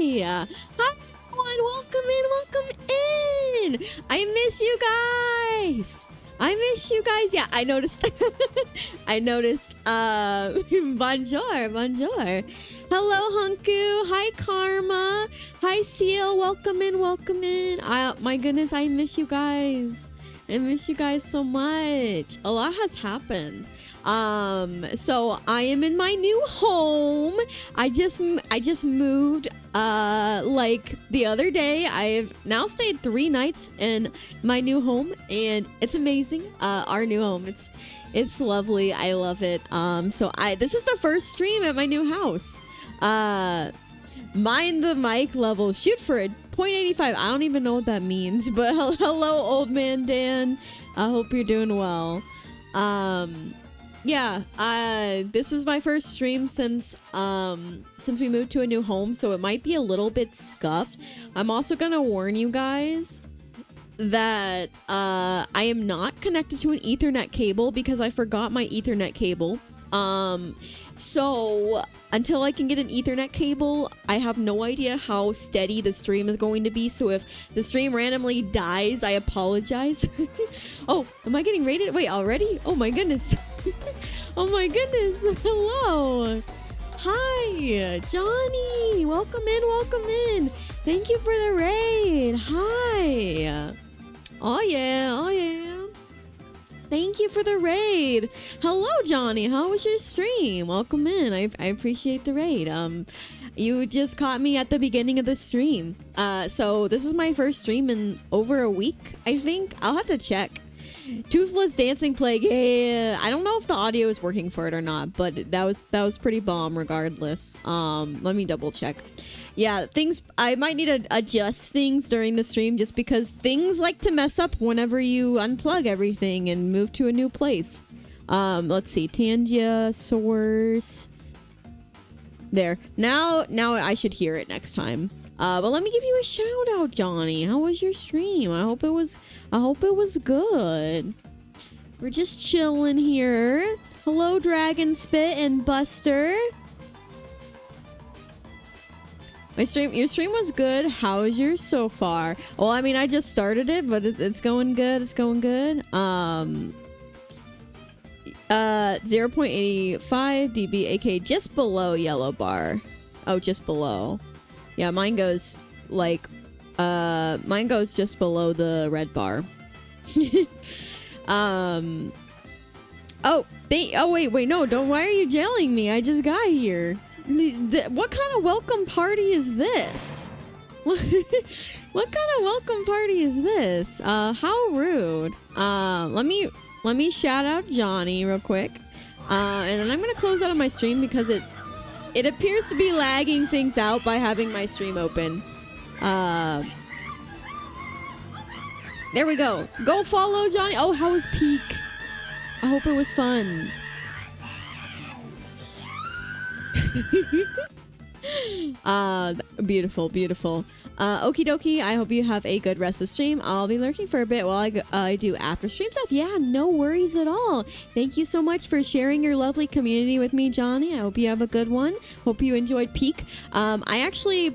Hi, everyone. Welcome in. I miss you guys. Yeah, I noticed. I noticed. Bonjour. Hello, Hunku. Hi, Karma. Hi, Seal. Welcome in. My goodness, I miss you guys. I miss you guys so much. A lot has happened. So I am in my new home. I just moved like the other day. I've now stayed 3 nights in my new home and it's amazing. Our new home. It's lovely. I love it. So this is the first stream at my new house. Mind the mic level. Shoot for it. 0.85. I don't even know what that means, but hello, old man Dan. I hope you're doing well. Yeah, this is my first stream since we moved to a new home, so it might be a little bit scuffed. I'm also gonna warn you guys that I am not connected to an Ethernet cable because I forgot my Ethernet cable. So until I can get an Ethernet cable, I have no idea how steady the stream is going to be. So if the stream randomly dies, I apologize. Oh, am I getting rated? Wait, already? Oh my goodness. Oh my goodness. Hello. Hi, Johnny. Welcome in. Thank you for the raid. Hi. Oh yeah. Thank you for the raid. Hello, Johnny. How was your stream? Welcome in. I appreciate the raid. You just caught me at the beginning of the stream. So this is my first stream in over a week, I think. I'll have to check. Toothless Dancing Plague. Yeah, I don't know if the audio is working for it or not, but that was pretty bomb regardless. Let me double check. Yeah, I might need to adjust things during the stream just because things like to mess up whenever you unplug everything and move to a new place. Let's see. Tangia, source. There. Now I should hear it next time. But let me give you a shout out, Johnny. How was your stream? I hope it was good. We're just chilling here. Hello, Dragon Spit and Buster. Your stream was good. How is yours so far? Well, I mean, I just started it, but it's going good. 0.85 dB AK just below yellow bar. Oh, just below. Yeah, mine goes just below the red bar. Oh, wait, no, don't. Why are you jailing me? I just got here. What kind of welcome party is this? What kind of welcome party is this? How rude. Let me shout out Johnny real quick. And then I'm gonna close out of my stream because it appears to be lagging things out by having my stream open. There we go. Go follow Johnny. Oh, how was Peak? I hope it was fun. Beautiful. Okie dokie. I hope you have a good rest of stream. I'll be lurking for a bit while I do after stream stuff. Yeah, no worries at all. Thank you so much for sharing your lovely community with me, Johnny. I hope you have a good one. Hope you enjoyed Peak. I actually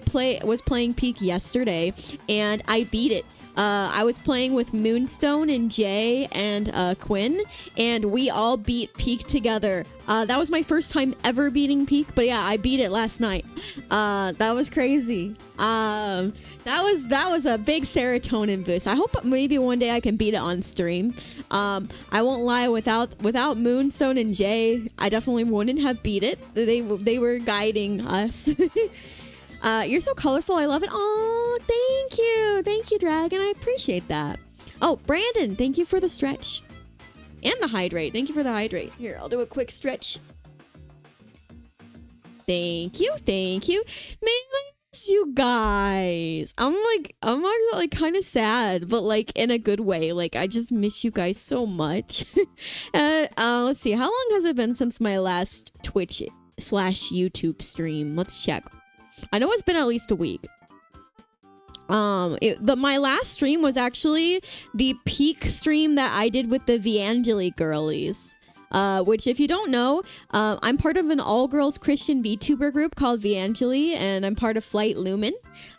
was playing Peak yesterday and I beat it. I was playing with Moonstone and Jay and Quinn, and we all beat Peak together. That was my first time ever beating Peak, but yeah, I beat it last night. That was crazy. That was a big serotonin boost. I hope maybe one day I can beat it on stream. I won't lie, without Moonstone and Jay, I definitely wouldn't have beat it. They were guiding us. You're so colorful. I love it. Oh, thank you, Dragon. I appreciate that. Oh, Brandon, thank you for the stretch and the hydrate. Thank you for the hydrate. Here, I'll do a quick stretch. Thank you. Man, I miss you guys. I'm like kind of sad, but like in a good way. Like I just miss you guys so much. Let's see. How long has it been since my last Twitch/YouTube stream? Let's check. I know it's been at least a week. My last stream was actually the Peak stream that I did with the Vangeli girlies. which if you don't know, I'm part of an all-girls Christian VTuber group called Vangeli, and I'm part of Flight Lumen.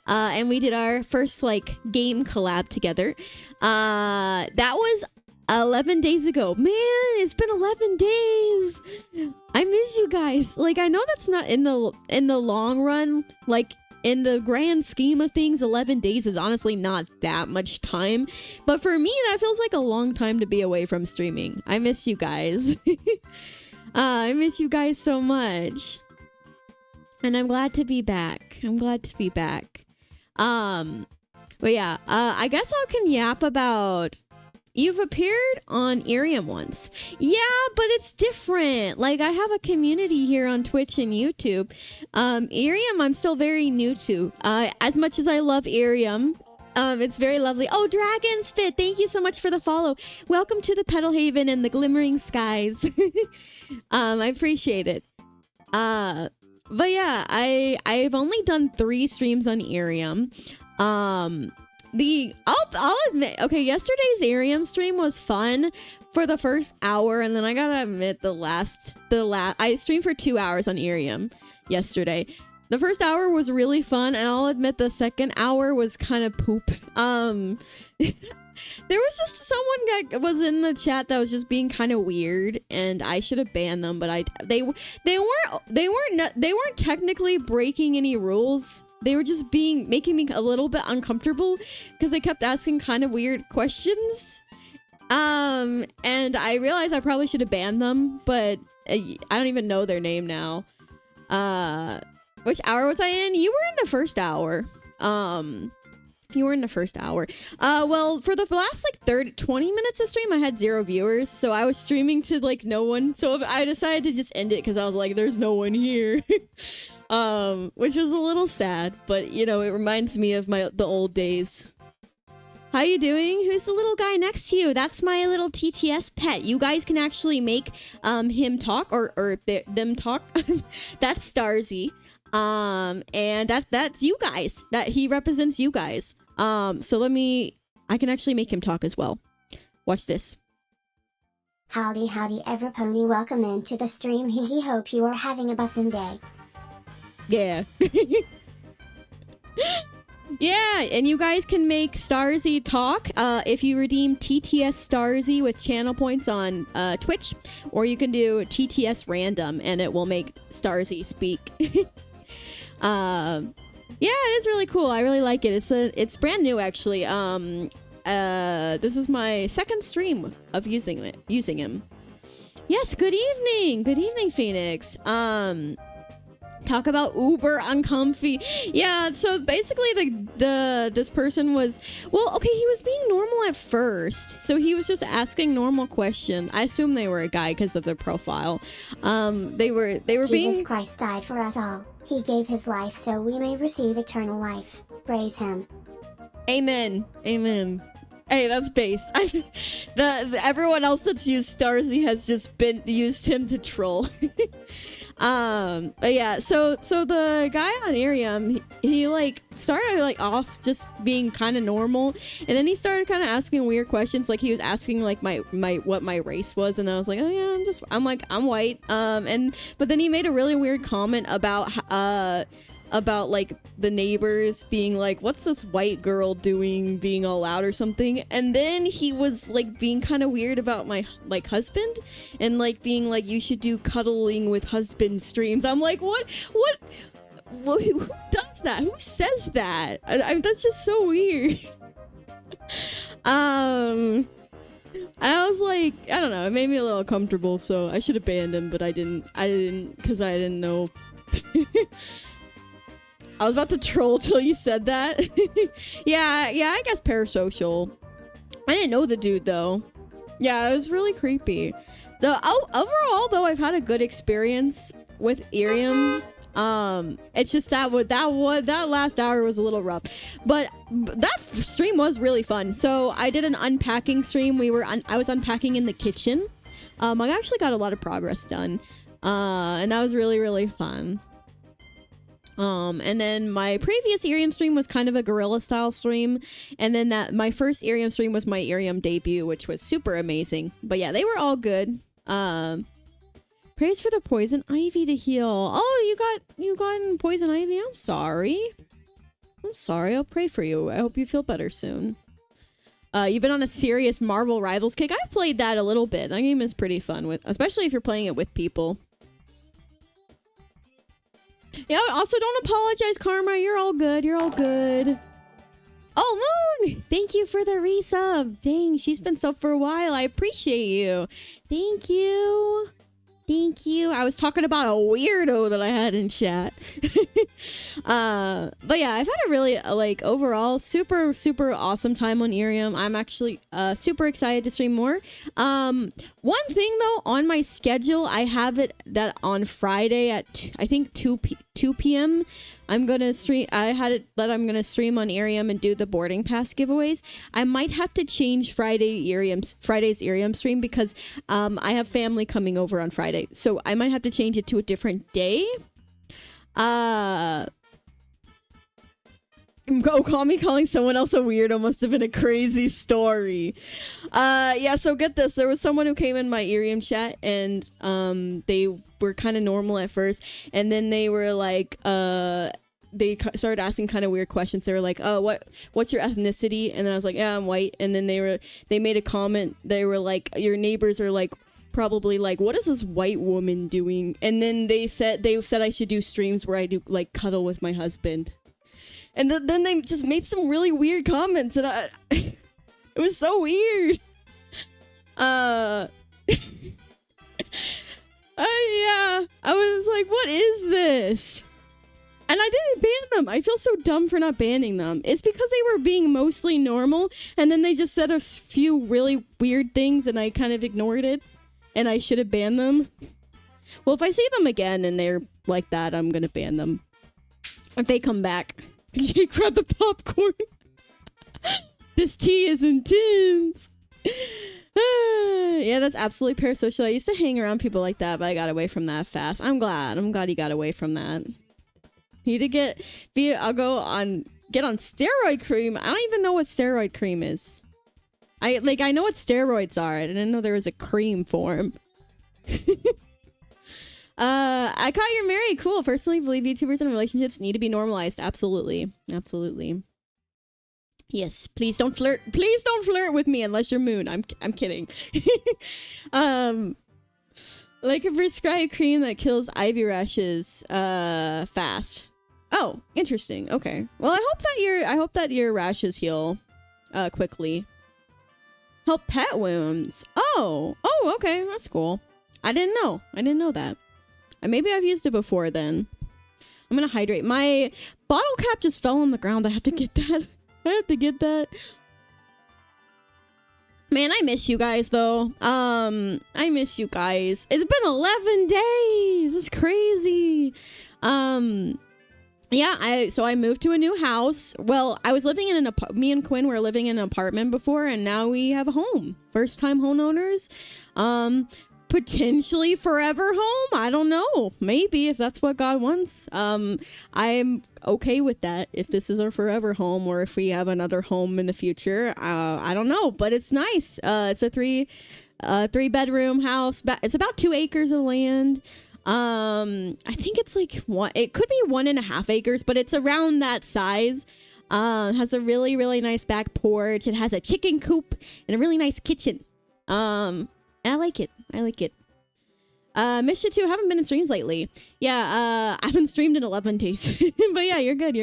And we did our first like game collab together. That was 11 days ago. Man, it's been 11 days. I miss you guys. Like, I know that's not in the long run, like in the grand scheme of things, 11 days is honestly not that much time. But for me, that feels like a long time to be away from streaming. I miss you guys. I miss you guys so much. And I'm glad to be back. But yeah, I guess I can yap about... You've appeared on Irium once. Yeah, but it's different. Like, I have a community here on Twitch and YouTube. Irium, I'm still very new to. As much as I love Irium, it's very lovely. Oh, Dragon Spit, thank you so much for the follow. Welcome to the Petal Haven and the glimmering skies. I appreciate it. But yeah, I've only done 3 streams on Irium. I'll admit, okay, yesterday's Irium stream was fun for the first hour, and then I gotta admit I streamed for 2 hours on Irium yesterday. The first hour was really fun, and I'll admit the second hour was kind of poop. There was just someone that was in the chat that was just being kind of weird, and I should have banned them, but they weren't technically breaking any rules. They were just making me a little bit uncomfortable because they kept asking kind of weird questions. And I realized I probably should have banned them, but I don't even know their name now. Which hour was I in? You were in the first hour. You were in the first hour. Well, for the last like 20 minutes of stream, I had 0 viewers, so I was streaming to like no one. So I decided to just end it because I was like, there's no one here. Which was a little sad, but you know, it reminds me of the old days. How you doing? Who's the little guy next to you? That's my little TTS pet. You guys can actually make him talk or them talk. That's Starzy. And that's you guys. That he represents you guys. So I can actually make him talk as well. Watch this. Howdy everpony, welcome into the stream. Hee hope you are having a bussin' day. Yeah. Yeah, and you guys can make Starzy talk if you redeem TTS Starzy with channel points on Twitch, or you can do TTS random and it will make Starzy speak. Yeah, it is really cool. I really like it. It's brand new actually. This is my second stream of using him. Yes, good evening. Good evening, Phoenix. Talk about uber uncomfy. Yeah, so basically this person was, well, okay, he was being normal at first. So he was just asking normal questions. I assume they were a guy because of their profile. They were Jesus being... Jesus Christ died for us all. He gave his life so we may receive eternal life. Praise him. Amen. Amen. Hey, that's based. Everyone else that's used Starzy has just used him to troll. But yeah, so the guy on Irium, he like started like off just being kind of normal, and then he started kind of asking weird questions. Like he was asking like what my race was, and I was like, oh yeah, I'm white. But then he made a really weird comment about like the neighbors being like, what's this white girl doing being all loud or something. And then he was like being kind of weird about my like husband and like being like, you should do cuddling with husband streams. I'm like, what who does that? Who says that? That's just so weird. And I was like, I don't know, it made me a little uncomfortable, so I should have banned him, but I didn't because I didn't know. I was about to troll till you said that. yeah, I guess parasocial. I didn't know the dude though. Yeah, it was really creepy. Overall though, I've had a good experience with Irium. It's just that last hour was a little rough, but that stream was really fun. So I did an unpacking stream. I was unpacking in the kitchen. I actually got a lot of progress done, and that was really, really fun. And then my previous Irium stream was kind of a guerrilla style stream, and then my first Irium stream was my Irium debut, which was super amazing. But yeah, they were all good. Praise for the poison ivy to heal. Oh, you got poison ivy? I'm sorry. I'll pray for you. I hope you feel better soon. You've been on a serious Marvel Rivals kick. I've played that a little bit. That game is pretty fun, especially if you're playing it with people. Yeah, also don't apologize, Karma. You're all good. You're all good. Oh, Moon! Thank you for the resub. Dang, she's been sub for a while. I appreciate you. Thank you. Thank you. I was talking about a weirdo that I had in chat. But yeah, I've had a really, overall, super, super awesome time on Irium. I'm actually super excited to stream more. One thing, though, on my schedule, I have it that on Friday at, I think, 2 p.m., I'm going to stream. I had it that I'm going to stream on Irium and do the boarding pass giveaways. I might have to change Friday's Irium stream because I have family coming over on Friday. So I might have to change it to a different day. Call me calling someone else a weirdo must have been a crazy story. Yeah, so get this. There was someone who came in my Irium chat and they were kind of normal at first, and then they were like they started asking kind of weird questions. They were like, "Oh, what's your ethnicity?" And then I was like, "Yeah, I'm white." And then they made a comment. They were like, "Your neighbors are like probably like, what is this white woman doing?" And then they said I should do streams where I do like cuddle with my husband. And then they just made some really weird comments, and it was so weird. Yeah, I was like, what is this? And I didn't ban them. I feel so dumb for not banning them. It's because they were being mostly normal, and then they just said a few really weird things, and I kind of ignored it, and I should have banned them. Well, if I see them again and they're like that, I'm gonna ban them. If they come back. Jake, grab the popcorn. This tea is intense. Yeah, that's absolutely parasocial. I used to hang around people like that, but I got away from that fast. I'm glad you got away from that. Need to get on steroid cream. I don't even know what steroid cream is. I know what steroids are. I didn't know there was a cream form. I caught you're married. Cool. Personally believe YouTubers and relationships need to be normalized. Absolutely. Absolutely. Yes. Please don't flirt. Please don't flirt with me unless you're Moon. I'm kidding. Like a prescribed cream that kills ivy rashes fast. Oh, interesting. Okay. Well, I hope that your rashes heal quickly. Help pet wounds. Oh, okay. That's cool. I didn't know that. Maybe I've used it before then. I'm gonna hydrate. My bottle cap just fell on the ground. I have to get that. Man, I miss you guys though. I miss you guys. It's been 11 days. It's crazy. Yeah, so I moved to a new house. Well, I was living in me and Quinn were living in an apartment before, and now we have a home. First time homeowners. Potentially forever home. I don't know. Maybe if that's what God wants. I'm okay with that. If this is our forever home, or if we have another home in the future, I don't know. But it's nice. It's a three bedroom house. It's about 2 acres of land. I think it's like it could be 1.5 acres, but it's around that size. Has a really, really nice back porch. It has a chicken coop and a really nice kitchen. And I like it. Missed you too. Haven't been in streams lately. Yeah, I haven't streamed in 11 days. But yeah, you're good.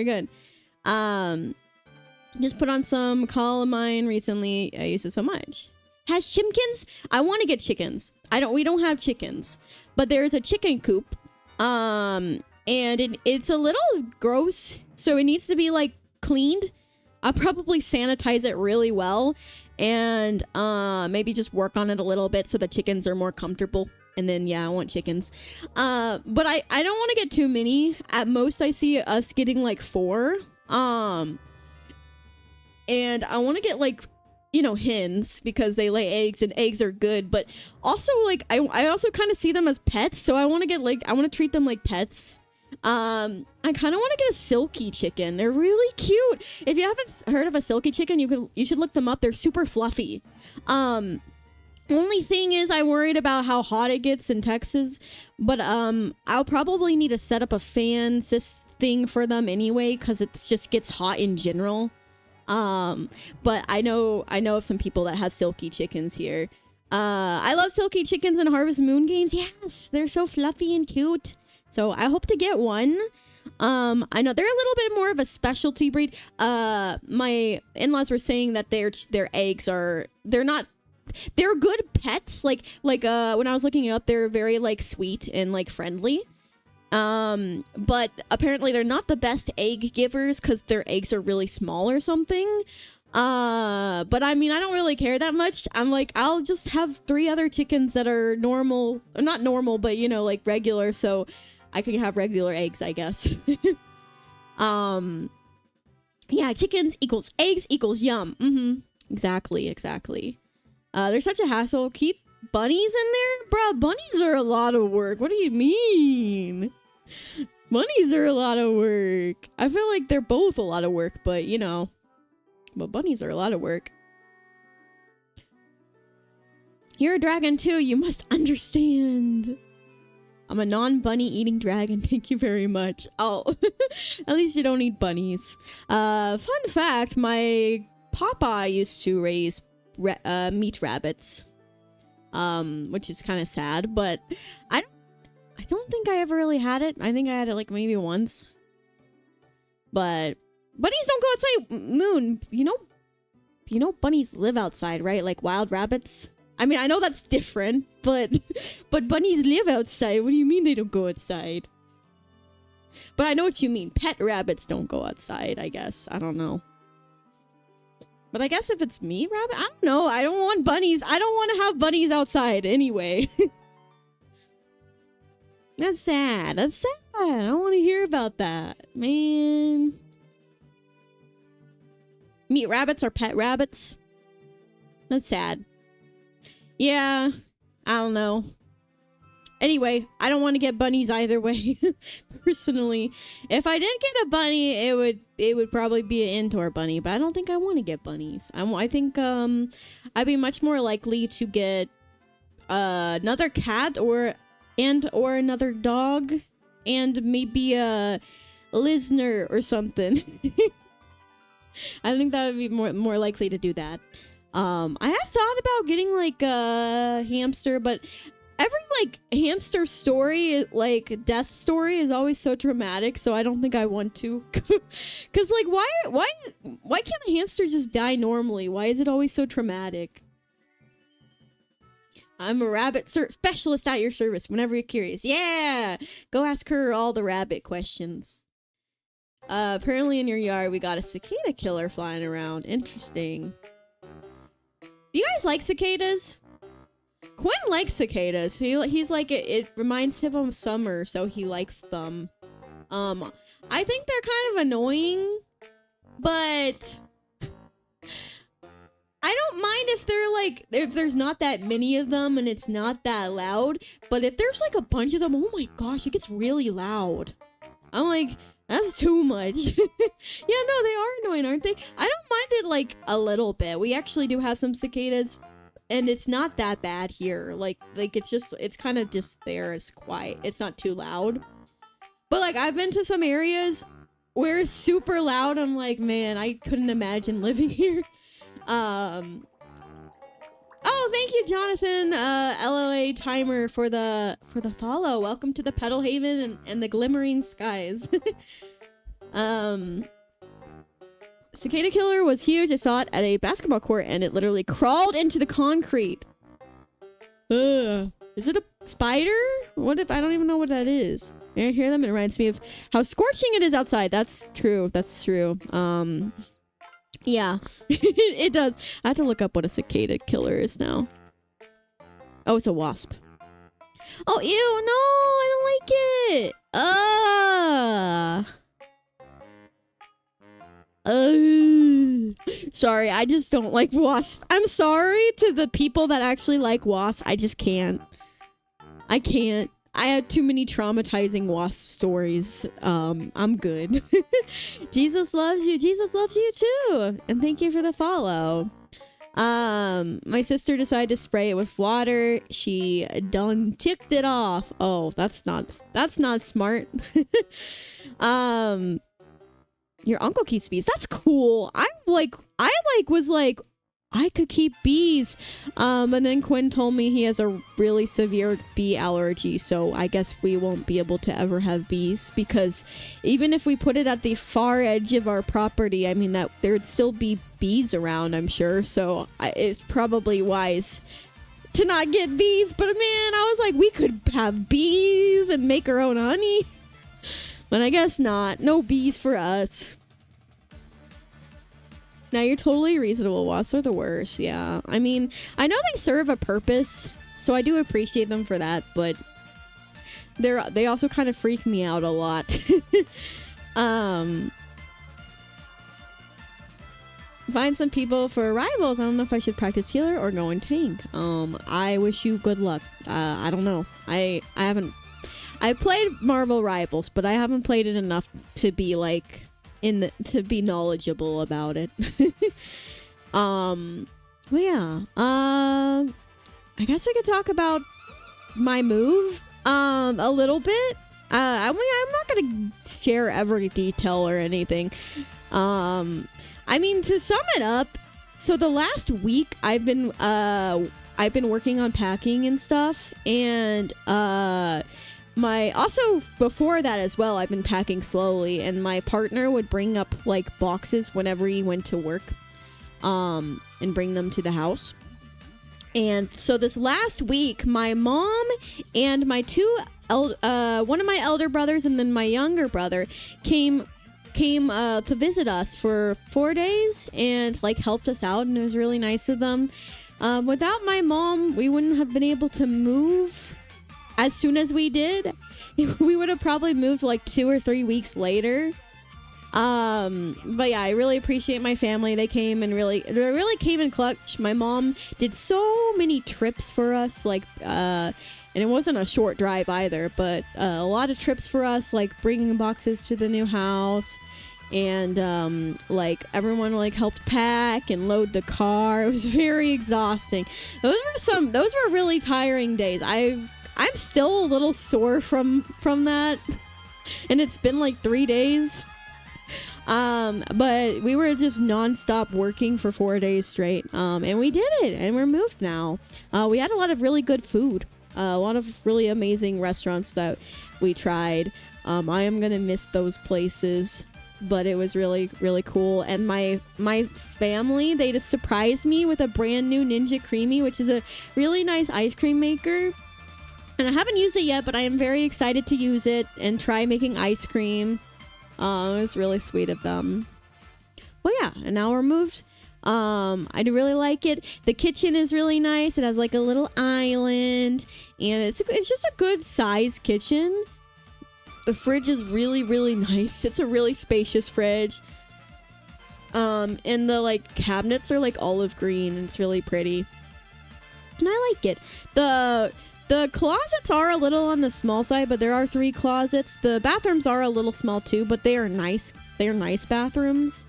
Just put on some calamine recently. I use it so much. Has chimkins? I want to get chickens. We don't have chickens. But there's a chicken coop. And it's a little gross. So it needs to be like cleaned. I'll probably sanitize it really well. And maybe just work on it a little bit so the chickens are more comfortable. And then, yeah, I want chickens. But I don't want to get too many. At most, I see us getting like 4. And I want to get like, hens because they lay eggs and eggs are good. But also, like, I also kind of see them as pets. So I want to treat them like pets. I kind of want to get a silky chicken. They're really cute. If you haven't heard of a silky chicken, you should look them up. They're super fluffy. Only thing is, I'm worried about how hot it gets in Texas, but I'll probably need to set up a fan thing for them anyway, because it just gets hot in general. But I know of some people that have silky chickens here. I love silky chickens in Harvest Moon games. Yes, they're so fluffy and cute. So I hope to get one. I know they're a little bit more of a specialty breed. My in-laws were saying that their eggs they're good pets. Like when I was looking it up, they're very like sweet and like friendly. But apparently they're not the best egg givers because their eggs are really small or something. But I mean, I don't really care that much. I'm like, I'll just have 3 other chickens that are normal, or not normal, but you know, like regular, so I can have regular eggs, I guess. Yeah, chickens equals eggs equals yum. Exactly. They're such a hassle. Keep bunnies in there? Bruh, bunnies are a lot of work. What do you mean? Bunnies are a lot of work. I feel like they're both a lot of work, but you know. But bunnies are a lot of work. You're a dragon too, you must understand. I'm a non-bunny eating dragon, thank you very much. Oh, at least you don't eat bunnies. Fun fact, my papa used to raise meat rabbits. Which is kind of sad, but I don't think I ever really had it. I think I had it like maybe once. But bunnies don't go outside. Moon, you know bunnies live outside, right? Like wild rabbits. I mean, I know that's different, but bunnies live outside. What do you mean they don't go outside? But I know what you mean. Pet rabbits don't go outside, I guess. I don't know. But I guess if it's me, rabbit, I don't know. I don't want bunnies. I don't want to have bunnies outside anyway. That's sad. That's sad. I don't want to hear about that, man. Meat rabbits are pet rabbits. That's sad. Yeah, I don't know. Anyway, I don't want to get bunnies either way. Personally, if I did get a bunny, it would probably be an indoor bunny, but I don't think I want to get bunnies. I think I'd be much more likely to get another cat or another dog and maybe a listener or something. I think that would be more likely to do that. I have thought about getting like a hamster, but every like hamster story, like death story, is always so traumatic. So I don't think I want to. Cause like why can't a hamster just die normally? Why is it always so traumatic? I'm a rabbit specialist at your service whenever you're curious. Yeah, go ask her all the rabbit questions. Apparently in your yard we got a cicada killer flying around. Interesting. Do you guys like cicadas? Quinn likes cicadas. He's like it reminds him of summer, so he likes them. I think they're kind of annoying, but I don't mind if there's not that many of them and it's not that loud. But if there's like a bunch of them, oh my gosh, it gets really loud. I'm like, that's too much. Yeah, no, they are annoying, aren't they? I don't mind it like a little bit. We actually do have some cicadas, and it's not that bad here. Like it's kind of just there. It's quiet. It's not too loud. But like I've been to some areas where it's super loud. I'm like, man, I couldn't imagine living here. Oh, thank you, Jonathan, LLA Timer, for the follow. Welcome to the Petal Haven and the glimmering skies. Cicada killer was huge. I saw it at a basketball court, and it literally crawled into the concrete. Is it a spider? What if I don't even know what that is? I hear them. It reminds me of how scorching it is outside. That's true. That's true. Yeah, it does. I have to look up what a cicada killer is now. Oh, it's a wasp. Oh, ew, no, I don't like it. Sorry, I just don't like wasps. I'm sorry to the people that actually like wasps. I just can't. I can't. I had too many traumatizing wasp stories. I'm good. Jesus loves you. Jesus loves you too. And thank you for the follow. My sister decided to spray it with water. She done ticked it off. Oh, that's not smart. Your uncle keeps bees. That's cool. I was like, I could keep bees. And then Quinn told me he has a really severe bee allergy, so I guess we won't be able to ever have bees, because even if we put it at the far edge of our property, I mean, that there'd still be bees around, I'm sure. So it's probably wise to not get bees. But man, I was like, we could have bees and make our own honey. But I guess not. No bees for us. Now, you're totally reasonable. Wasps are the worst. Yeah. I mean, I know they serve a purpose, so I do appreciate them for that, but they also kind of freak me out a lot. Find some people for rivals. I don't know if I should practice healer or go and tank. I wish you good luck. I don't know. I played Marvel Rivals, but I haven't played it enough to be like to be knowledgeable about it. Well, yeah. I guess we could talk about my move a little bit. I'm not gonna share every detail or anything. I mean, to sum it up, so the last week I've been working on packing and stuff, and also before that as well, I've been packing slowly, and my partner would bring up like boxes whenever he went to work, and bring them to the house. And so this last week, my mom and my one of my elder brothers and then my younger brother came to visit us for 4 days and like helped us out, and it was really nice of them. Without my mom, we wouldn't have been able to move as soon as we did. We would have probably moved like 2 or 3 weeks later. But yeah, I really appreciate my family. They really came in clutch. My mom did so many trips for us, like, and it wasn't a short drive either, but a lot of trips for us, like bringing boxes to the new house, and like everyone like helped pack and load the car. It was very exhausting. Those were really tiring days. I'm still a little sore from that, and it's been like 3 days. But we were just nonstop working for 4 days straight. And we did it, and we're moved now. We had a lot of really good food. A lot of really amazing restaurants that we tried. I am gonna miss those places, but it was really, really cool. And my family, they just surprised me with a brand new Ninja Creamy, which is a really nice ice cream maker. And I haven't used it yet, but I am very excited to use it and try making ice cream. It was really sweet of them. Well, yeah, and now we're moved. I do really like it. The kitchen is really nice. It has like a little island, and it's just a good size kitchen. The fridge is really, really nice. It's a really spacious fridge. And the like cabinets are like olive green, and it's really pretty. And I like it. The closets are a little on the small side, but there are 3 closets. The bathrooms are a little small too, but they are nice. They are nice bathrooms.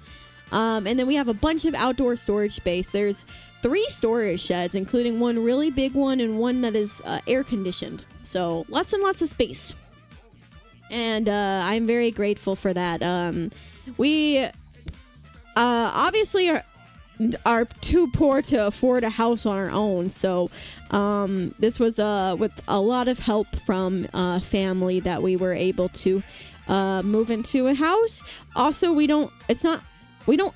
And then we have a bunch of outdoor storage space. There's 3 storage sheds, including one really big one and one that is air conditioned. So lots and lots of space. And I'm very grateful for that. We obviously are too poor to afford a house on our own, so this was with a lot of help from family that we were able to move into a house. Also, we don't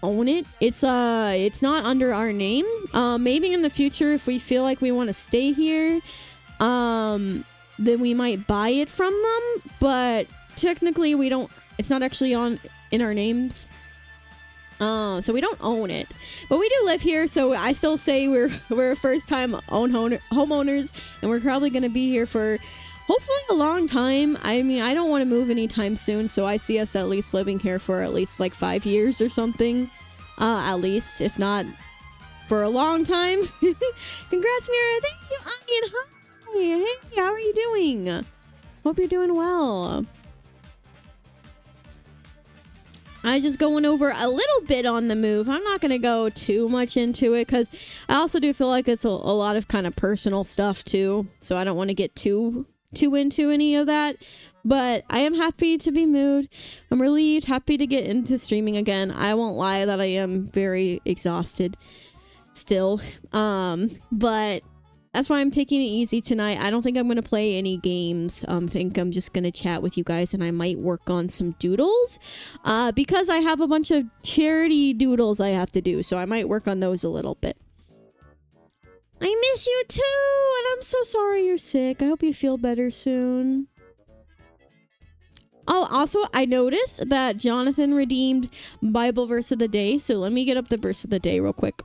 own it. It's not under our name. Maybe in the future, if we feel like we want to stay here, then we might buy it from them, but technically it's not actually in our names. So we don't own it, but we do live here, so I still say we're first-time homeowners, and we're probably going to be here for hopefully a long time. I mean, I don't want to move anytime soon, so I see us at least living here for at least like 5 years or something, at least, if not for a long time. Congrats, Mira. Thank you, Onion. Hi. Hey, how are you doing? Hope you're doing well. I just going over a little bit on the move. I'm not going to go too much into it because I also do feel like it's a lot of kind of personal stuff too. So I don't want to get too into any of that. But I am happy to be moved. I'm relieved, happy to get into streaming again. I won't lie that I am very exhausted still. But that's why I'm taking it easy tonight. I don't think I'm going to play any games. I think I'm just going to chat with you guys, and I might work on some doodles because I have a bunch of charity doodles I have to do. So I might work on those a little bit. I miss you too, and I'm so sorry you're sick. I hope you feel better soon. Oh, also, I noticed that Jonathan redeemed Bible verse of the day. So let me get up the verse of the day real quick.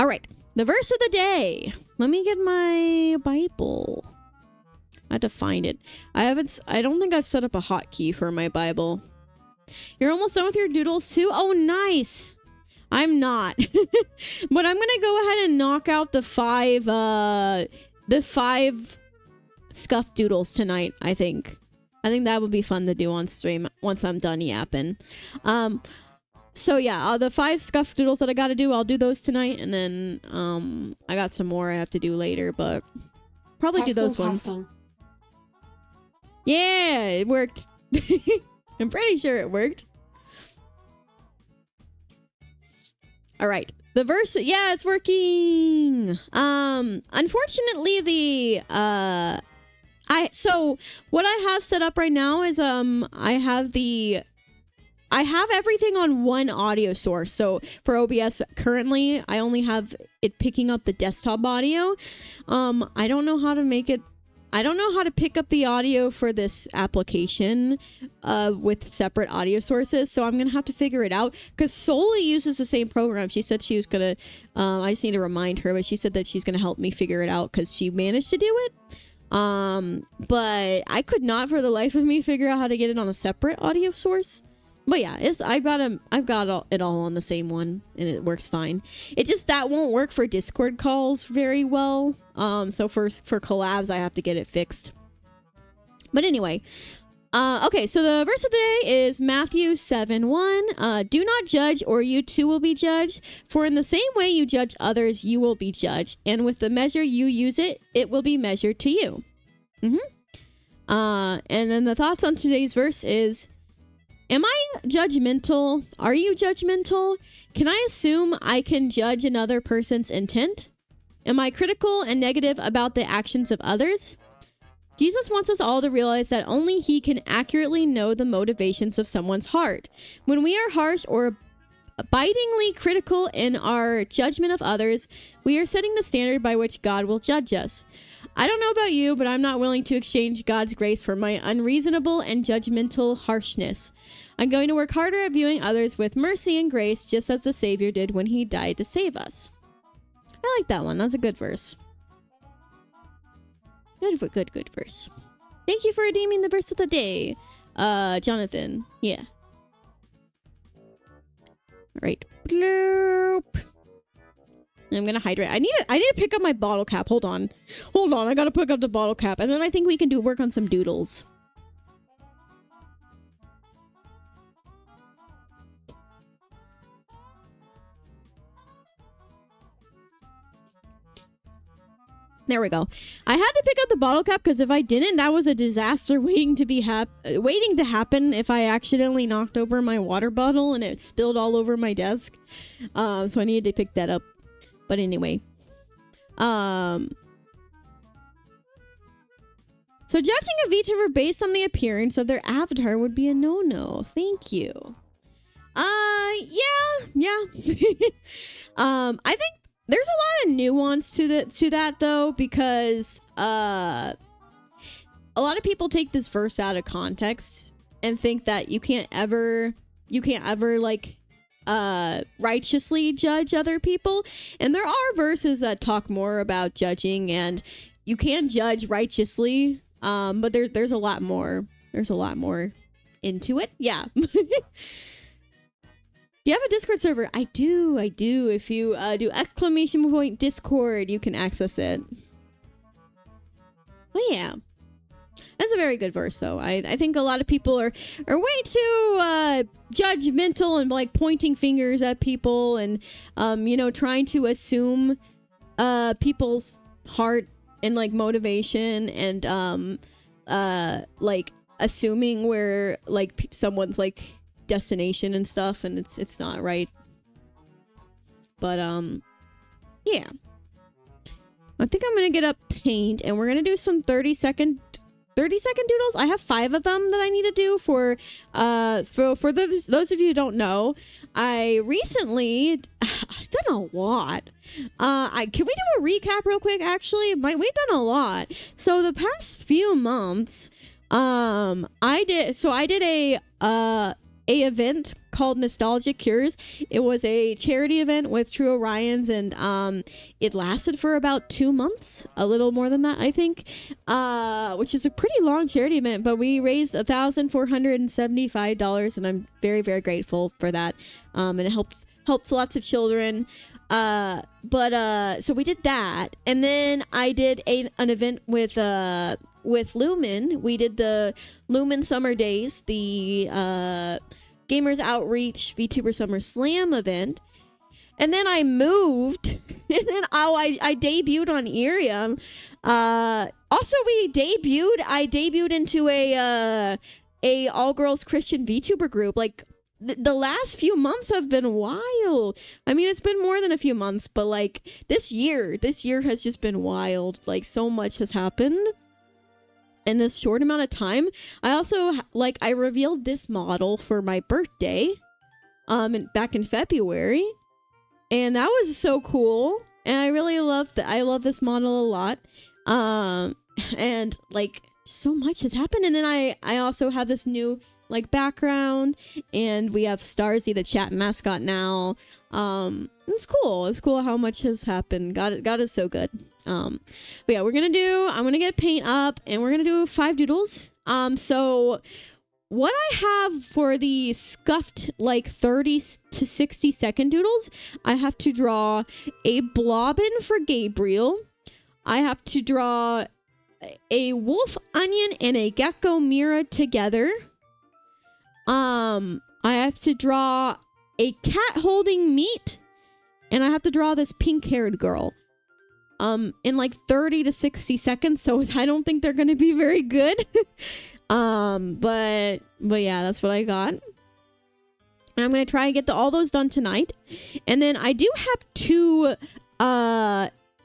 All right, the verse of the day. Let me get my Bible. I had to find it. I don't think I've set up a hotkey for my Bible. You're almost done with your doodles too? Oh, nice. I'm not. But I'm gonna go ahead and knock out the five scuffed doodles tonight, I think. I think that would be fun to do on stream once I'm done yapping. So yeah, the 5 scuffed doodles that I gotta do, I'll do those tonight, and then I got some more I have to do later, but probably do those ones. Yeah, it worked. I'm pretty sure it worked. All right, the verse. Yeah, it's working. Unfortunately, so what I have set up right now is I have everything on one audio source. So for OBS currently, I only have it picking up the desktop audio. I don't know how to make it. I don't know how to pick up the audio for this application with separate audio sources. So I'm going to have to figure it out because Soli uses the same program. She said she was going to, I just need to remind her, but she said that she's going to help me figure it out because she managed to do it. But I could not for the life of me figure out how to get it on a separate audio source. But yeah, I've got it all on the same one, and it works fine. It just that won't work for Discord calls very well. So for collabs, I have to get it fixed. But anyway, okay. So the verse of the day is Matthew 7:1. Do not judge, or you too will be judged. For in the same way you judge others, you will be judged, and with the measure you use it will be measured to you. And then the thoughts on today's verse is. Am I judgmental? Are you judgmental? Can I assume I can judge another person's intent? Am I critical and negative about the actions of others? Jesus wants us all to realize that only He can accurately know the motivations of someone's heart. When we are harsh or bitingly critical in our judgment of others, we are setting the standard by which God will judge us. I don't know about you, but I'm not willing to exchange God's grace for my unreasonable and judgmental harshness. I'm going to work harder at viewing others with mercy and grace, just as the Savior did when He died to save us. I like that one. That's a good verse. Good verse. Thank you for redeeming the verse of the day, Jonathan. Yeah. All right. Bloop. I'm gonna hydrate. I need to pick up my bottle cap. Hold on. I gotta pick up the bottle cap, and then I think we can work on some doodles. There we go. I had to pick up the bottle cap because if I didn't, that was a disaster waiting to happen if I accidentally knocked over my water bottle and it spilled all over my desk. So I needed to pick that up. But anyway. So judging a VTuber based on the appearance of their avatar would be a no-no. Thank you. Yeah. I think there's a lot of nuance to that though, because a lot of people take this verse out of context and think that you can't ever like righteously judge other people. And there are verses that talk more about judging, and you can judge righteously, but there's a lot more. There's a lot more into it. Yeah. Do you have a Discord server? I do. If you do !Discord, you can access it. Oh yeah. That's a very good verse, though. I think a lot of people are way too judgmental and like pointing fingers at people and trying to assume people's heart and like motivation and like assuming where like someone's like destination and stuff, and it's not right. But yeah, I think I'm gonna get up paint and we're gonna do some 30-second doodles. I have 5 of them that I need to do for those of you who don't know. I recently I've done a lot. Can we do a recap real quick? Actually, we've done a lot. So the past few months, I did a event called Nostalgia Cures. It was a charity event with True Orions, and it lasted for about 2 months, a little more than that, I think, which is a pretty long charity event, but we raised $1,475, and I'm very, very grateful for that. And it helps lots of children. So we did that, and then I did an event with Lumen. We did the Lumen Summer Days, the Gamers Outreach VTuber Summer Slam event, and then I moved, and then I debuted on Irium. Also, I debuted into a all girls Christian VTuber group. Like the last few months have been wild. I mean, it's been more than a few months, but like this year has just been wild. Like so much has happened in this short amount of time. I also I revealed this model for my birthday back in February, and that was so cool, and I really love this model a lot. And like so much has happened, and then I also have this new like background, and we have Starzy, the chat mascot now. It's cool how much has happened. God is so good. But yeah, I'm gonna get paint up, and we're gonna do 5 doodles. So what I have for the scuffed like 30 to 60 second doodles, I have to draw a blobbin for Gabriel. I have to draw a wolf onion and a gecko Mira together. I have to draw a cat holding meat, and I have to draw this pink-haired girl. In like 30 to 60 seconds, so I don't think they're gonna be very good. But yeah, that's what I got. And I'm gonna try and get all those done tonight. And then I do have 2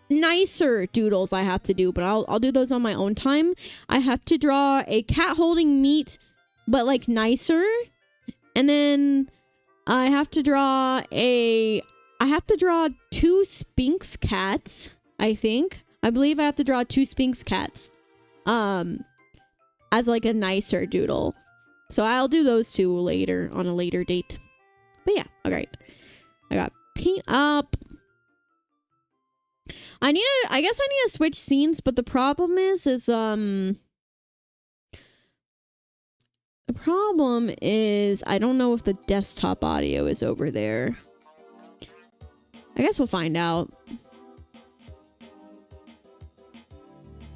nicer doodles I have to do, but I'll do those on my own time. I have to draw a cat holding meat, but like nicer. And then I have to draw 2 Sphinx cats, I believe I have to draw 2 Sphinx cats as like a nicer doodle. So I'll do those 2 later on a later date. But yeah, all right. I got paint up. I guess I need to switch scenes, but the problem is I don't know if the desktop audio is over there. I guess we'll find out.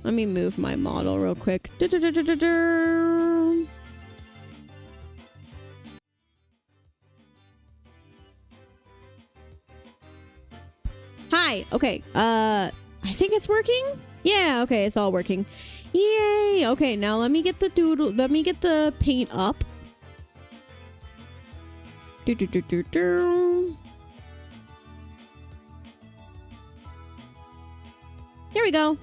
Let me move my model real quick. Hi. Okay. I think it's working. Yeah. Okay. It's all working. Yay. Okay. Now let me get the doodle. Let me get the paint up. Here we go.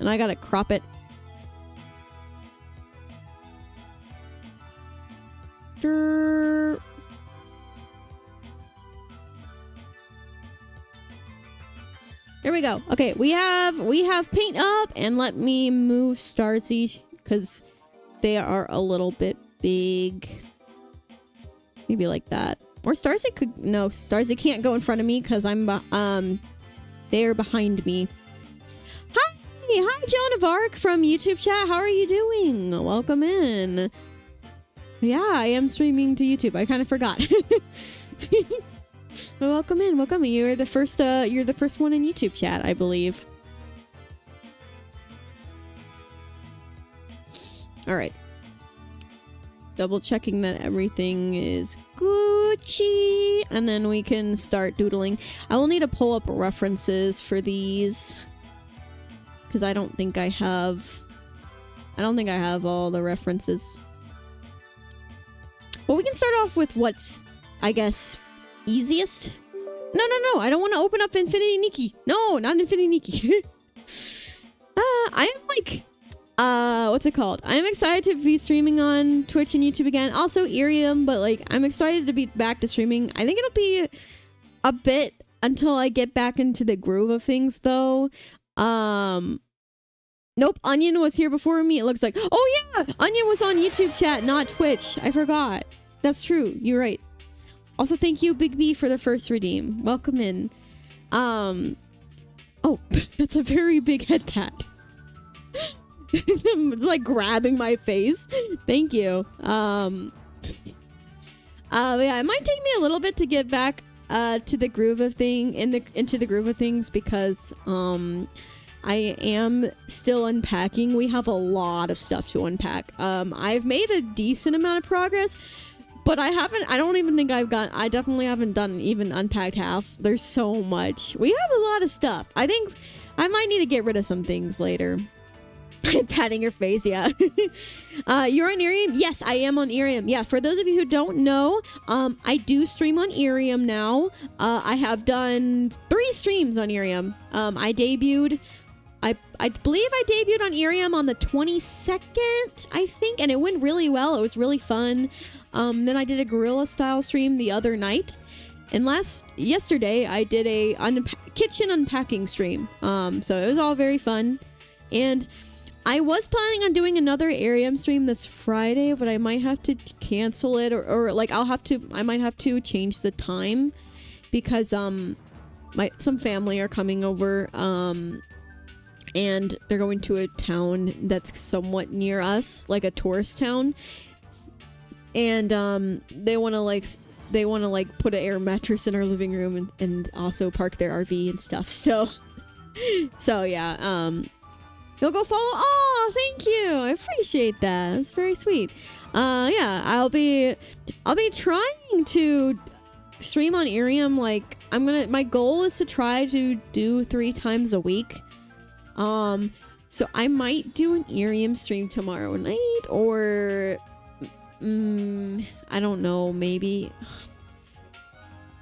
And I gotta crop it. There we go. Okay, we have paint up, and let me move Starzy because they are a little bit big. Maybe like that. Or Starzy can't go in front of me because they're behind me. Hi, Joan of Arc from YouTube chat. How are you doing? Welcome in. Yeah, I am streaming to YouTube. I kind of forgot. Welcome in. You're the first one in YouTube chat, I believe. All right. Double checking that everything is Gucci, and then we can start doodling. I will need to pull up references for these because I don't think I have all the references. Well, we can start off with what's, I guess, easiest. No, I don't want to open up Infinity Nikki. No, not Infinity Nikki. I'm like, what's it called? I'm excited to be streaming on Twitch and YouTube again. Also Irium, but like, I'm excited to be back to streaming. I think it'll be a bit until I get back into the groove of things, though. Nope, Onion was here before me. It looks like, oh yeah, Onion was on YouTube chat, not Twitch. I forgot. That's true. You're right. Also, thank you, Big B, for the first redeem. Welcome in. Oh, that's a very big head pat. Like grabbing my face. Thank you. Yeah, it might take me a little bit to get back to the groove of into the groove of things because I am still unpacking. We have a lot of stuff to unpack. I've made a decent amount of progress, but I definitely haven't done even unpacked half. There's so much. We have a lot of stuff. I think I might need to get rid of some things later. Patting your face, yeah. You're on Irium? Yes, I am on Irium. Yeah, for those of you who don't know, I do stream on Irium now. I have done 3 streams on Irium. I believe I debuted on Irium on the 22nd, I think, and it went really well. It was really fun. Then I did a guerrilla style stream the other night. And yesterday I did a kitchen unpacking stream. So it was all very fun. And I was planning on doing another Irium stream this Friday, but I might have to cancel it or like I might have to change the time because some family are coming over and they're going to a town that's somewhat near us, like a tourist town. And they want to put an air mattress in our living room and also park their RV and stuff. So yeah, you'll go follow. Oh, thank you. I appreciate that. It's very sweet. Yeah, I'll be trying to stream on Irium. Like my goal is to try to do 3 times a week. So I might do an Irium stream tomorrow night or I don't know, maybe.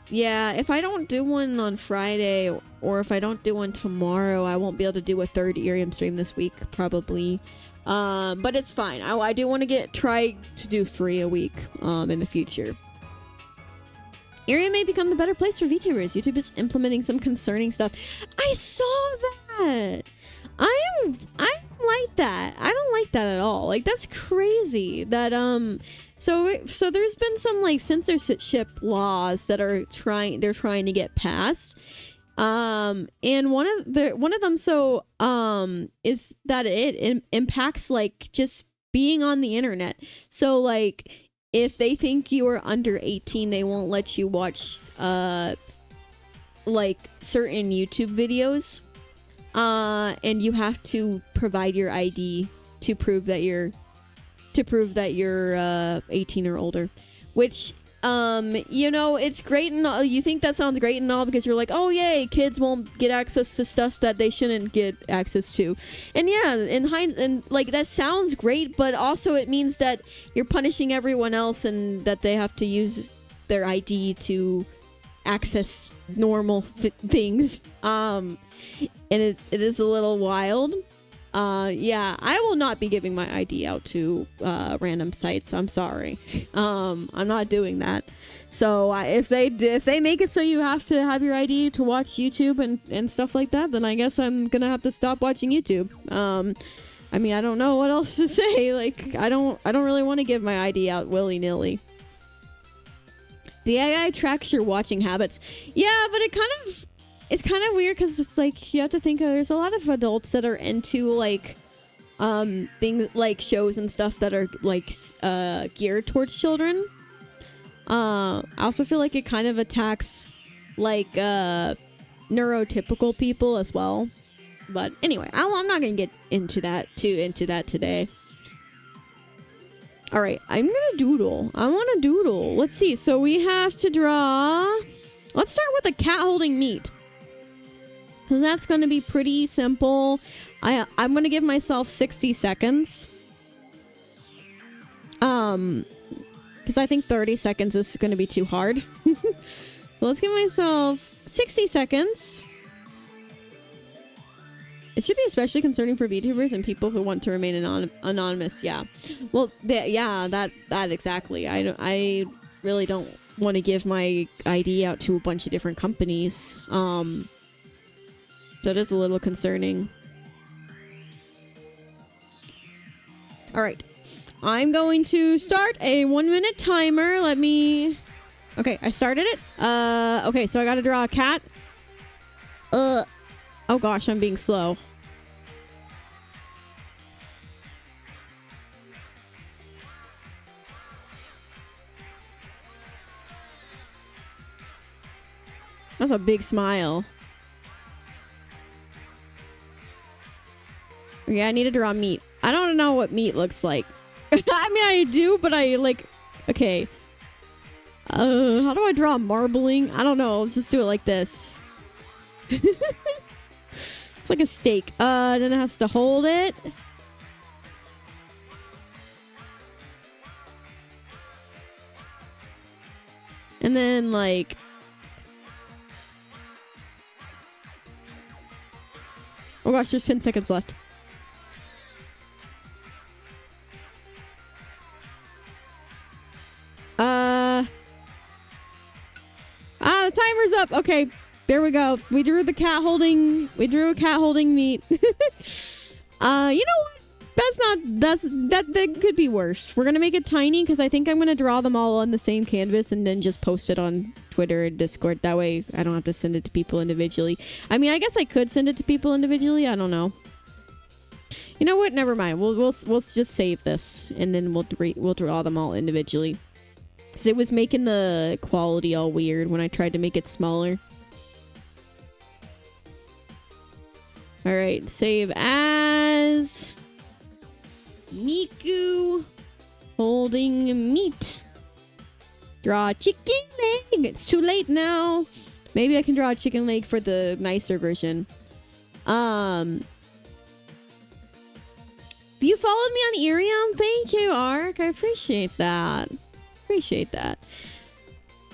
Yeah, if I don't do one on Friday or if I don't do one tomorrow, I won't be able to do a 3rd Irium stream this week, probably. But it's fine. I do want to try to do 3 a week in the future. Irium may become the better place for VTubers. YouTube is implementing some concerning stuff. I saw that. I don't like that. I don't like that at all. Like, that's crazy. That so there's been some like censorship laws that they're trying to get passed. And one of them is that it impacts like just being on the internet. So like if they think you are under 18, they won't let you watch like certain YouTube videos. And you have to provide your ID to prove that you're 18 or older, which it's great and all. You think that sounds great and all because you're like, oh yay, kids won't get access to stuff that they shouldn't get access to. And yeah, and like that sounds great, but also it means that you're punishing everyone else and that they have to use their ID to access normal things. And it is a little wild. Yeah, I will not be giving my ID out to random sites. I'm sorry. I'm not doing that. So if they make it so you have to have your ID to watch YouTube and stuff like that, then I guess I'm gonna have to stop watching YouTube. I mean, I don't know what else to say. Like, I don't really want to give my ID out willy-nilly. The AI tracks your watching habits. Yeah, but it's kind of weird because it's like you have to think there's a lot of adults that are into like things like shows and stuff that are like geared towards children. I also feel like it kind of attacks like neurotypical people as well. But anyway, I'm not gonna get into that today. All right, I'm gonna doodle. I want to doodle. Let's see. So we have to draw. Let's start with a cat holding meat. Because that's going to be pretty simple. I'm going to give myself 60 seconds. Because I think 30 seconds is going to be too hard. So let's give myself 60 seconds. It should be especially concerning for VTubers and people who want to remain anonymous. Yeah. Well, that exactly. I really don't want to give my ID out to a bunch of different companies. So it is a little concerning. All right. I'm going to start a 1-minute timer. Let me... Okay, I started it. Okay, so I gotta draw a cat. Oh gosh, I'm being slow. That's a big smile. Okay, I need to draw meat. I don't know what meat looks like. I mean, I do, but I like... Okay. How do I draw marbling? I don't know. Let's just do it like this. It's like a steak. Then it has to hold it. And then, like... Oh gosh, there's 10 seconds left. The timer's up. Okay, there we go. We drew a cat holding meat. You know what? That could be worse. We're gonna make it tiny because I think I'm gonna draw them all on the same canvas and then just post it on Twitter and Discord. That way I don't have to send it to people individually. I mean, I guess I could send it to people individually. I don't know. You know what? Never mind. We'll just save this and then we'll draw them all individually. Because it was making the quality all weird when I tried to make it smaller. Alright, save as... Miku holding meat. Draw a chicken leg. It's too late now. Maybe I can draw a chicken leg for the nicer version. You followed me on Irium? Thank you, Ark. I appreciate that.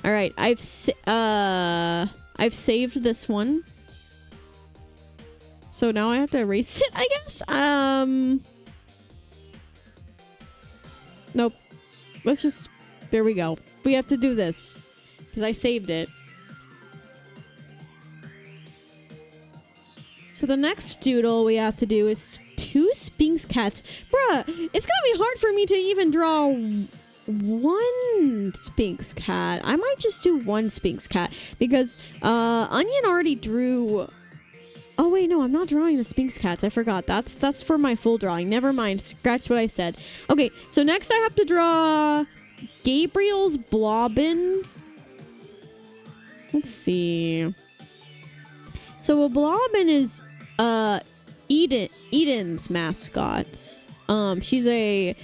All right, I've saved this one. So now I have to erase it, I guess. Nope. Let's just... There we go. We have to do this. Because I saved it. So the next doodle we have to do is 2 Sphinx cats. Bruh, it's gonna be hard for me to even draw 1 Sphinx cat. I might just do 1 Sphinx cat. Because Onion already drew... Oh wait, no, I'm not drawing the Sphinx cats. I forgot. That's for my full drawing. Never mind. Scratch what I said. Okay, so next I have to draw Gabriel's Blobbin. Let's see. So a Blobbin is Eden's mascot. She's a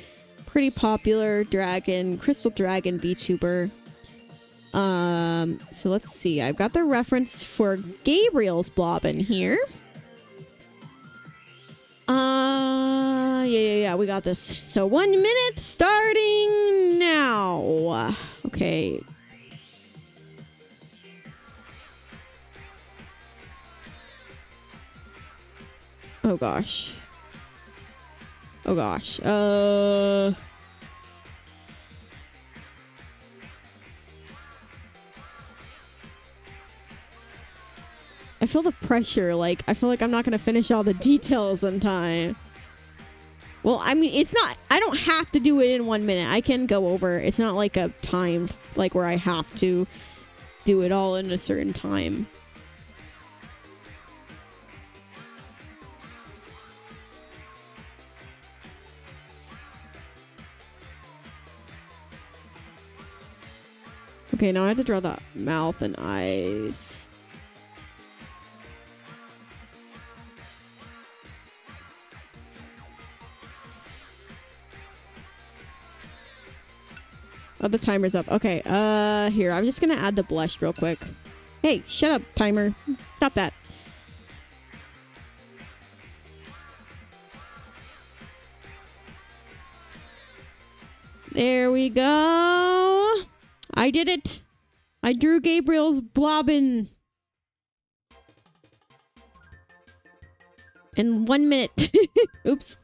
pretty popular crystal dragon VTuber. So let's see. I've got the reference for Gabriel's Blobbin here. Yeah, we got this. So 1 minute starting now. Okay. Oh gosh. I feel the pressure, like, I feel like I'm not gonna finish all the details in time. Well, I mean, it's not, I don't have to do it in 1 minute. I can go over. It's not like a timed, like, where I have to do it all in a certain time. Okay, now I have to draw the mouth and eyes. Oh, the timer's up. Okay, here. I'm just gonna add the blush real quick. Hey, shut up, timer. Stop that. There we go. I did it. I drew Gabriel's blobbin. In 1 minute. Oops.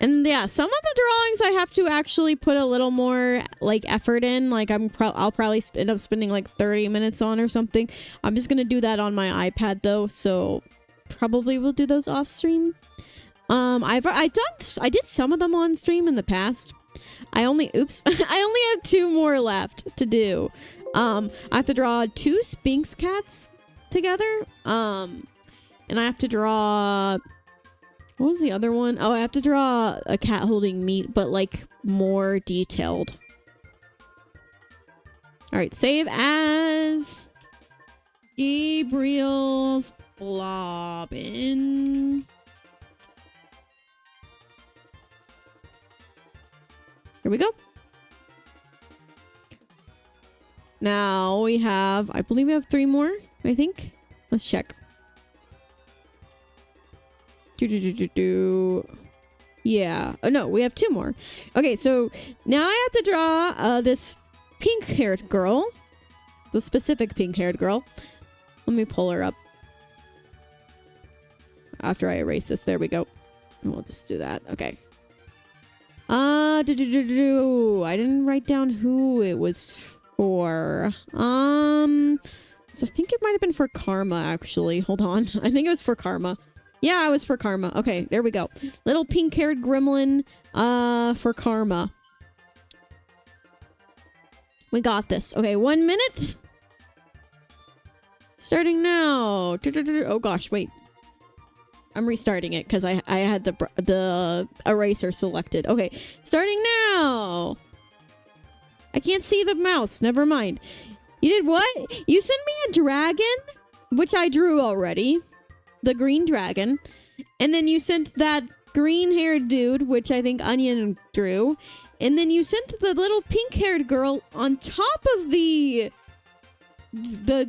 And yeah, some of the drawings I have to actually put a little more like effort in. Like I'll probably end up spending like 30 minutes on or something. I'm just gonna do that on my iPad though, so probably will do those off stream. I did some of them on stream in the past. I only have 2 more left to do. I have to draw 2 Sphinx cats together. And I have to draw, what was the other one? Oh, I have to draw a cat holding meat, but like more detailed. All right, save as Gabriel's blobbin. Here we go. Now we have, I believe we have 3 more, I think. Let's check. Yeah. Oh, no, we have 2 more. Okay, so now I have to draw this pink-haired girl. The specific pink-haired girl. Let me pull her up. After I erase this, there we go. We'll just do that. Okay. I didn't write down who it was for. So I think it might have been for Karma, actually. Hold on. I think it was for Karma. Yeah, it was for Karma. Okay, there we go. Little pink-haired gremlin, for Karma. We got this. Okay, 1 minute. Starting now. Oh gosh, wait. I'm restarting it because I had the eraser selected. Okay, starting now. I can't see the mouse. Never mind. You did what? You sent me a dragon, which I drew already. The green dragon. And then you sent that green-haired dude, which I think Onion drew. And then you sent the little pink-haired girl on top of the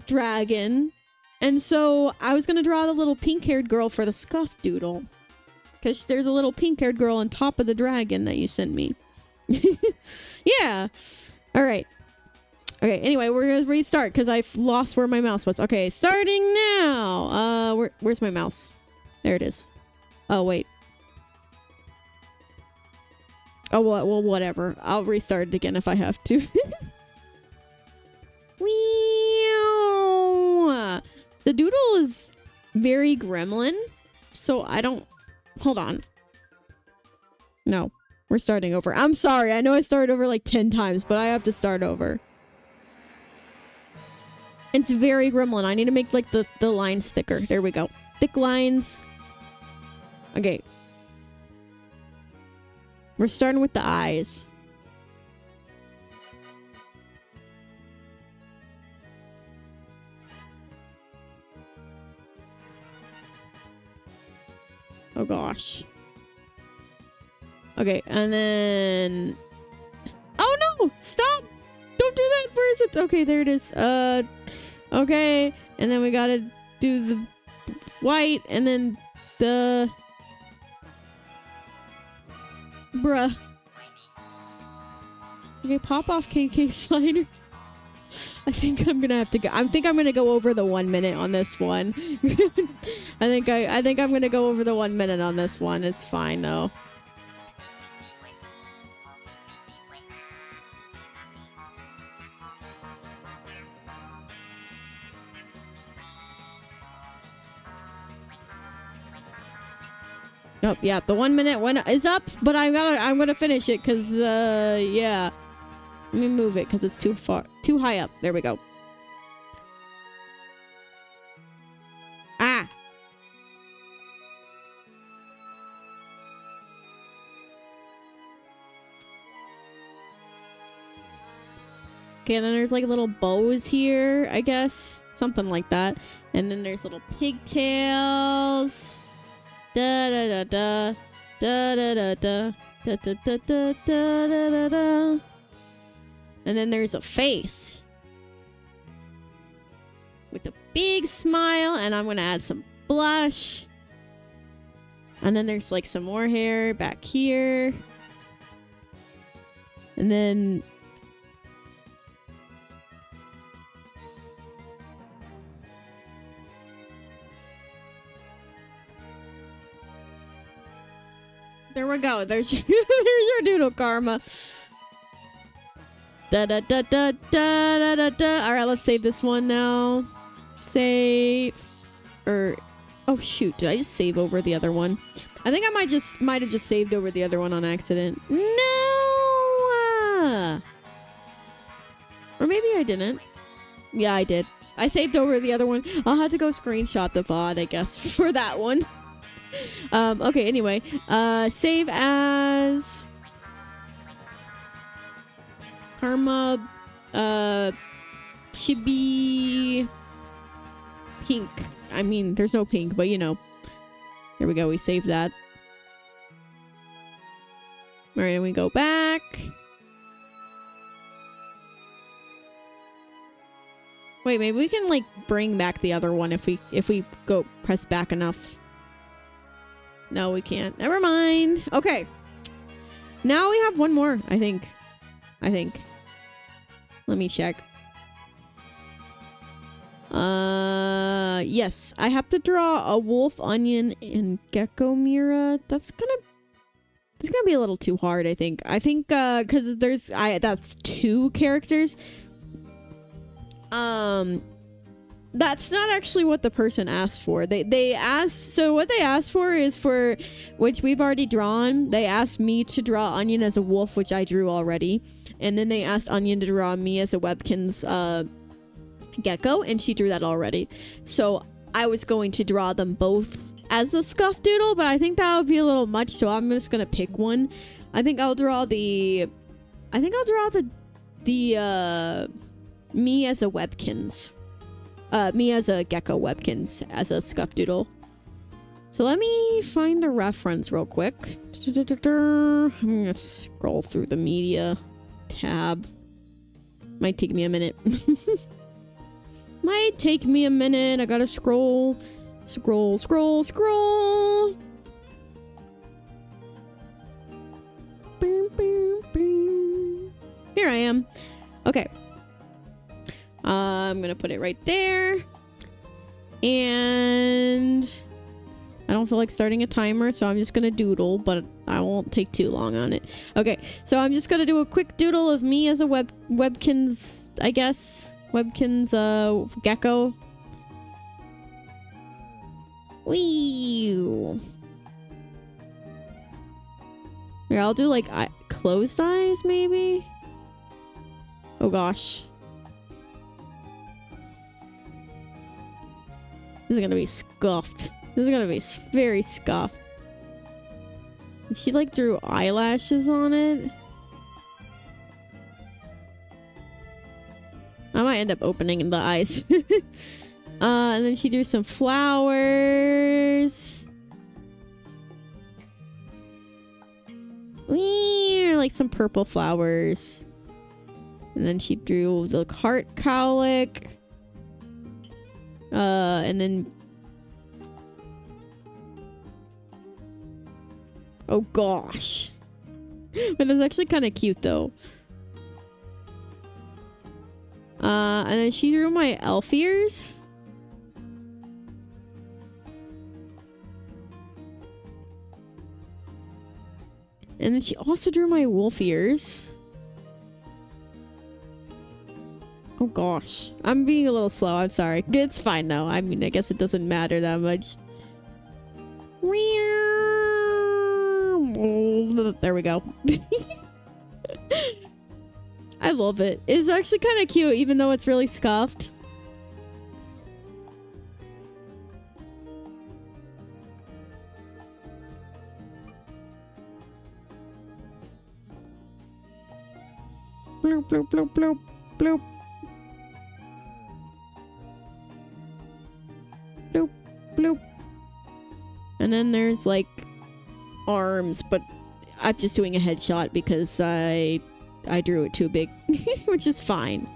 dragon. And so I was going to draw the little pink-haired girl for the scuff doodle. Because there's a little pink-haired girl on top of the dragon that you sent me. Yeah. All right. Okay, anyway, we're going to restart because I lost where my mouse was. Okay, starting now. Where's my mouse? There it is. Oh, wait. Oh, well, whatever. I'll restart it again if I have to. Wee. The doodle is very gremlin, so I don't... Hold on. No, we're starting over. I'm sorry. I know I started over like 10 times, but I have to start over. It's very gremlin. I need to make like the lines thicker. There we go. Thick lines. Okay. We're starting with the eyes. Oh gosh. Okay, and then... Oh no! Stop! Don't do that! Where is it? Okay, there it is. Okay. And then we gotta do the white, and then the... Bruh. Okay, pop off KK slider. I think I'm gonna have to go. I think I'm gonna go over the 1 minute on this one. I think I'm gonna go over the 1 minute on this one. It's fine though. Oh yeah, the 1 minute one is up, but I'm gonna finish it because yeah. Let me move it because it's too high up. There we go. Ah. Okay, and then there's like little bows here, I guess. Something like that. And then there's little pigtails. Da da da da. Da da da da da da da da da da da. And then there's a face with a big smile, and I'm gonna add some blush. And then there's like some more hair back here. And then there we go. There's your doodle karma. Da da da da da da da da. All right, let's save this one now. Save. Oh shoot! Did I just save over the other one? I think I might have just saved over the other one on accident. No. Or maybe I didn't. Yeah, I did. I saved over the other one. I'll have to go screenshot the VOD, I guess, for that one. Okay, anyway. Save as... Karma... Should be... Pink. I mean, there's no pink, but you know. There we go, we saved that. Alright, and we go back. Wait, maybe we can like bring back the other one if we go press back enough. No, we can't. Never mind. Okay. Now we have one more, I think. Let me check. Yes. I have to draw a wolf, onion, and gecko mirror. That's gonna be a little too hard, I think. Because that's 2 characters. That's not actually what the person asked for. They asked, so what they asked for is for, which we've already drawn. They asked me to draw Onion as a wolf, which I drew already. And then they asked Onion to draw me as a Webkinz gecko, and she drew that already. So I was going to draw them both as the scuff doodle, but I think that would be a little much, so I'm just gonna pick one. I think I'll draw the me as a Webkinz. Me as a gecko Webkinz as a scuff doodle. So let me find a reference real quick. I'm gonna scroll through the media tab. Might take me a minute. Might take me a minute. I gotta scroll. Boom, boom, boom. Here I am. Okay. I'm gonna put it right there. And I don't feel like starting a timer, so I'm just gonna doodle, but I won't take too long on it. Okay, so I'm just gonna do a quick doodle of me as a Webkinz, I guess. Webkinz gecko. Wee. Here, I'll do like closed eyes, maybe. Oh gosh. This is gonna be scuffed. This is gonna be very scuffed. She like drew eyelashes on it. I might end up opening the eyes. And then she drew some flowers. Like some purple flowers. And then she drew the heart cowlick. And then... Oh gosh. But it's actually kind of cute though. And then she drew my elf ears. And then she also drew my wolf ears. Oh gosh. I'm being a little slow. I'm sorry. It's fine now. I mean, I guess it doesn't matter that much. There we go. I love it. It's actually kind of cute, even though it's really scuffed. Bloop, bloop, bloop, bloop, bloop. Bloop, bloop. And then there's like arms, but I'm just doing a headshot because I drew it too big, which is fine.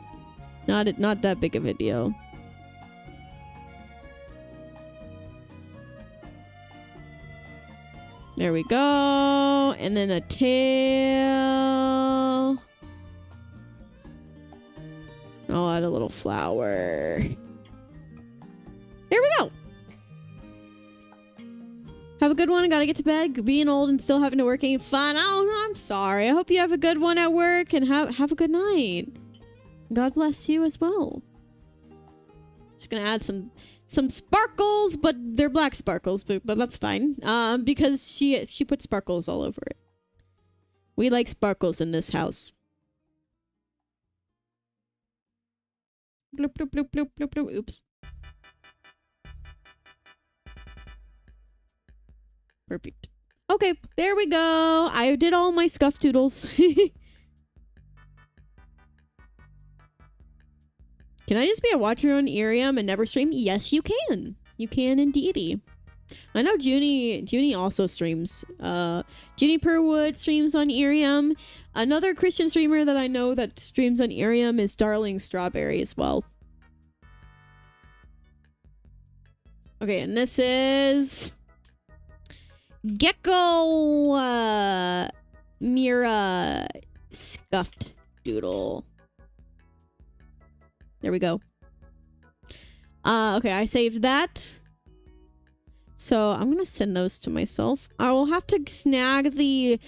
Not that big of a deal. There we go. And then a tail. I'll add a little flower. There we go. Have a good one. I gotta get to bed. Being old and still having to work ain't fun. Oh, I'm sorry. I hope you have a good one at work and have a good night. God bless you as well. Just gonna add some sparkles, but they're black sparkles, but that's fine. Because she put sparkles all over it. We like sparkles in this house. Bloop, bloop, bloop, bloop, bloop, bloop. Oops. Perfect. Okay, there we go. I did all my scuff doodles. Can I just be a watcher on Irium and never stream? Yes, you can. You can indeedy. I know Junie also streams. Juniperwood streams on Irium. Another Christian streamer that I know that streams on Irium is Darling Strawberry as well. Okay, and this is Gecko Mira Scuffed Doodle. There we go. Okay, I saved that. So I'm gonna send those to myself. I will have to snag the...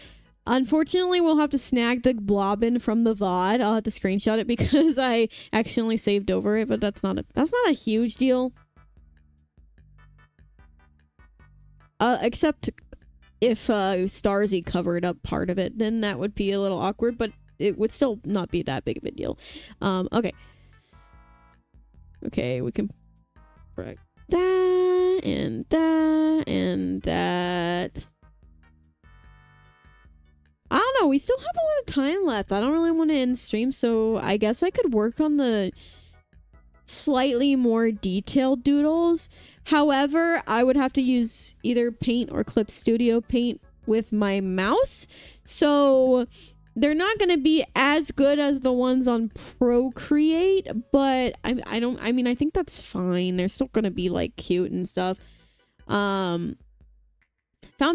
Unfortunately, we'll have to snag the blobbin from the VOD. I'll have to screenshot it because I accidentally saved over it, but that's not a huge deal. Except if Starzy covered up part of it, then that would be a little awkward, but it would still not be that big of a deal. Okay. Okay, we can break that and that and that. I don't know. We still have a lot of time left. I don't really want to end stream, so I guess I could work on the slightly more detailed doodles. However, I would have to use either Paint or Clip Studio Paint with my mouse. So they're not going to be as good as the ones on Procreate, but I think that's fine. They're still going to be like cute and stuff. Found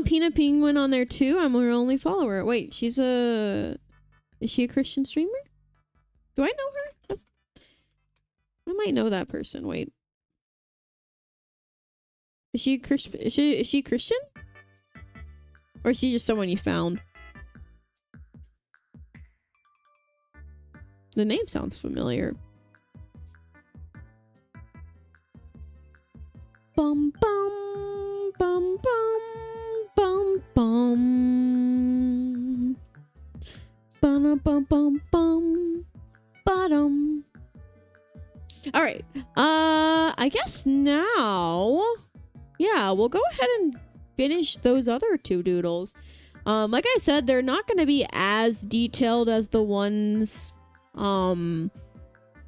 Peanut Penguin on there too. I'm her only follower. Wait, is she a Christian streamer? Do I know her? I might know that person. Wait. Is she Christian? Is she Christian? Or is she just someone you found? The name sounds familiar. Bum bum bum bum bum bum. Bum bum bum bum bottom. All right. I guess now, yeah, we'll go ahead and finish those other two doodles. Like I said, they're not going to be as detailed as the ones on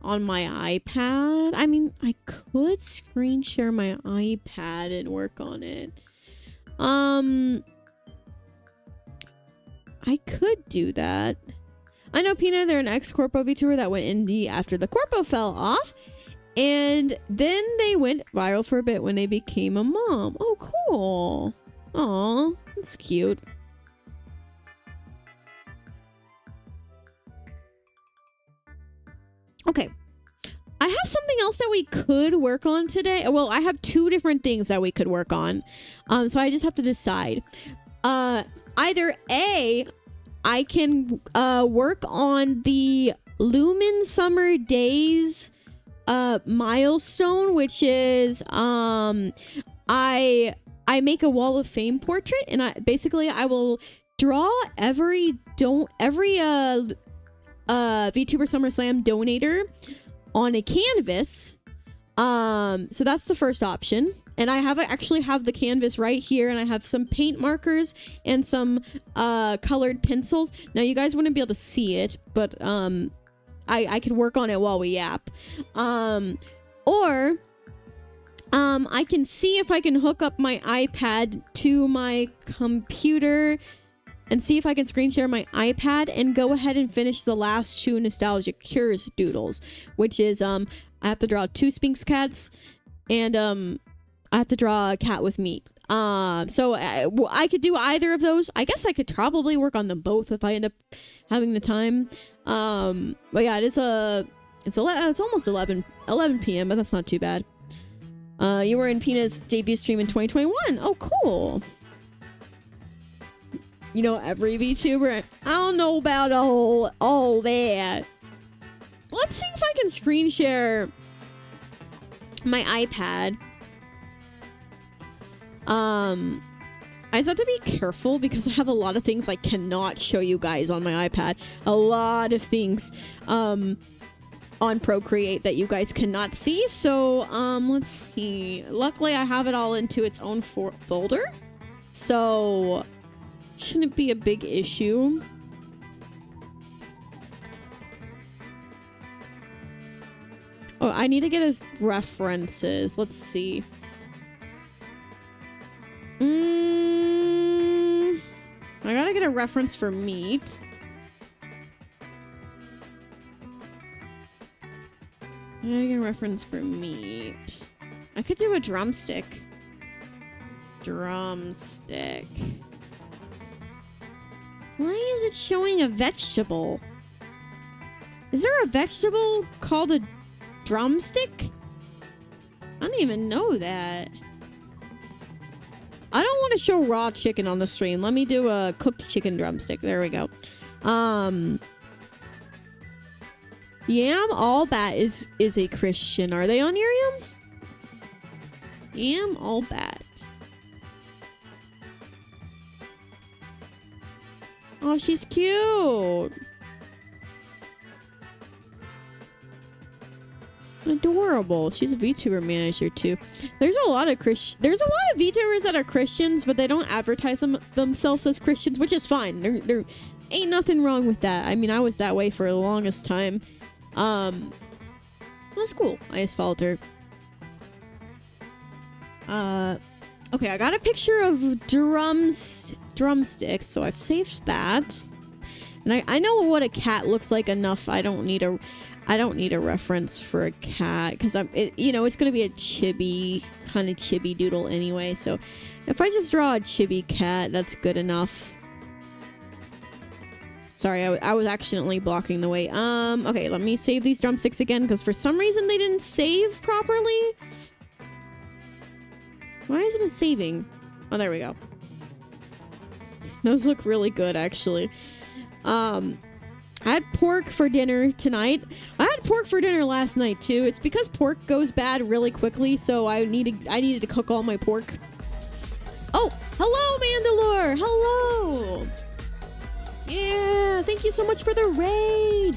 my iPad. I mean, I could screen share my iPad and work on it. I could do that. I know Peanut, they're an ex-Corpo VTuber that went indie after the Corpo fell off. And then they went viral for a bit when they became a mom. Oh, cool. Aw, that's cute. Okay. I have something else that we could work on today. Well, I have two different things that we could work on. So I just have to decide. Either A, I can work on the Lumen Summer Days milestone, which is I make a Wall of Fame portrait, and I will draw every VTuber SummerSlam donator on a canvas. So that's the first option. And I actually have the canvas right here, and I have some paint markers and some colored pencils. Now you guys wouldn't be able to see it, but I could work on it while we yap. Or I can see if I can hook up my iPad to my computer and see if I can screen share my iPad and go ahead and finish the last 2 Nostalgic Cures doodles, which is I have to draw 2 Sphinx cats and I have to draw a cat with meat. So I could do either of those. I guess I could probably work on them both if I end up having the time. But yeah, it's almost 11 p.m., but that's not too bad. You were in Pina's debut stream in 2021. Oh, cool. You know, every VTuber. I don't know about all that. Let's see if I can screen share my iPad. I just have to be careful because I have a lot of things I cannot show you guys on my iPad. A lot of things on Procreate that you guys cannot see. So let's see. Luckily I have it all into its own folder, so shouldn't be a big issue. Oh, I need to get his references. Let's see. I gotta get a reference for meat. I gotta get a reference for meat. I could do a drumstick. Drumstick. Why is it showing a vegetable? Is there a vegetable called a drumstick? I don't even know that. I don't want to show raw chicken on the stream. Let me do a cooked chicken drumstick. There we go. Yam Allbat is a Christian. Are they on Urium? Yam Allbat. Oh, she's cute. Adorable. She's a VTuber manager too. There's a lot of VTubers that are Christians, but they don't advertise themselves as Christians, which is fine. There ain't nothing wrong with that. I mean, I was that way for the longest time. That's cool. I just followed her. Okay, I got a picture of drumsticks, so I've saved that. And I know what a cat looks like enough. I don't need a reference for a cat because it's gonna be a kind of chibi doodle anyway. So if I just draw a chibi cat, that's good enough. Sorry, I was accidentally blocking the way. Okay, let me save these drumsticks again because for some reason they didn't save properly. Why isn't it saving? Oh, there we go. Those look really good, actually. I had pork for dinner tonight. I had pork for dinner last night too. It's because pork goes bad really quickly, so I needed to cook all my pork. Oh, hello, Mandalore. Hello. Yeah, thank you so much for the raid.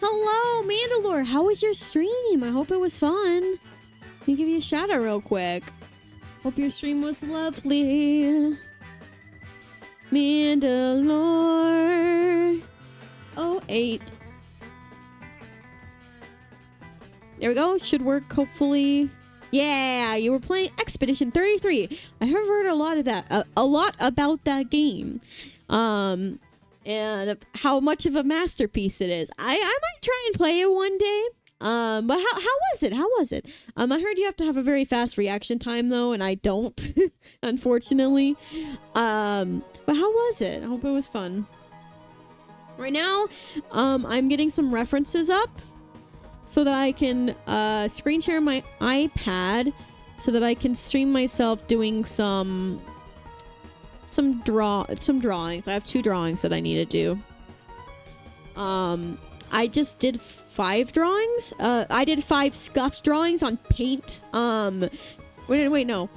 Hello, Mandalore. How was your stream? I hope it was fun. Let me give you a shout out real quick. Hope your stream was lovely. Mandalore 08. There we go. Should work, hopefully. Yeah, you were playing Expedition 33. I have heard a lot of that. A lot about that game. And how much of a masterpiece it is. I might try and play it one day. But how was it? How was it? I heard you have to have a very fast reaction time though, and I don't, unfortunately. But how was it? I hope it was fun. Right now, I'm getting some references up so that I can screen share my iPad so that I can stream myself doing some drawings. I have 2 drawings that I need to do. I just did 5 drawings. I did 5 scuffed drawings on paint. Wait, no.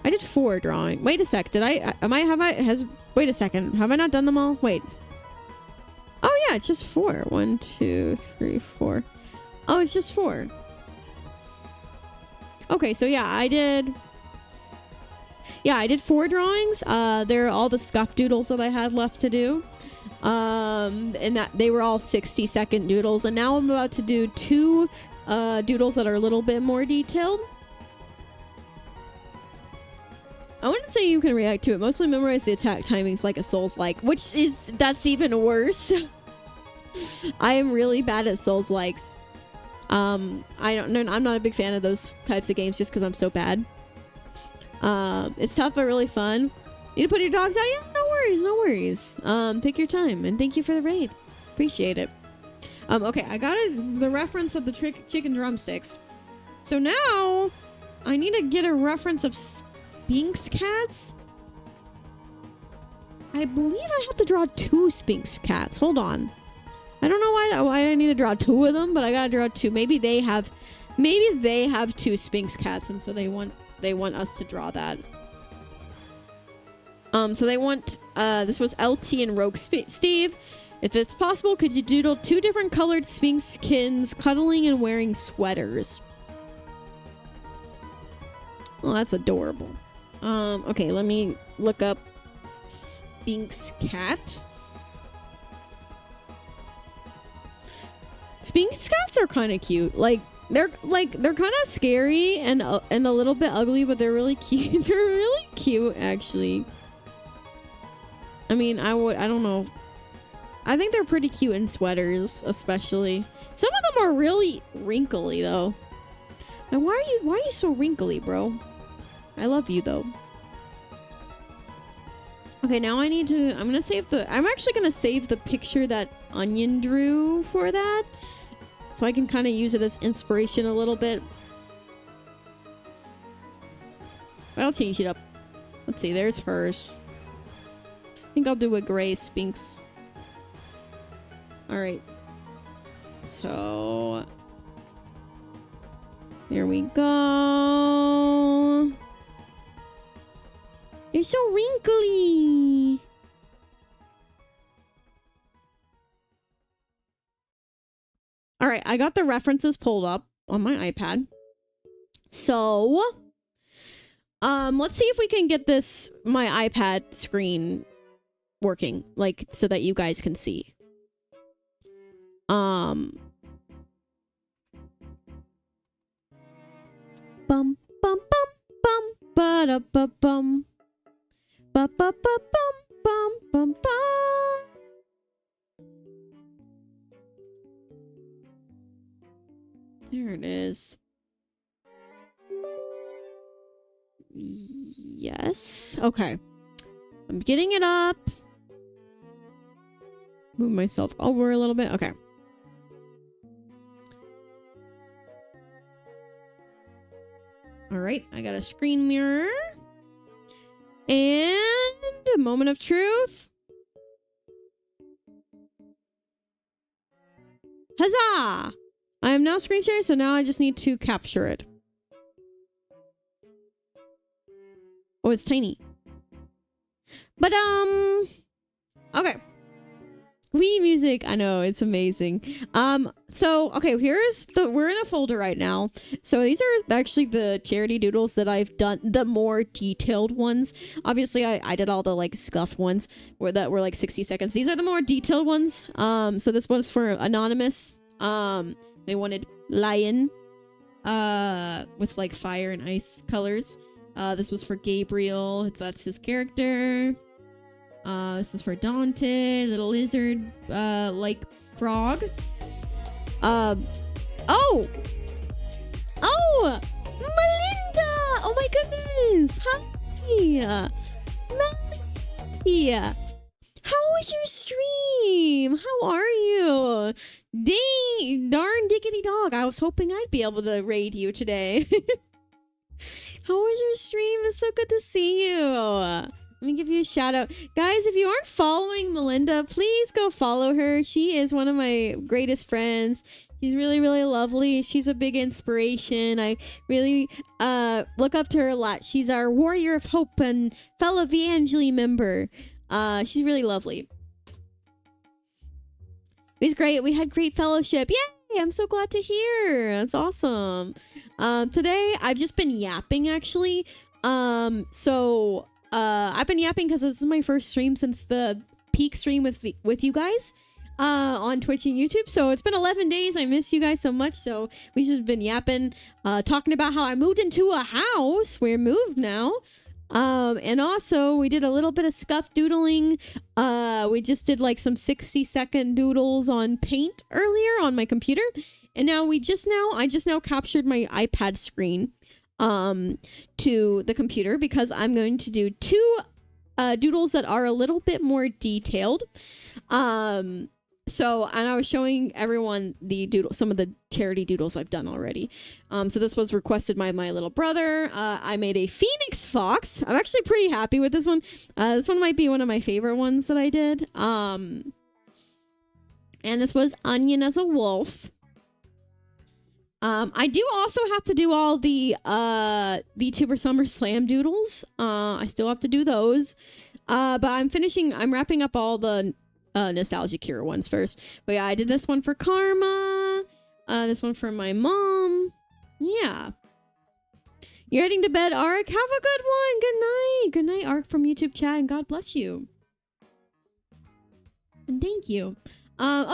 I did 4 drawings. Wait a sec. Wait a second. Have I not done them all? Wait. Oh yeah, it's just 4. 1, 2, 3, 4. Oh, it's just 4. Okay, so yeah, I did 4 drawings. They're all the scuff doodles that I had left to do. And that they were all 60-second doodles, and now I'm about to do 2 doodles that are a little bit more detailed. I wouldn't say you can react to it. Mostly memorize the attack timings like a Souls-like, that's even worse. I am really bad at Souls-likes. I'm not a big fan of those types of games just because I'm so bad. It's tough but really fun. Need to put your dogs out? Yeah, no worries, no worries. Take your time, and thank you for the raid. Appreciate it. Okay, I got the reference of the chicken drumsticks. So now I need to get a reference of Sphinx cats. I believe I have to draw 2 Sphinx cats. Hold on. I don't know why I need to draw 2 of them, but I gotta draw 2. Maybe they have 2 Sphinx cats, and so they want us to draw that. So they want this was LT and Rogue Steve. If it's possible, could you doodle 2 different colored Sphinxkins cuddling and wearing sweaters? Oh, that's adorable. Okay, let me look up Sphinx cat. Sphinx cats are kind of cute. They're kind of scary and a little bit ugly, but they're really cute. They're really cute, actually. I mean, I don't know. I think they're pretty cute in sweaters, especially. Some of them are really wrinkly, though. Now, why are you so wrinkly, bro? I love you, though. Okay, now I'm actually gonna save the picture that Onion drew for that, so I can kind of use it as inspiration a little bit. But I'll change it up. Let's see, there's hers. I think I'll do a gray Sphinx. Alright. So there we go. You're so wrinkly. Alright, I got the references pulled up on my iPad. So let's see if we can get my iPad screen working, so that you guys can see. Bum bum bum bum ba da ba bum ba ba ba bum bum bum. There it is. Yes. Okay. I'm getting it up. Move myself over a little bit. Okay. All right. I got a screen mirror. And a moment of truth. Huzzah! I am now screen sharing, so now I just need to capture it. Oh, it's tiny. But, okay. Wii music. I know, it's amazing. So, okay, we're in a folder right now. So these are actually the charity doodles that I've done, the more detailed ones. Obviously, I did all the, scuffed ones that were 60 seconds. These are the more detailed ones. So this one's for Anonymous. They wanted lion, with, fire and ice colors. This was for Gabriel. That's his character. This is for Dante, little lizard, frog. Oh, Melinda! Oh my goodness! Hi, Melinda. How was your stream? How are you? Darn diggity dog! I was hoping I'd be able to raid you today. How was your stream? It's so good to see you. Let me give you a shout out. Guys, if you aren't following Melinda, please go follow her. She is one of my greatest friends. She's really, really lovely. She's a big inspiration. I really look up to her a lot. She's our Warrior of Hope and fellow Vangeli member. She's really lovely. It was great. We had great fellowship. Yay! I'm so glad to hear. That's awesome. Today, I've just been yapping, actually. I've been yapping because this is my first stream since the peak stream with you guys on Twitch and YouTube. So it's been 11 days. I miss you guys so much. So we just been yapping, talking about how I moved into a house. We're moved now. And also we did a little bit of scuff doodling. We just did like some 60-second doodles on Paint earlier on my computer. And now I just now captured my iPad screen to the computer because I'm going to do 2 doodles that are a little bit more detailed. So, and I was showing everyone some of the charity doodles I've done already. So this was requested by my little brother. I made a Phoenix Fox. I'm actually pretty happy with this one. This one might be one of my favorite ones that I did. And this was Onion as a wolf. I do also have to do all the VTuber Summer Slam doodles. I still have to do those. But I'm wrapping up all the Nostalgia Cure ones first. But yeah, I did this one for Karma. This one for my mom. Yeah. You're heading to bed, Ark. Have a good one. Good night. Good night, Ark from YouTube chat, and God bless you. And thank you. I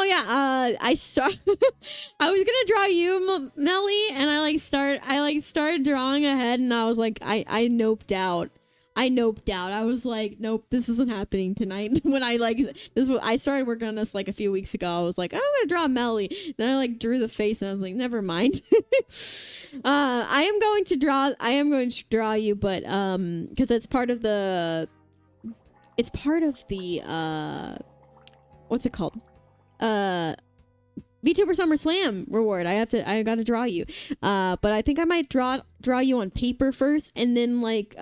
was gonna draw you, Melly, and I started drawing ahead, and I was like, I noped out. I was like, nope, this isn't happening tonight. When I started working on this like a few weeks ago. I was like, I'm gonna draw Melly. Then I like drew the face, and I was like, never mind. I am going to draw you, but because it's part of the what's it called? VTuber Summer Slam reward. I gotta draw you. But I think I might draw you on paper first, and then like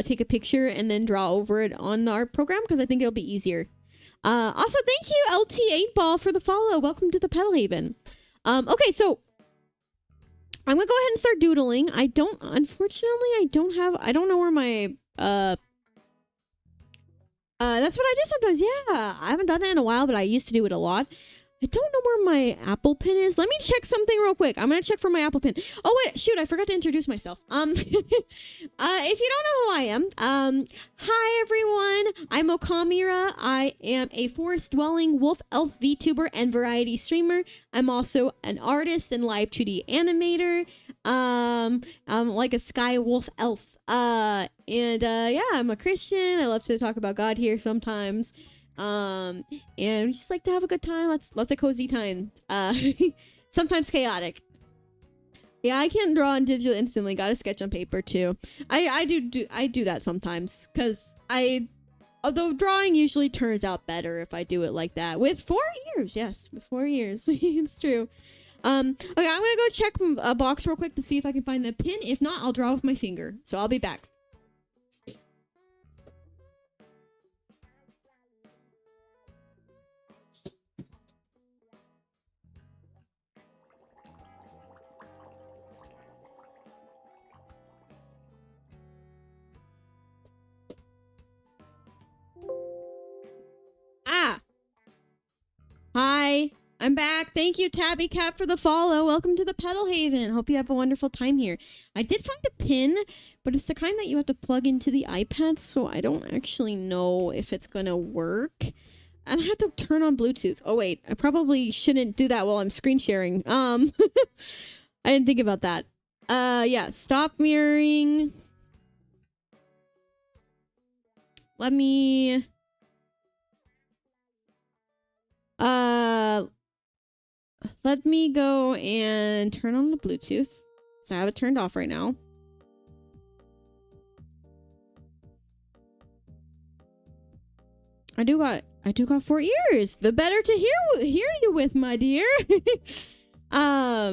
take a picture and then draw over it on our program, because I think it'll be easier. Also, thank you LT8Ball for the follow. Welcome to the Pedal Haven. Okay, so I'm gonna go ahead and start doodling. Unfortunately, I don't know where my that's what I do sometimes. Yeah, I haven't done it in a while, but I used to do it a lot. I don't know where my Apple Pen is. Let me check something real quick. I'm gonna check for my Apple Pen. Oh wait, shoot, I forgot to introduce myself. If you don't know who I am, hi everyone. I'm Okamira. I am a forest-dwelling wolf elf VTuber and variety streamer. I'm also an artist and live 2D animator. I'm like a sky wolf elf. Yeah, I'm a Christian. I love to talk about God here sometimes. And we just like to have a good time. Lots of cozy time. Sometimes chaotic. Yeah, I can't draw on digital instantly. Got to sketch on paper too. I do that sometimes, because although drawing usually turns out better if I do it like that. With 4 years, yes, with 4 years, it's true. Okay, I'm gonna go check a box real quick to see if I can find the pin. If not, I'll draw with my finger. So I'll be back. Hi, I'm back. Thank you, Tabby Cat, for the follow. Welcome to the Pedal Haven. Hope you have a wonderful time here. I did find a pin, but it's the kind that you have to plug into the iPad, so I don't actually know if it's gonna work. And I have to turn on Bluetooth. Oh wait, I probably shouldn't do that while I'm screen sharing. I didn't think about that. Yeah, stop mirroring. Let me go and turn on the Bluetooth. So I have it turned off right now. I do got 4 ears. The better to hear you with, my dear. All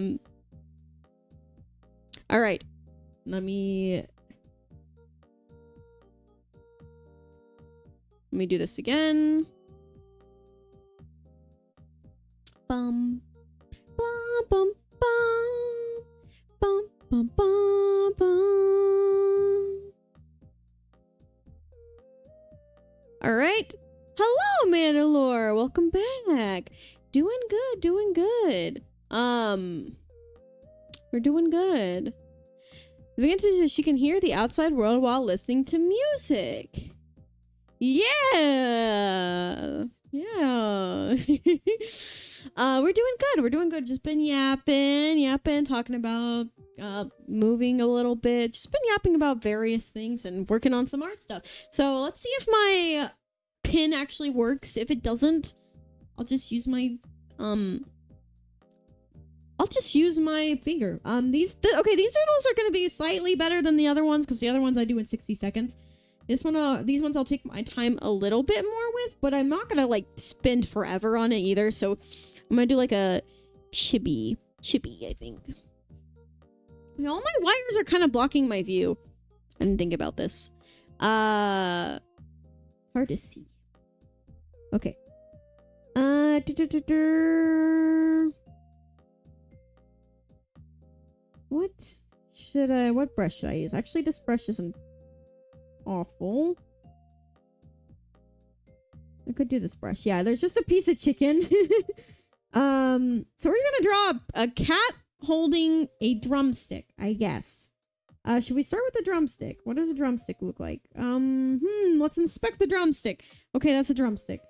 right. Let me do this again. Bum bum bum bum bum bum bum. All right. Hello, Mandalore. Welcome back. Doing good. We're doing good. The advantage is she can hear the outside world while listening to music. Yeah. Yeah. We're doing good. We're doing good. Just been yapping, talking about moving a little bit. Just been yapping about various things and working on some art stuff. So let's see if my pin actually works. If it doesn't, I'll just use my finger. These doodles are gonna be slightly better than the other ones because the other ones I do in 60 seconds. These ones I'll take my time a little bit more with, but I'm not gonna like spend forever on it either. So I'm gonna do like a chibi, I think. All my wires are kind of blocking my view. I didn't think about this. Hard to see. Okay. What brush should I use? Actually, this brush isn't awful. I could do this brush. Yeah, there's just a piece of chicken. So we're gonna draw a cat holding a drumstick, I guess. Should we start with the drumstick? What does a drumstick look like? Let's inspect the drumstick. Okay, that's a drumstick.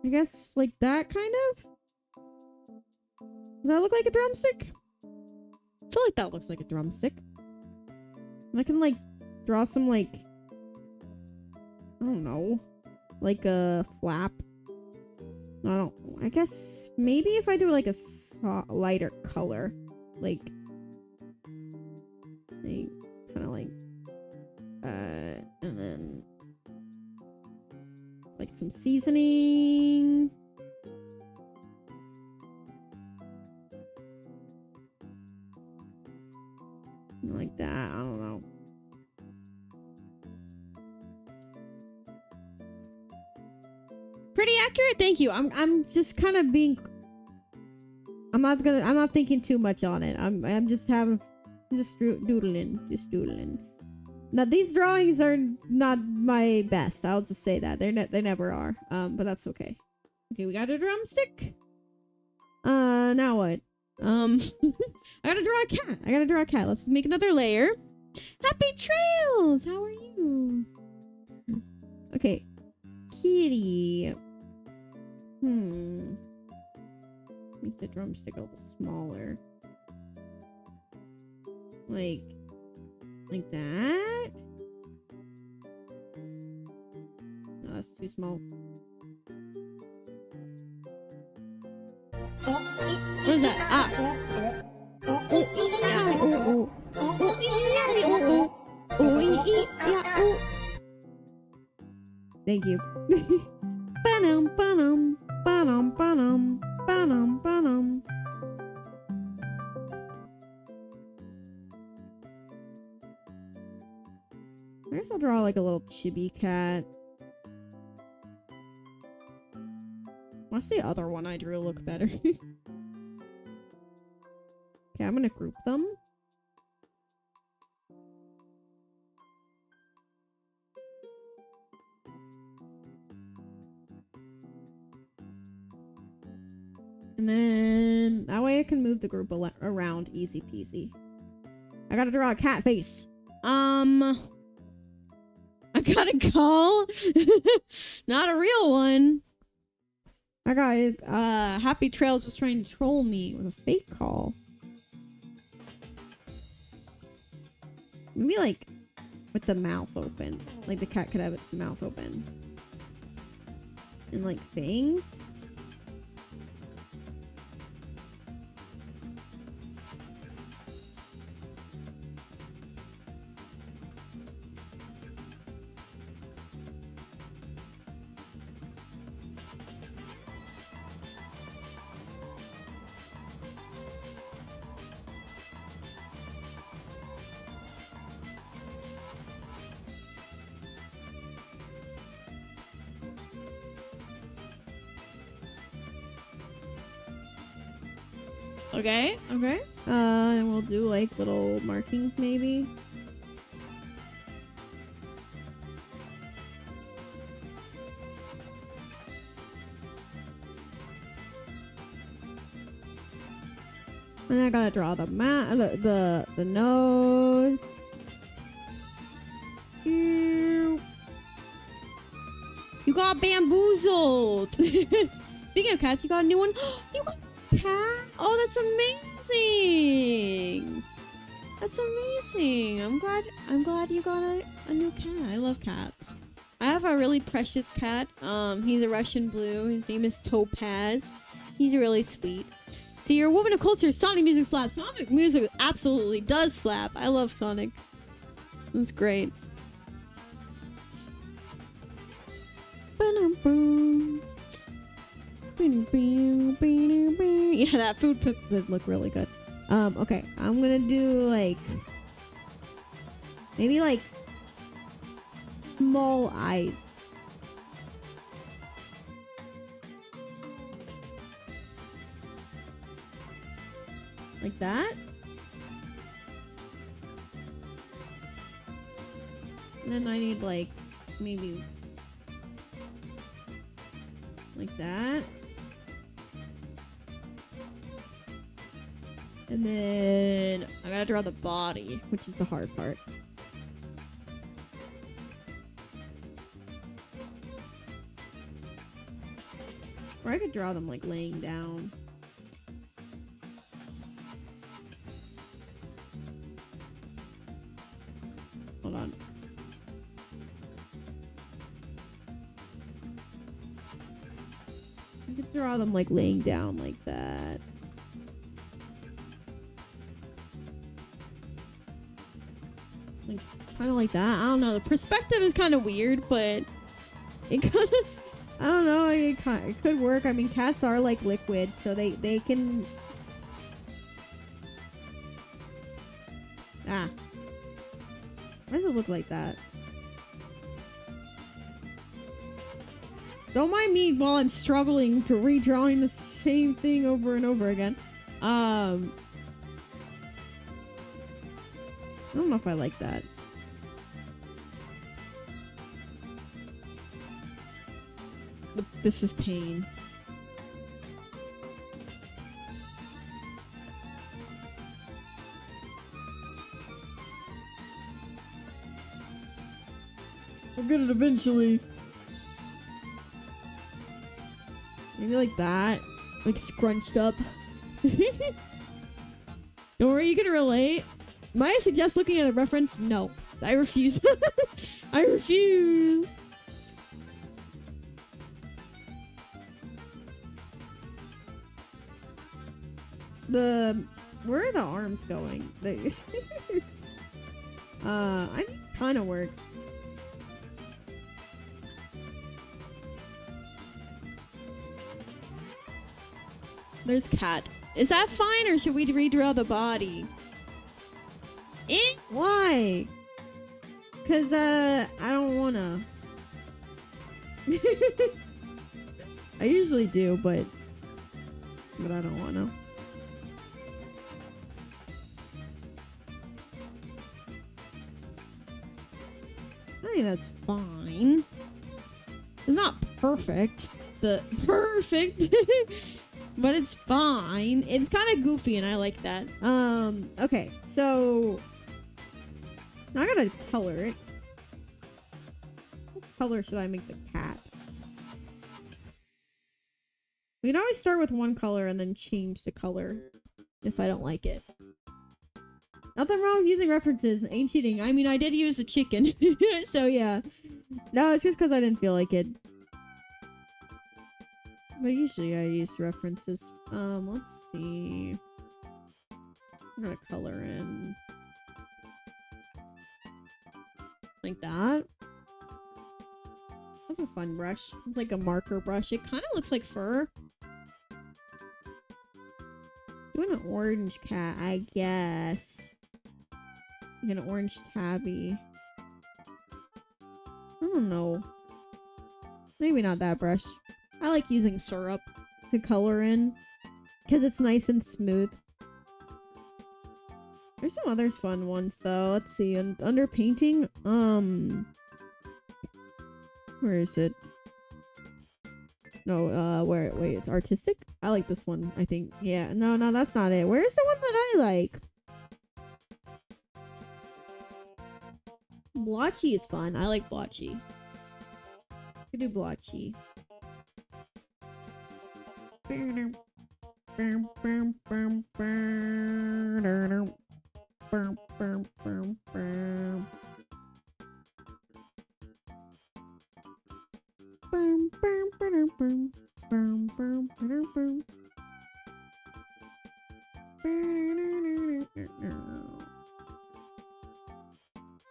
I guess like that kind of? Does that look like a drumstick? I feel like that looks like a drumstick. And I can like draw some like, I don't know, like a flap. I guess maybe if I do like a lighter color, like kind of like, and then like some seasoning. Like that, I don't know. Pretty accurate, thank you. I'm just kind of being. I'm not thinking too much on it. I'm just doodling. Now these drawings are not my best. I'll just say that they never are. But that's okay. Okay, we got a drumstick. Now what? I gotta draw a cat. Let's make another layer. Happy trails! How are you? Okay. Kitty. Make the drumstick a little smaller. Like that? No, that's too small. What is that? Ah! Thank you. Ba-dum, ba-dum, ba-dum, ba-dum, ba-dum, ba-dum. I guess I'll draw like a little chibi cat. Watch the other one I drew look better. Okay, I'm gonna group them. And then that way I can move the group around easy peasy. I gotta draw a cat face. I got a call. Not a real one. I got it. Happy Trails was trying to troll me with a fake call. Maybe like with the mouth open. Like the cat could have its mouth open. And like fangs. Okay. And we'll do like little markings maybe. And then I gotta draw the nose. You got bamboozled. Speaking of cats, you got a new one. You got a cat? Oh, that's amazing. That's amazing. I'm glad you got a new cat. I love cats. I have a really precious cat. He's a Russian blue. His name is Topaz. He's really sweet. So you're a woman of culture. Sonic music slaps. Sonic music absolutely does slap. I love Sonic. That's great. Yeah, that food pic did look really good. Okay, I'm gonna do like maybe like small eyes. Like that. And then I need like maybe like that. And then I gotta draw the body, which is the hard part. Or I could draw them like laying down. Hold on. I could draw them like laying down like that. Like, kind of like that. I don't know. The perspective is kind of weird, but it kind of, I don't know. It could work. I mean, cats are like liquid, so they can. Ah. Why does it look like that? Don't mind me while I'm struggling to redrawing the same thing over and over again. I don't know if I like that. But this is pain. I'll get it eventually. Maybe like that. Like scrunched up. Don't worry, you can relate. Might I suggest looking at a reference? No. I refuse. I refuse. Where are the arms going? I mean, kind of works. There's cat. Is that fine, or should we redraw the body? Why? Cause I don't wanna. I usually do, but I don't wanna. I think that's fine. It's not perfect. Perfect. But it's fine. It's kind of goofy and I like that. Okay, so now I gotta color it. What color should I make the cat? We can always start with one color and then change the color if I don't like it. Nothing wrong with using references and ain't cheating. I mean, I did use a chicken. So yeah. No, it's just because I didn't feel like it. But usually I use references. Let's see. I'm gonna color in like that. That's a fun brush. It's like a marker brush. It kind of looks like fur. Doing an orange cat, I guess. Like an orange tabby. I don't know. Maybe not that brush. I like using syrup to color in because it's nice and smooth. There's some other fun ones though. Let's see. Under painting, where is it? No, wait, it's artistic? I like this one, I think. Yeah, no, that's not it. Where's the one that I like? Blotchy is fun. I like Blotchy. Could do Blotchy.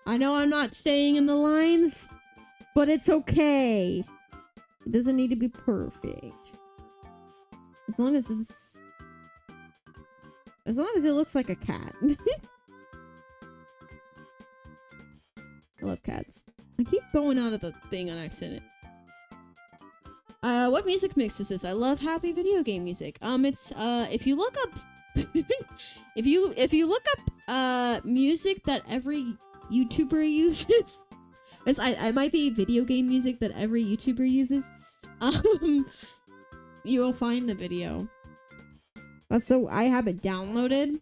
I know I'm not staying in the lines, but it's okay. It doesn't need to be perfect. As long as it looks like a cat. I love cats. I keep going out of the thing on accident. What music mix is this? I love happy video game music. It's if you look up if you look up music that every YouTuber uses. It might be video game music that every YouTuber uses. You will find the video. So I have it downloaded.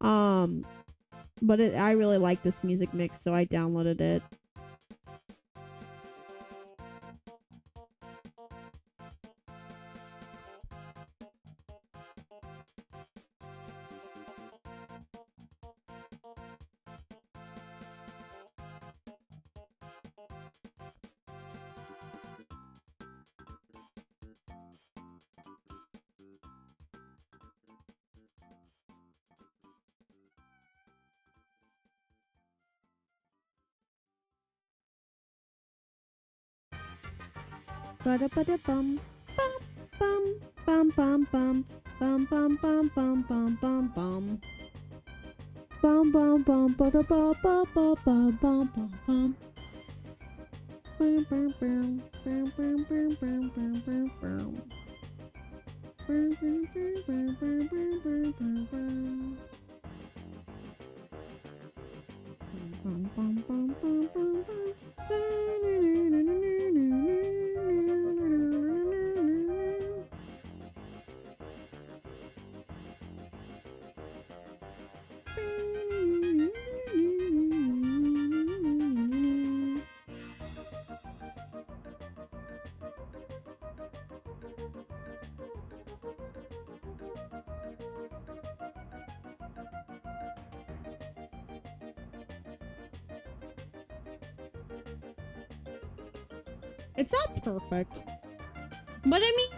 But I really like this music mix, so I downloaded it. Ba-da-ba-da-bum. Bum, bum, bum, bum, bum, bum, bum, bum, bum, bum, bum. Bum, bum, bum, ba-da-ba, ba, ba, bum, bum, bum, bum. Bum, bum, bum, bum, bum, bum, bum, bum, bum, bum. Bum, bum, bum, bum, bum, bum, bum, bum. Bum, bum, bum, bum, bum, bum. It's not perfect. But I mean,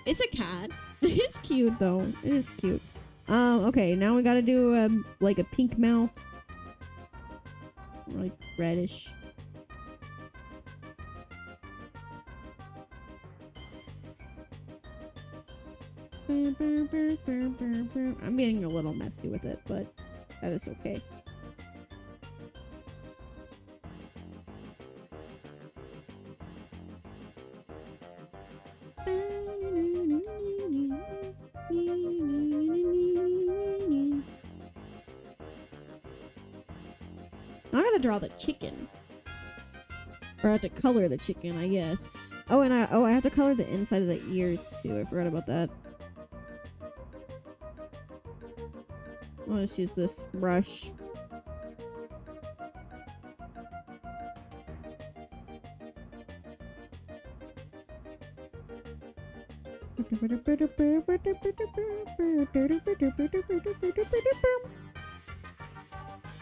it's a cat. It's cute though. It is cute. Okay, now we gotta do like a pink mouth. Or like reddish. I'm being a little messy with it, but that is okay. I gotta draw the chicken. Or I have to color the chicken, I guess. Oh, and I have to color the inside of the ears too. I forgot about that. I'll just use this brush.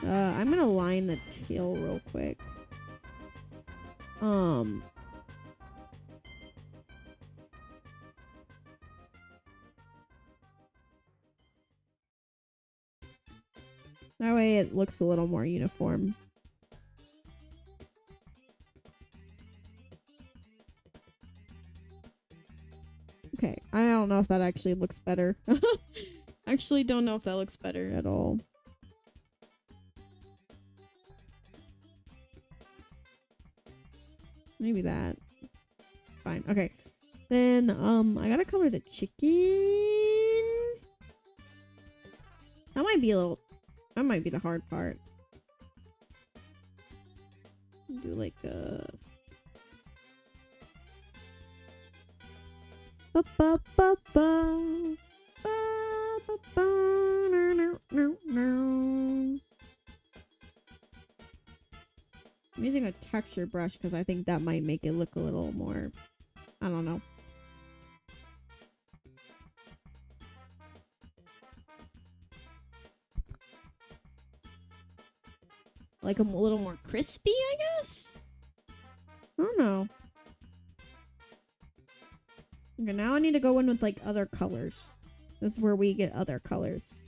I'm gonna line the tail real quick. That way it looks a little more uniform. Okay, I don't know if that actually looks better. Actually don't know if that looks better at all. Maybe that. Fine. Okay. Then I gotta color the chicken. That might be the hard part. Do like a ba ba ba ba. Ba, ba, no, no, no. I'm using a texture brush because I think that might make it look a little more, I don't know. Like a little more crispy, I guess? I don't know. Okay, now I need to go in with like other colors. This is where we get other colors.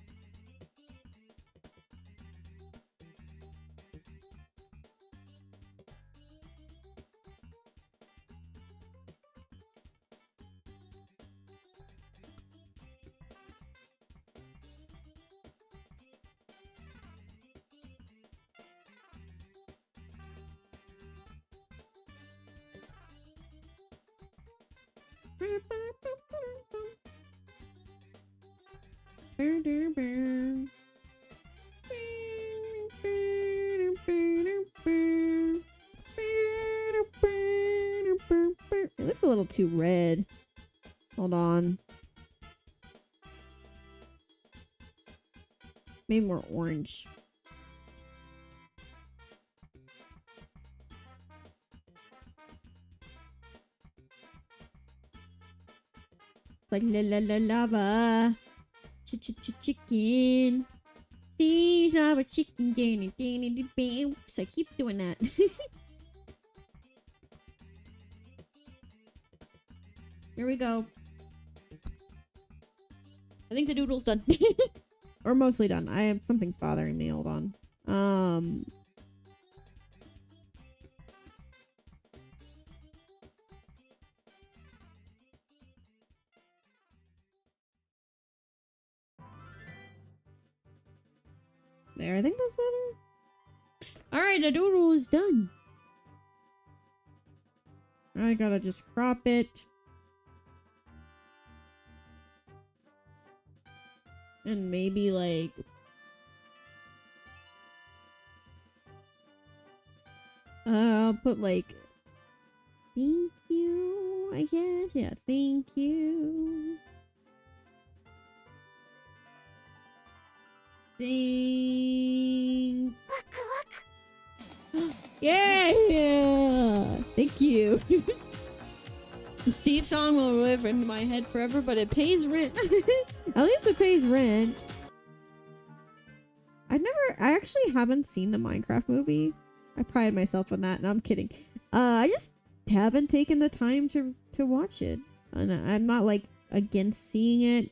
It looks a little too red. Hold on. Maybe more orange. It's like la la la lava. Chicken. See lava chicken. Oops, I keep doing that. Here we go. I think the doodle's done. Or mostly done. Something's bothering me. Hold on. There, I think that's better. Alright, the doodle is done. I gotta just crop it. And maybe like... I'll put like... Thank you, I guess. Yeah, thank you. Thank... Yeah! Thank you. The Steve song will live in my head forever, but it pays rent. At least it pays rent. I actually haven't seen the Minecraft movie. I pride myself on that. No, I'm kidding. I just haven't taken the time to watch it. And I'm not like against seeing it.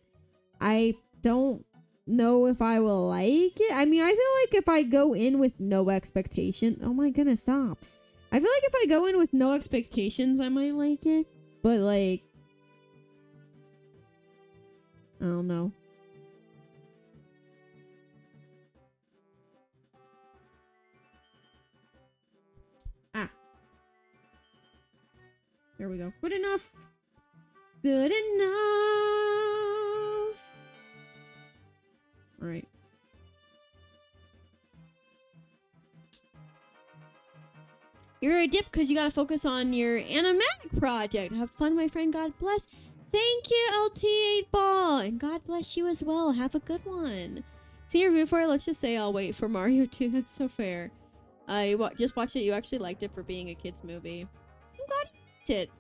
I don't know if I will like it. I mean, I feel like if I go in with no expectation... Oh my goodness, stop. I feel like if I go in with no expectations, I might like it. But like... I don't know. Ah. There we go. Good enough. Good enough. All right. You're a dip because you gotta focus on your animatic project. Have fun, my friend. God bless. Thank you, LT8Ball. And God bless you as well. Have a good one. See your review for it? Let's just say I'll wait for Mario 2. That's so fair. I just watched it. You actually liked it for being a kid's movie. I'm glad you liked it.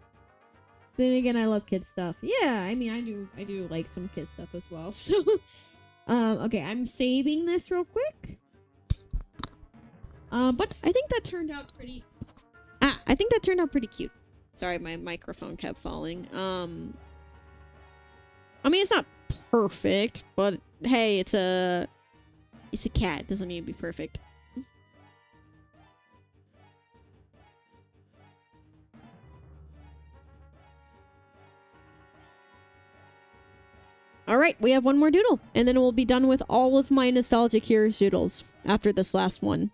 Then again, I love kid stuff. Yeah, I mean, I do like some kid stuff as well. So, okay, I'm saving this real quick. But I think that turned out pretty... I think that turned out pretty cute. Sorry, my microphone kept falling. I mean, it's not perfect, but hey, it's a cat. It doesn't need to be perfect. All right, we have one more doodle, and then we'll be done with all of my Nostalgic Heroes doodles after this last one.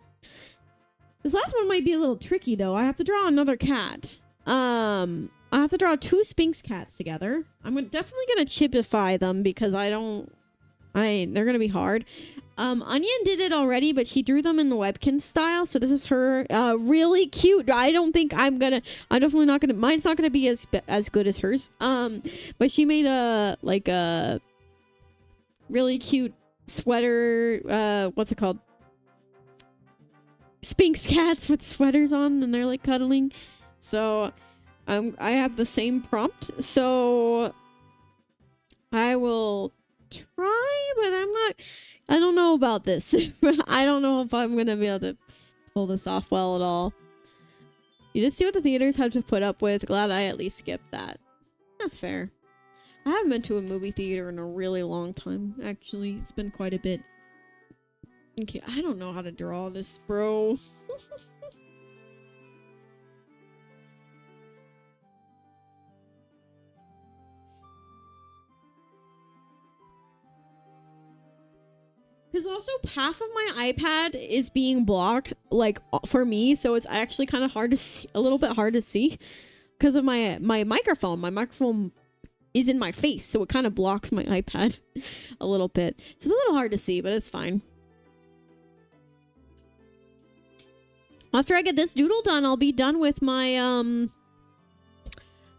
This last one might be a little tricky, though. I have to draw another cat. I have to draw 2 Sphinx cats together. I'm definitely gonna chipify them because they're gonna be hard. Onion did it already, but she drew them in the Webkin style. So this is her. Really cute. I I'm definitely not gonna. Mine's not gonna be as good as hers. But she made a really cute sweater. What's it called? Sphinx cats with sweaters on, and they're like cuddling. So, I have the same prompt. So I will try, but I don't know about this. I don't know if I'm gonna be able to pull this off well at all. You did see what the theaters had to put up with. Glad I at least skipped that. That's fair. I haven't been to a movie theater in a really long time, actually. It's been quite a bit. Okay, I don't know how to draw this, bro. Because also half of my iPad is being blocked, like, for me, so it's actually kind of hard to see, a little bit hard to see, because of my microphone. My microphone is in my face, so it kind of blocks my iPad a little bit. It's a little hard to see, but it's fine. After I get this doodle done, I'll be done with my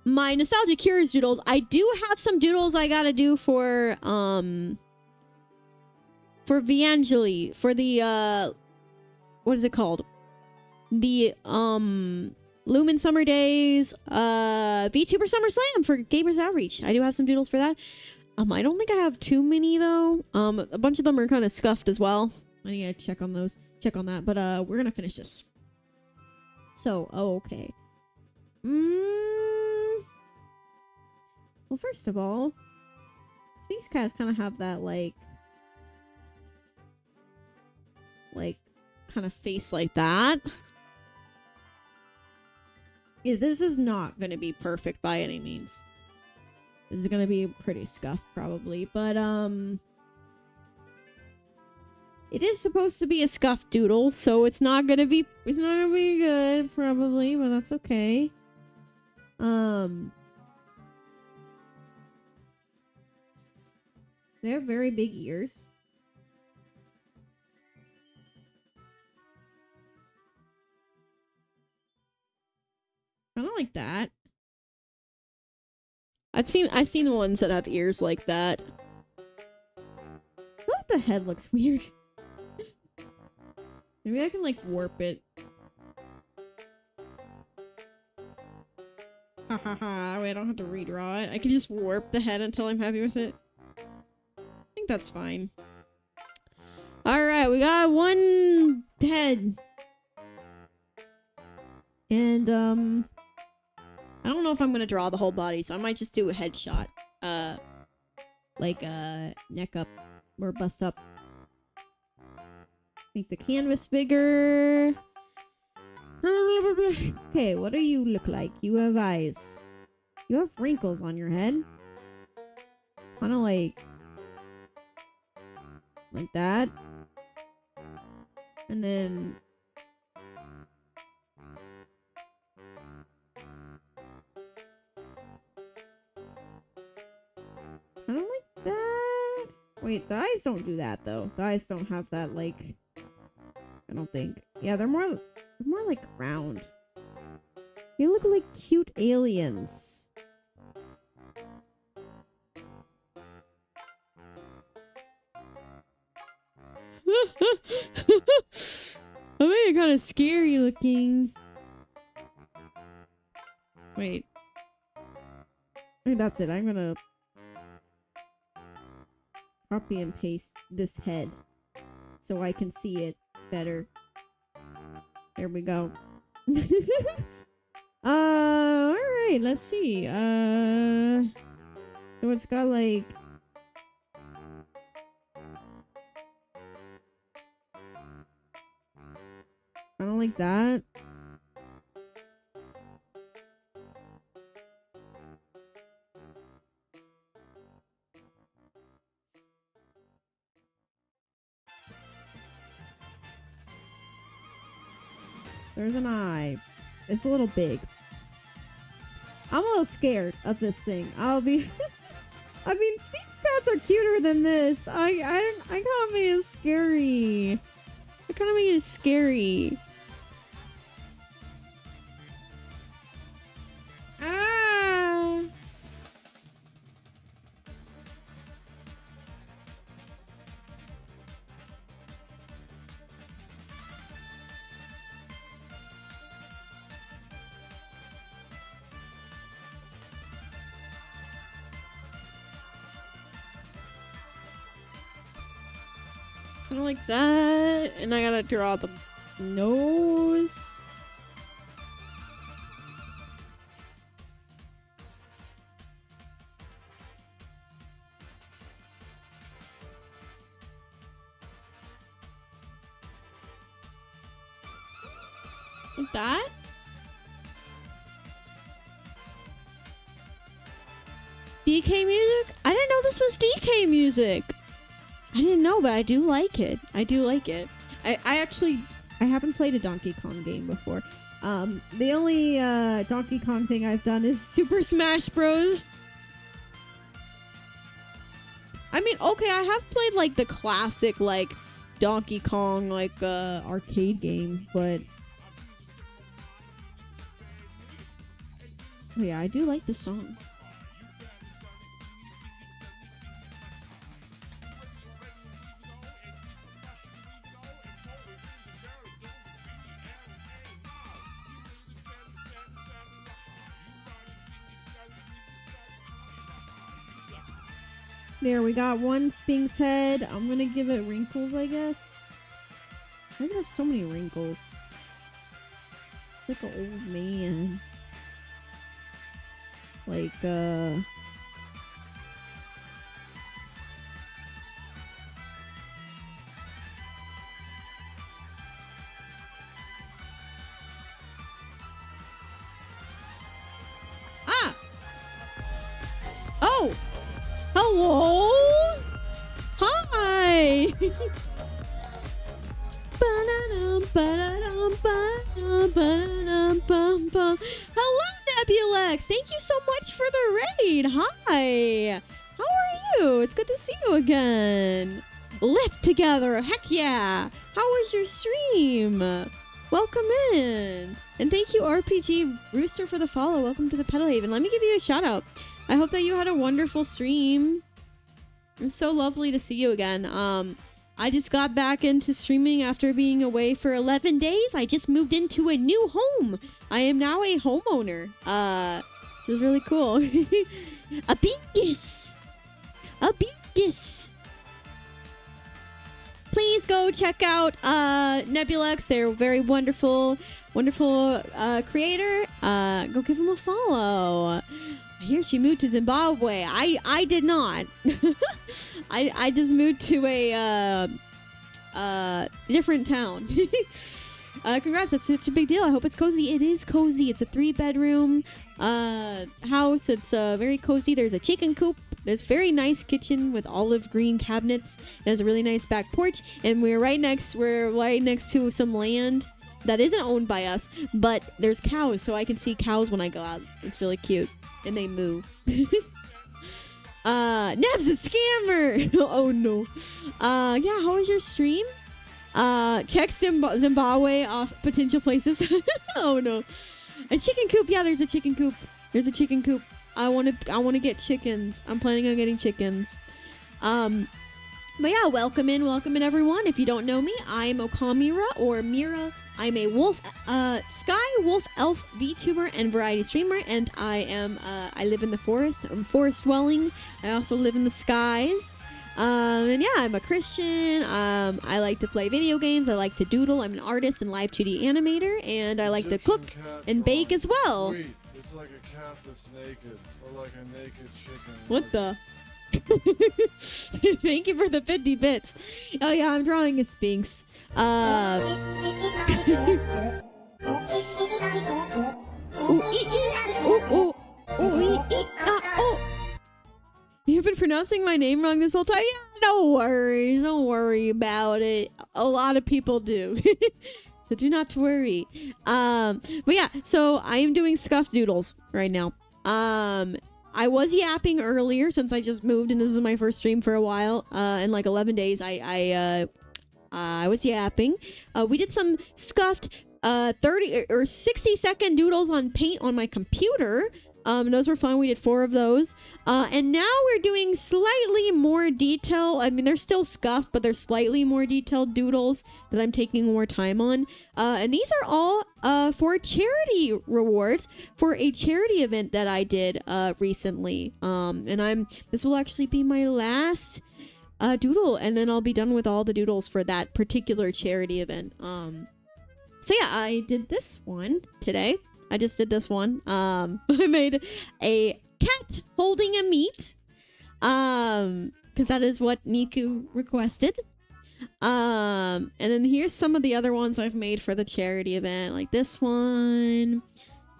my Nostalgia Cures doodles. I do have some doodles I gotta do for Vangeli, for the what is it called? The Lumen Summer Days, VTuber Summer Slam for Gamers Outreach. I do have some doodles for that. I don't think I have too many though. A bunch of them are kind of scuffed as well. I need to check on those. Check on that. But we're gonna finish this. So, okay. Well, first of all, Sphinx cats kind of have that like kind of face like that. Yeah, this is not going to be perfect by any means. This is going to be pretty scuffed probably, but it is supposed to be a scuffed doodle, so it's not going to be good probably, but that's okay. They have very big ears. Kind of like that. I've seen ones that have ears like that. I feel like the head looks weird. Maybe I can like warp it. Ha ha ha. Wait, I don't have to redraw it. I can just warp the head until I'm happy with it. I think that's fine. Alright, we got one head. And I don't know if I'm gonna draw the whole body, so I might just do a headshot. Neck up or bust up. Make the canvas bigger. Okay, what do you look like? You have eyes. You have wrinkles on your head. Kind of like that. And then I don't like that. Wait, the eyes don't do that though. The eyes don't have that like. I don't think. Yeah, they're more like round. They look like cute aliens. I made it kind of scary looking. Wait. I think that's it. I'm gonna copy and paste this head so I can see it better. There we go. Alright, let's see. So it's got like I don't like that. There's an eye. It's a little big. I'm a little scared of this thing. I'll be I mean, Sphinx cats are cuter than this. I kind of made it scary. I kind of made it scary. Ah. Kind of like that, and I gotta draw the nose. Like that. DK music? I didn't know this was DK music. I didn't know, but I do like it. I do like it. I haven't played a Donkey Kong game before. The only Donkey Kong thing I've done is Super Smash Bros. I mean, okay, I have played like the classic like Donkey Kong like arcade game, but oh, yeah, I do like the song. There, we got one Sphinx head. I'm gonna give it wrinkles, I guess. Why does it have so many wrinkles? Like an old man. Like, Ah! Oh! Hello? Hi! Hello, Nebulex! Thank you so much for the raid! Hi! How are you? It's good to see you again! Lift together! Heck yeah! How was your stream? Welcome in! And thank you, RPG Rooster, for the follow. Welcome to the Petal Haven. Let me give you a shout out. I hope that you had a wonderful stream. It's so lovely to see you again. I just got back into streaming after being away for 11 days. I just moved into a new home. I am now a homeowner. This is really cool. A bingus. A bingus. Please go check out Nebulex. They're a very wonderful creator. Go give them a follow. I hear she moved to Zimbabwe. I did not. I just moved to a different town. Congrats, that's such a big deal. I hope it's cozy. It is cozy. It's a 3-bedroom house. It's very cozy. There's a chicken coop. There's a very nice kitchen with olive green cabinets. It has a really nice back porch, and we're right next to some land that isn't owned by us, but there's cows, so I can see cows when I go out. It's really cute. And they moo. Neb's a scammer. Oh no. Yeah, how was your stream? Check Zimbabwe off potential places. Oh no. A chicken coop. Yeah, there's a chicken coop. There's a chicken coop. I want to get chickens. I'm planning on getting chickens. But yeah, welcome in everyone. If you don't know me, I'm Okamira or Mira. I'm a wolf, sky wolf elf VTuber and variety streamer, and I live in the forest. I'm forest dwelling. I also live in the skies. And yeah, I'm a Christian. I like to play video games. I like to doodle. I'm an artist and live 2D animator, and I like to cook and bake as well. Sweet. It's like a cat that's naked, or like a naked chicken. What the? Thank you for the 50 bits. Oh yeah, I'm drawing a Sphinx. You've been pronouncing my name wrong this whole time? Yeah, no worries. Don't worry about it. A lot of people do. So do not worry. But yeah, so I am doing scuff doodles right now. I was yapping earlier since I just moved and this is my first stream for a while. In like 11 days, I was yapping. We did some scuffed 30 or 60-second doodles on paint on my computer. Those were fun. We did 4 of those. And now we're doing slightly more detail. I mean, they're still scuffed, but they're slightly more detailed doodles that I'm taking more time on. And these are all for charity rewards for a charity event that I did recently. And this will actually be my last doodle, and then I'll be done with all the doodles for that particular charity event. So yeah, I did this one today. I just did this one. I made a cat holding a meat. Because that is what Niku requested. And then here's some of the other ones I've made for the charity event. Like this one.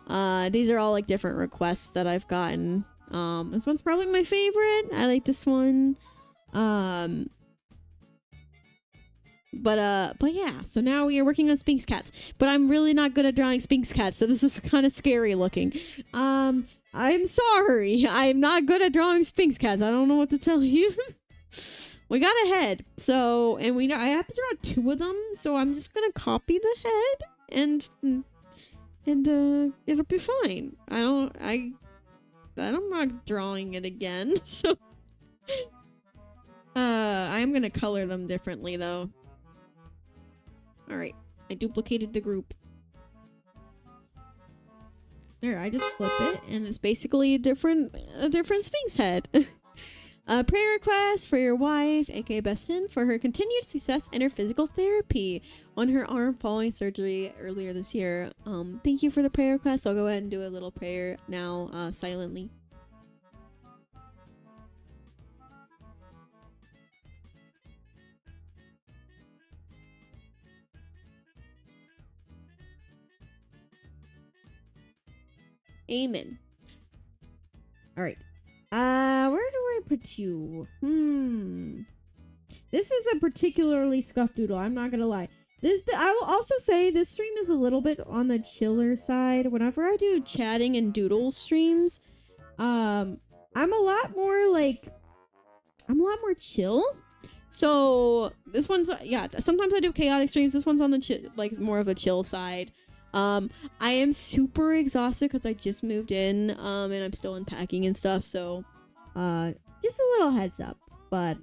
These are all like different requests that I've gotten. This one's probably my favorite. I like this one. But yeah, so now we are working on Sphinx cats, but I'm really not good at drawing Sphinx cats, so this is kind of scary looking. I'm sorry, I'm not good at drawing Sphinx cats. I don't know what to tell you. We got a head, so, and I have to draw 2 of them, so I'm just gonna copy the head, and it'll be fine. I'm not drawing it again, so. I'm gonna color them differently though. Alright, I duplicated the group. There, I just flip it, and it's basically a different Sphinx head. Prayer request for your wife, aka Best Hin, for her continued success in her physical therapy on her arm following surgery earlier this year. Thank you for the prayer request. I'll go ahead and do a little prayer now, silently. Amen. All right. Where do I put you? This is a particularly scuffed doodle. I'm not gonna lie. I will also say this stream is a little bit on the chiller side. Whenever I do chatting and doodle streams, I'm a lot more chill. So this one's sometimes I do chaotic streams. This one's on the more of a chill side. I am super exhausted because I just moved in, and I'm still unpacking and stuff, so, just a little heads up, but,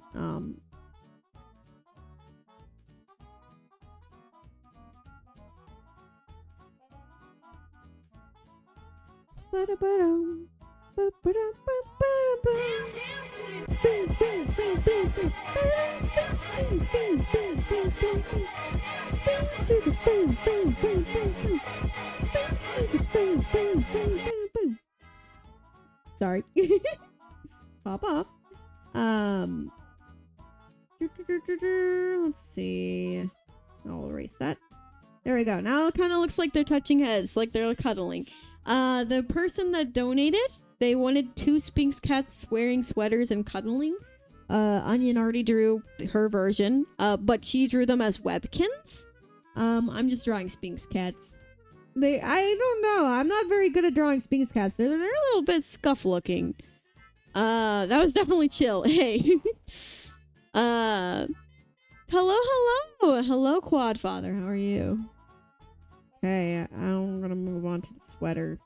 sorry. Pop off. Let's see. I'll erase that. There we go. Now it kind of looks like they're touching heads, like they're cuddling. The person that donated, they wanted 2 Sphinx cats wearing sweaters and cuddling. Onion already drew her version, but she drew them as webkins. I'm just drawing Sphinx cats. I don't know. I'm not very good at drawing Sphinx cats. They're a little bit scuff looking. That was definitely chill. Hey. Hello, Quadfather. How are you? Okay, I'm gonna move on to the sweater.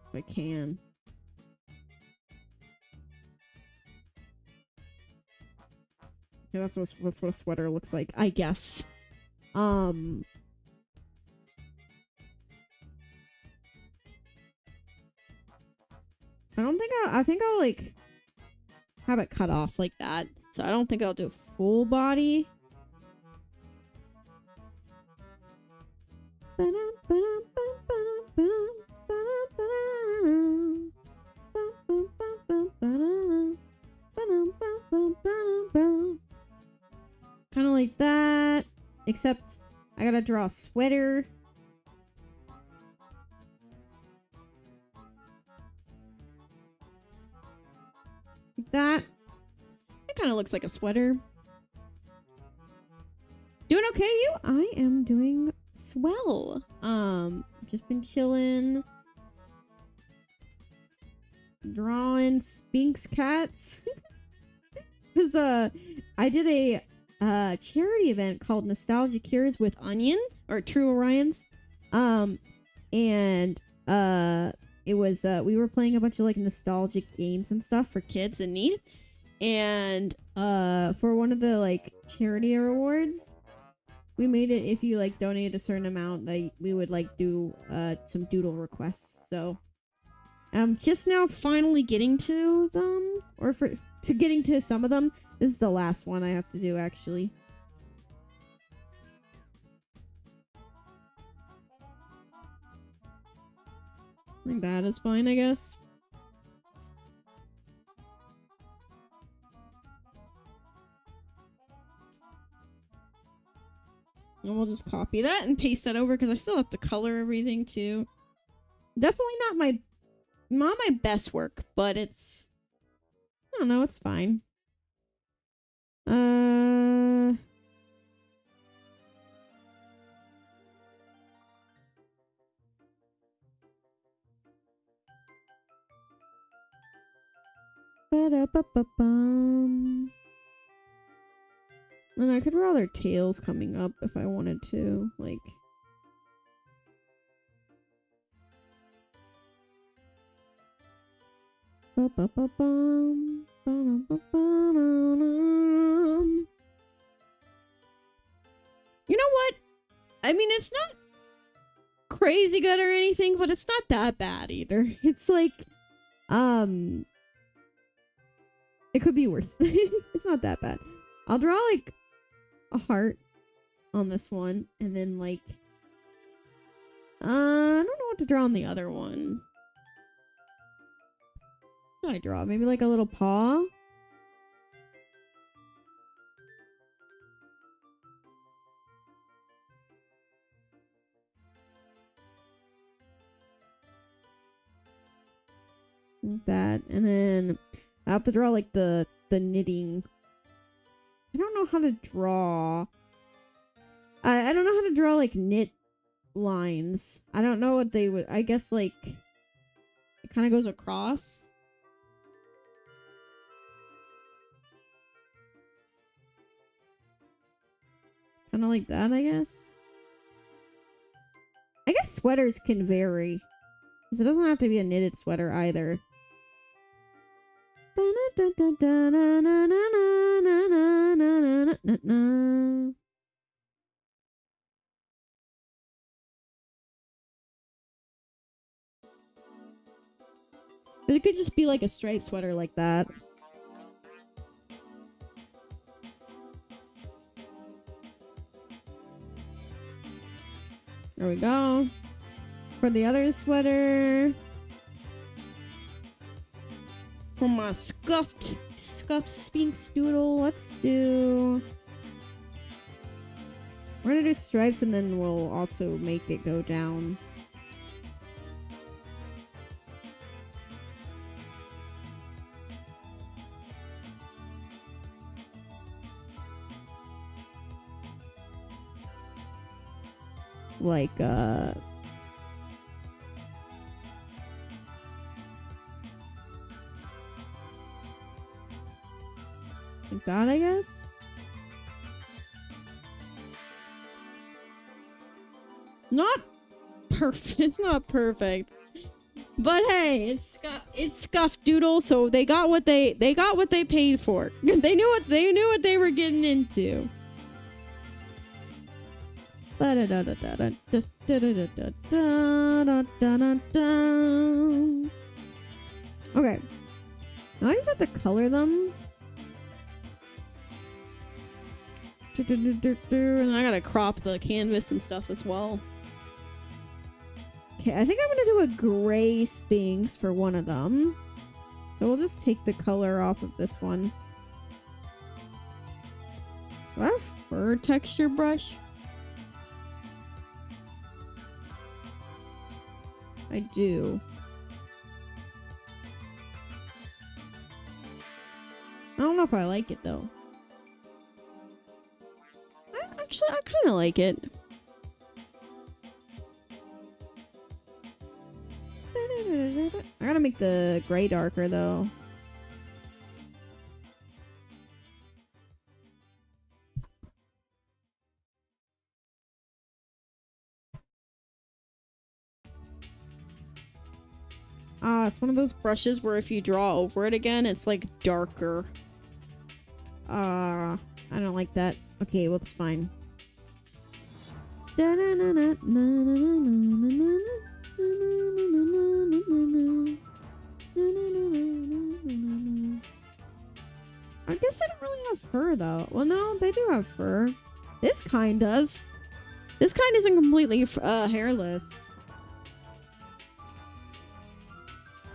If I can. Yeah, that's what a sweater looks like, I guess. I think I'll like have it cut off like that. So I don't think I'll do full body. Kind of like that, except I gotta draw a sweater. Like that. It kind of looks like a sweater. Doing okay, you? I am doing swell. Just been chilling. Drawing Sphinx cats. Because I did a charity event called Nostalgia Cures with Onion or True Orions. And it was we were playing a bunch of like nostalgic games and stuff for kids in need. And for one of the like charity awards, we made it if you like donate a certain amount, that we would like do some doodle requests. So I'm just now finally getting to them, or to getting to some of them. This is the last one I have to do, actually. I think that is fine, I guess. And we'll just copy that and paste that over because I still have to color everything too. Definitely not my best work, but it's, I don't know, it's fine. Ba-da-ba-ba-bum. And I could draw their tails coming up if I wanted to, like. Ba-ba-ba-bum. Ba-da-ba-ba-da-dum. You know what? I mean, it's not crazy good or anything, but it's not that bad either. It's like, it could be worse. It's not that bad. I'll draw like a heart on this one, and then like, I don't know what to draw on the other one. What do I draw? Maybe like a little paw? Like that. And then I have to draw like the knitting. I don't know how to draw. I don't know how to draw like knit lines. I don't know what they would. I guess like it kind of goes across. Kind of like that, I guess. I guess sweaters can vary. Because it doesn't have to be a knitted sweater either. But it could just be like a striped sweater like that. There we go. For the other sweater. For my scuffed Sphinx doodle, let's do... We're gonna do stripes and then we'll also make it go down. Like, like that, I guess? Not perfect. It's not perfect. But hey, it's scuffed doodle, so they got what they paid for. They knew what they were getting into. Okay. Now I just have to color them. And then I gotta crop the canvas and stuff as well. Okay, I think I'm gonna do a gray Sphinx for one of them. So we'll just take the color off of this one. Do I have fur texture brush? I do. I don't know if I like it though. I kind of like it. I gotta make the gray darker though. Ah, it's one of those brushes where if you draw over it again, it's like darker. I don't like that. Okay, well, it's fine. I guess I don't really have fur though. Well, no, they do have fur. This kind does. This kind isn't completely hairless.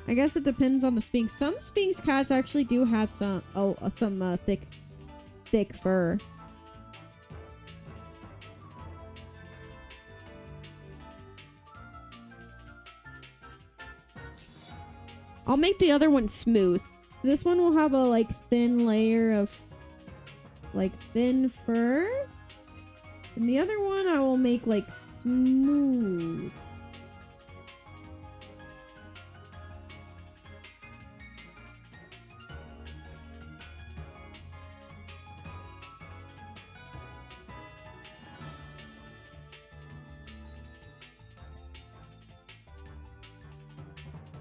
I guess it depends on the Sphinx. Some Sphinx cats actually do have some thick fur. I'll make the other one smooth. So this one will have a like thin layer of like thin fur. And the other one I will make like smooth.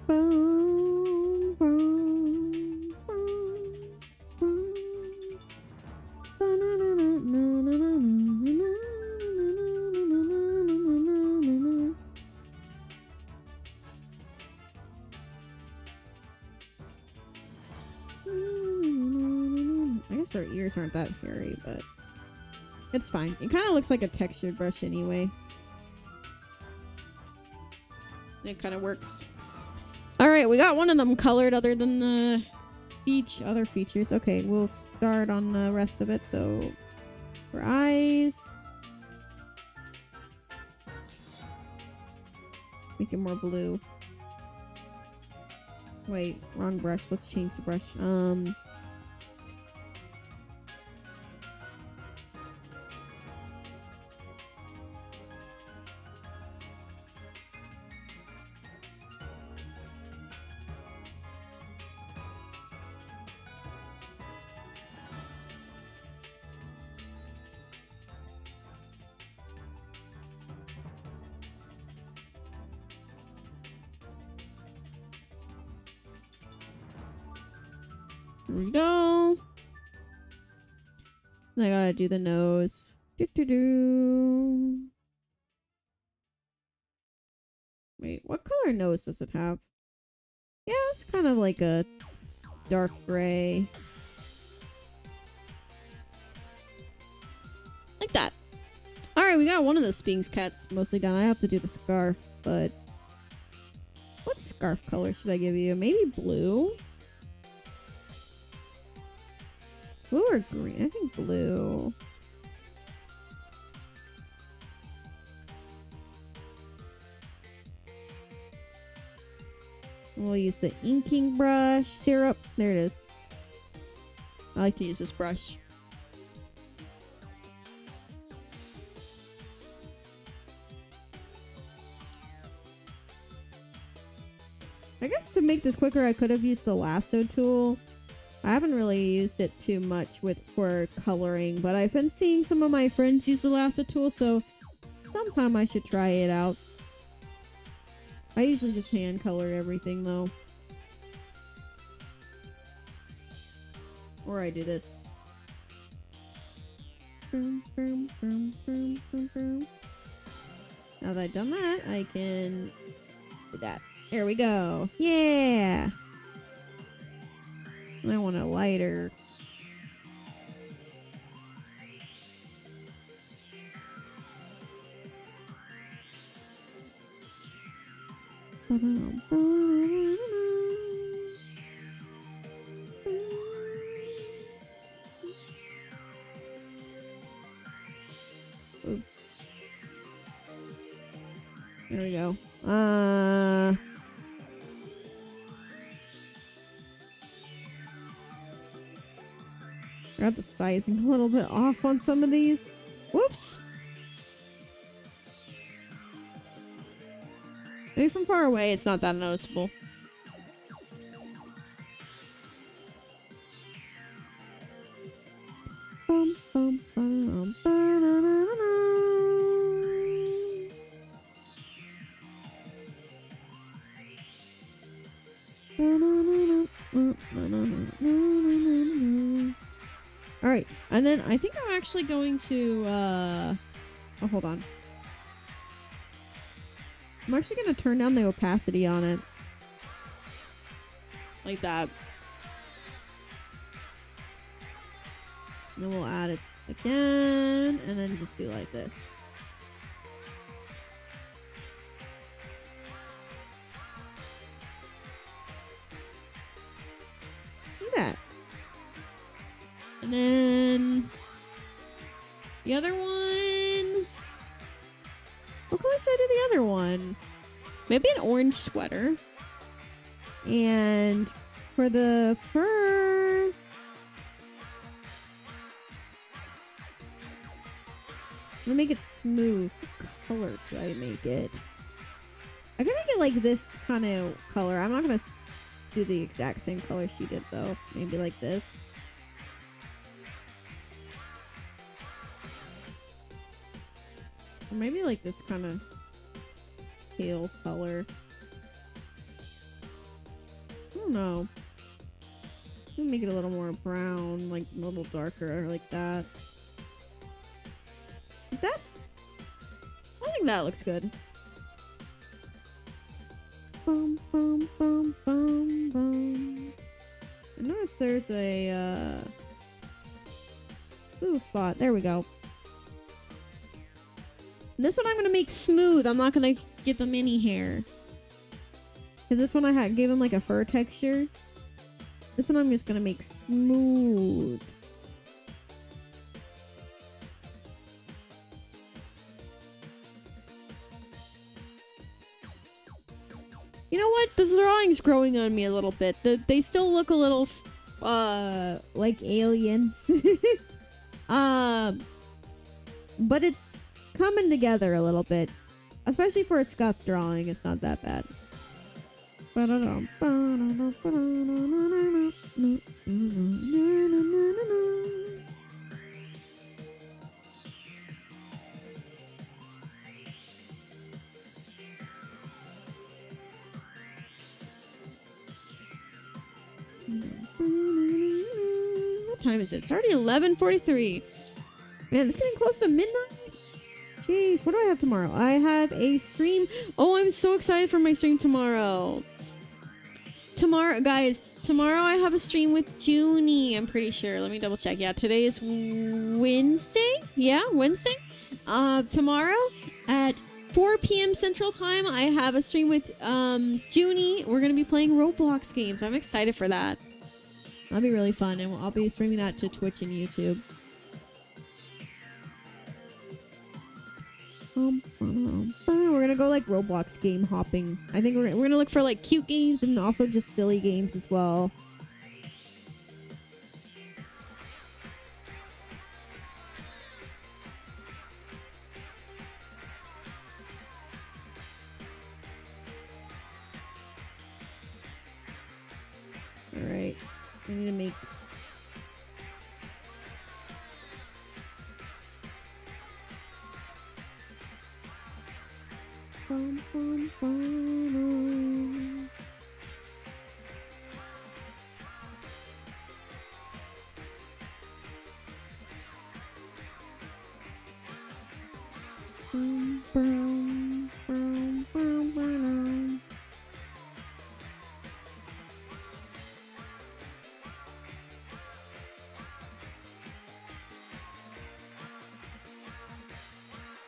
Boom, boom, boom, boom. I guess our ears aren't that hairy, but it's fine. It kind of looks like a textured brush anyway. It kind of works. Alright, we got one of them colored other than the other features. Okay, we'll start on the rest of it. So, for eyes. Make it more blue. Wait, wrong brush. Let's change the brush. There we go. I gotta do the nose. Wait, what color nose does it have? Yeah, it's kind of like a dark gray. Like that. Alright, we got one of the Sphinx cats mostly done. I have to do the scarf, but... what scarf color should I give you? Maybe blue? Blue or green? I think blue. We'll use the inking brush syrup. There it is. I like to use this brush. I guess to make this quicker, I could have used the lasso tool. I haven't really used it too much for coloring, but I've been seeing some of my friends use the lasso tool, so sometime I should try it out. I usually just hand color everything though. Or I do this. Now that I've done that, I can do that. There we go. Yeah! I want a lighter. Oops. There we go. I got the sizing a little bit off on some of these. Whoops. Maybe from far away, it's not that noticeable. Bum, bum, bum, ba-da-da-da-da. All right, and then I think I'm actually going to oh, hold on. I'm actually going to turn down the opacity on it. Like that. And then we'll add it again, and then just do like this. Look at that. And then the other one. What color should I do the other one? Maybe an orange sweater. And for the fur, I'm gonna make it smooth. What color should I make it? I can make it like this kind of color. I'm not gonna do the exact same color she did though. Maybe like this. Or maybe like this kind of pale color. I don't know. I'm gonna make it a little more brown, like a little darker, like that. Like that? I think that looks good. Bum, bum, bum, bum, bum. I noticed there's a blue spot. There we go. This one I'm gonna make smooth. I'm not gonna get the mini hair. Cause this one I gave him like a fur texture. This one I'm just gonna make smooth. You know what? This drawing's growing on me a little bit. They still look a little, like aliens. But it's coming together a little bit. Especially for a scuff drawing, it's not that bad. What time is it? It's already 11:43. Man, it's getting close to midnight. Jeez, what do I have tomorrow? I have a stream. Oh, I'm so excited for my stream tomorrow. Tomorrow, guys, tomorrow I have a stream with Junie, I'm pretty sure. Let me double check. Yeah, today is Wednesday. Yeah, Wednesday. Tomorrow at 4 p.m. Central Time, I have a stream with Junie. We're going to be playing Roblox games. I'm excited for that. That'll be really fun, and I'll be streaming that to Twitch and YouTube. We're gonna go like Roblox game hopping. I think we're gonna look for like cute games and also just silly games as well. All right, I need to make. Bum, bum, bum. Bum, bum, bum, bum, bum.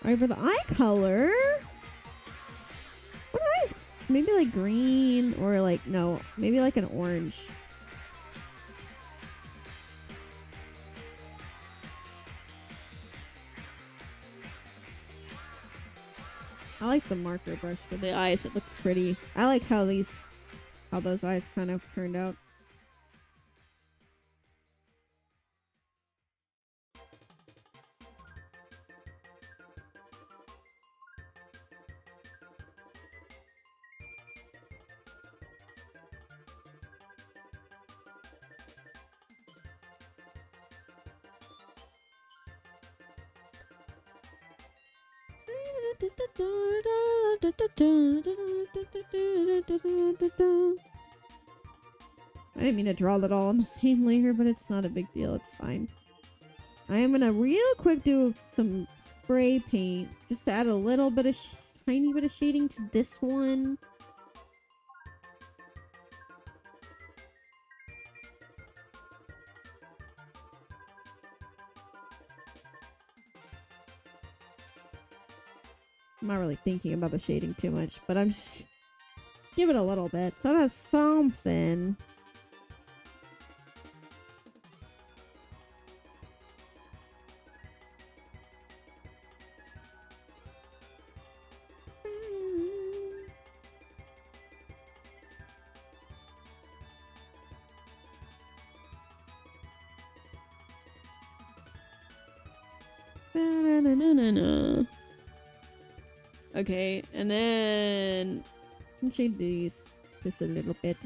All right, for the eye color. What eyes? Maybe like green or like, no, maybe like an orange. I like the marker brush for the eyes. It looks pretty. I like how those eyes kind of turned out. I didn't mean to draw that all on the same layer, but it's not a big deal. It's fine. I am gonna real quick do some spray paint just to add a little bit of tiny bit of shading to this one. I'm not really thinking about the shading too much, but I'm just give it a little bit so it has something. Okay, and then shade this a little bit.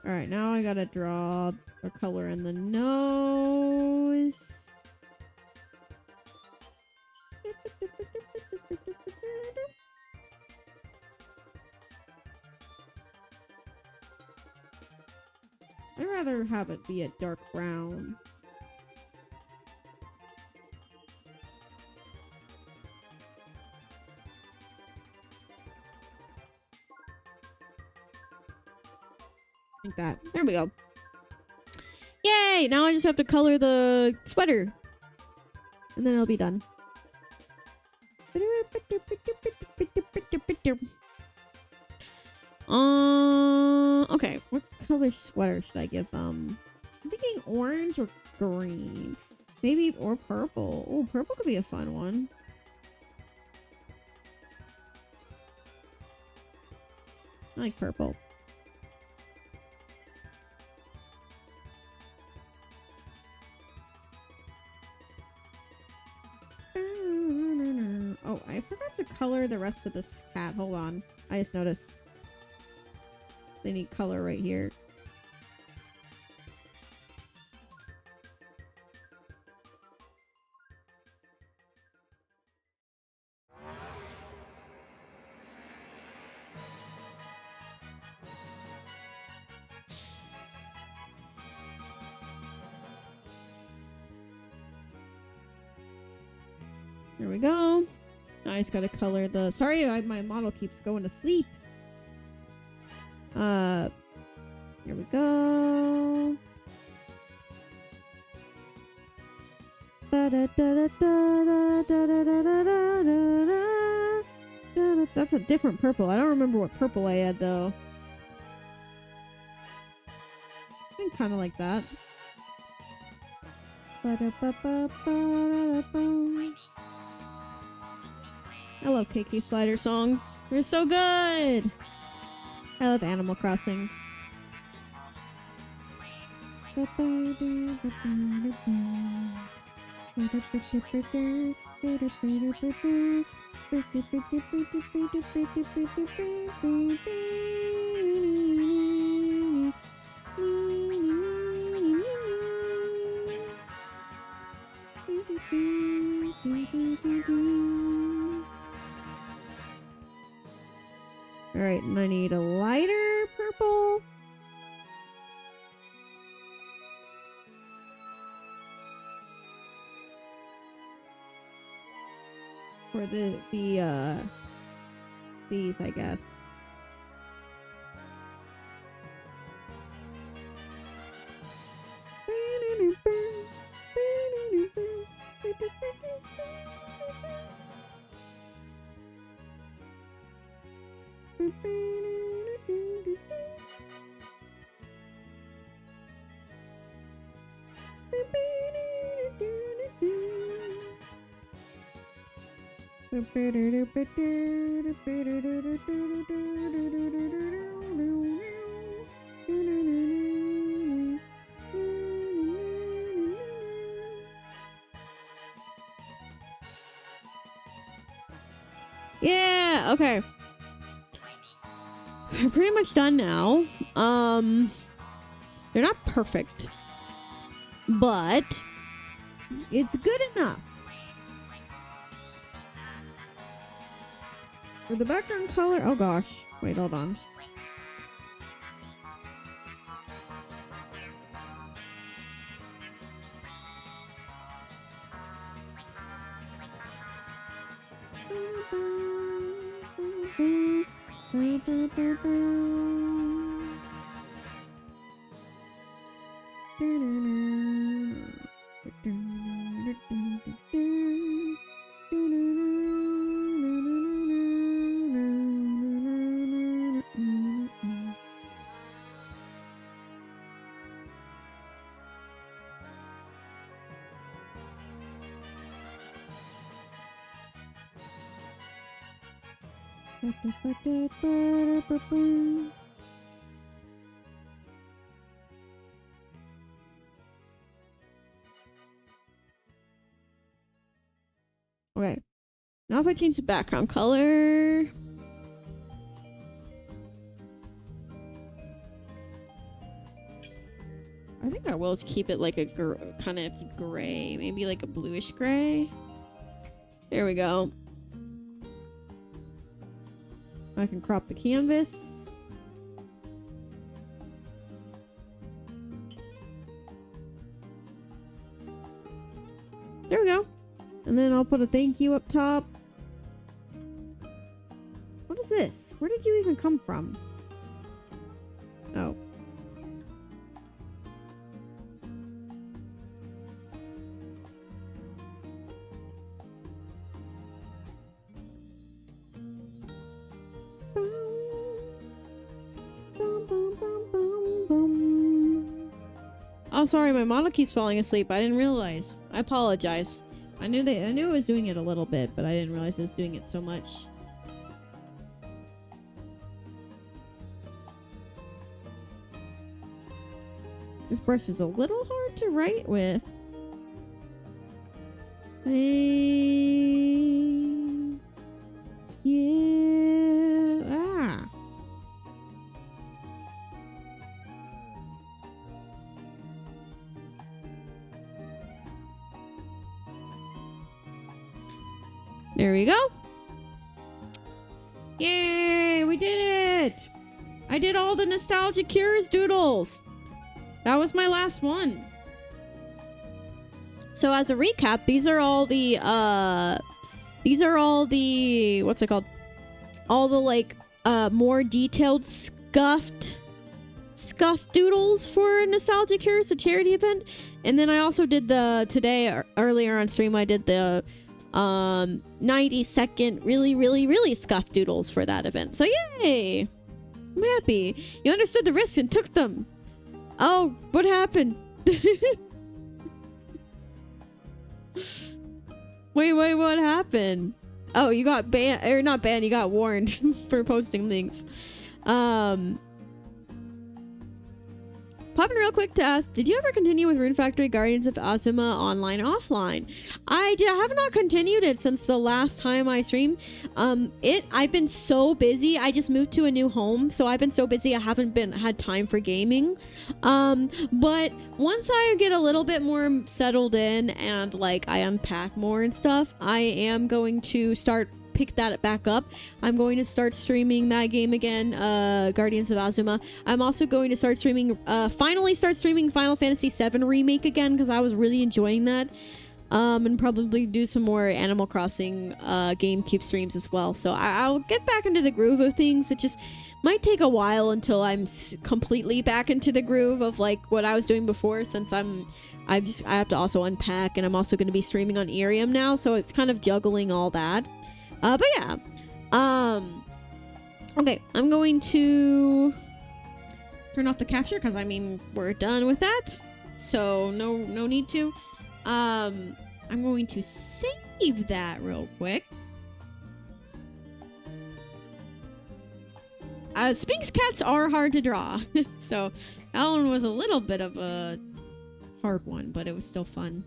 Alright, now I gotta draw a color in the nose. I'd rather have it be a dark brown. Like that. There we go. Yay! Now I just have to color the sweater. And then it'll be done. Okay. What color sweater should I give? I'm thinking orange or green. Maybe, or purple. Oh, purple could be a fun one. I like purple. Oh, I forgot to color the rest of this cat. Hold on. I just noticed. They need color right here. There we go. I just gotta color the... Sorry, my model keeps going to sleep. Here we go. That's a different purple. I don't remember what purple I had, though. I think kind of like that. I love KK Slider songs. They're so good! I love Animal Crossing. Alright, and I need a lighter purple. For these, I guess. Yeah, okay. We're pretty much done now. They're not perfect, but it's good enough. For the background color, oh gosh. Wait, hold on. Okay. Now if I change the background color. I think I will keep it like a kind of gray. Maybe like a bluish gray. There we go. I can crop the canvas. There we go. And then I'll put a thank you up top. What is this? Where did you even come from? Oh. Oh, sorry, my model keeps falling asleep. I didn't realize. I apologize. I knew it was doing it a little bit, but I didn't realize it was doing it so much. This brush is a little hard to write with. Yeah. Ah. There we go. Yay, we did it! I did all the Nostalgia Cures doodles. That was my last one. So as a recap, these are all the what's it called? All the like more detailed scuffed doodles for Nostalgia Cures, a charity event. And then I also did earlier on stream I did the 90-second really scuffed doodles for that event. So yay! I'm happy. You understood the risks and took them. Oh, what happened? Wait, what happened? Oh, you got banned, or not banned, you got warned for posting links. Popping real quick to ask, did you ever continue with Rune Factory Guardians of Azuma online offline? I have not continued it since the last time I streamed. I've been so busy. I just moved to a new home, so I've been so busy I haven't had time for gaming. But once I get a little bit more settled in and like I unpack more and stuff, I am going to pick that back up. I'm going to start streaming that game again, Guardians of Azuma. I'm also going to finally start streaming Final Fantasy VII Remake again, because I was really enjoying that. And probably do some more Animal Crossing GameCube streams as well. So I'll get back into the groove of things. It just might take a while until I'm completely back into the groove of like what I was doing before, since I have to also unpack, and I'm also going to be streaming on Irium now, so it's kind of juggling all that. But yeah, okay, I'm going to turn off the capture because I mean we're done with that, so no need to. I'm going to save that real quick. Sphinx cats are hard to draw, so that one was a little bit of a hard one, but it was still fun.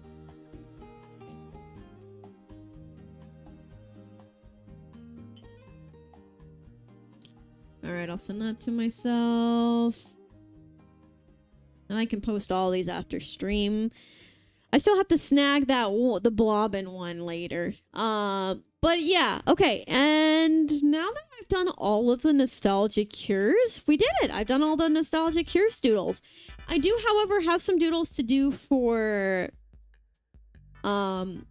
All right, I'll send that to myself. And I can post all these after stream. I still have to snag the Blobbin one later. But yeah, okay. And now that I've done all of the nostalgia cures, we did it. I've done all the nostalgia cures doodles. I do, however, have some doodles to do for the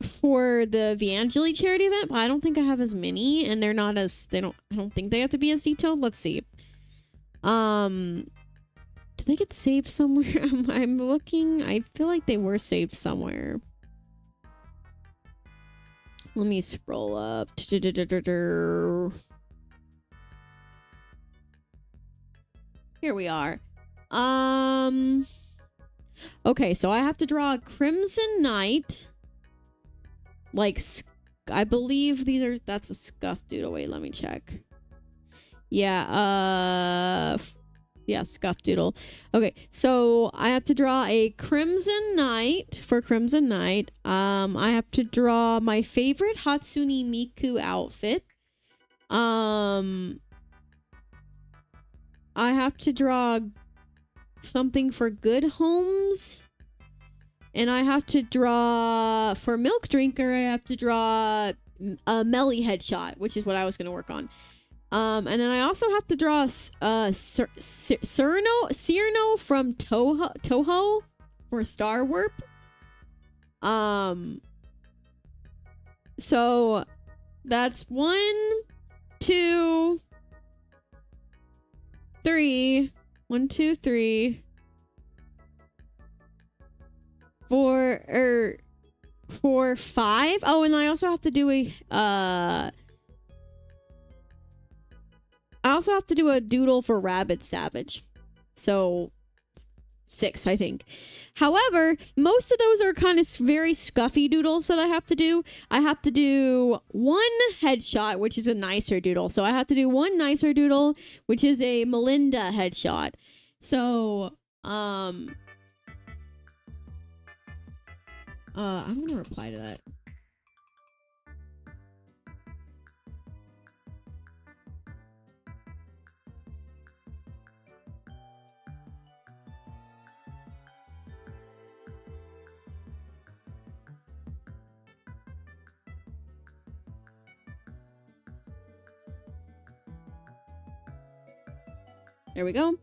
Vangeli charity event, but I don't think I have as many, and they're not as I don't think they have to be as detailed. Let's see. Did they get saved somewhere? I'm looking. I feel like they were saved somewhere. Let me scroll up. Here we are. Okay, so I have to draw a Crimson Knight. Like, I believe that's a scuff doodle. Wait, let me check. Yeah, yeah, scuff doodle. Okay, so I have to draw a Crimson Knight for Crimson Knight. I have to draw my favorite Hatsune Miku outfit. I have to draw something for Good Homes. And I have to draw, for Milk Drinker, I have to draw a Melly headshot, which is what I was going to work on. And then I also have to draw Cyrano from Toho for Star Warp. So that's 1, 2, 3. 1, 2, 3. 4, 5. Oh, and I also have to do a doodle for Rabbit Savage. So 6, I think. However, most of those are kind of very scuffy doodles that I have to do. I have to do one headshot, which is a nicer doodle. So I have to do one nicer doodle, which is a Melinda headshot. So, I'm gonna reply to that. There we go.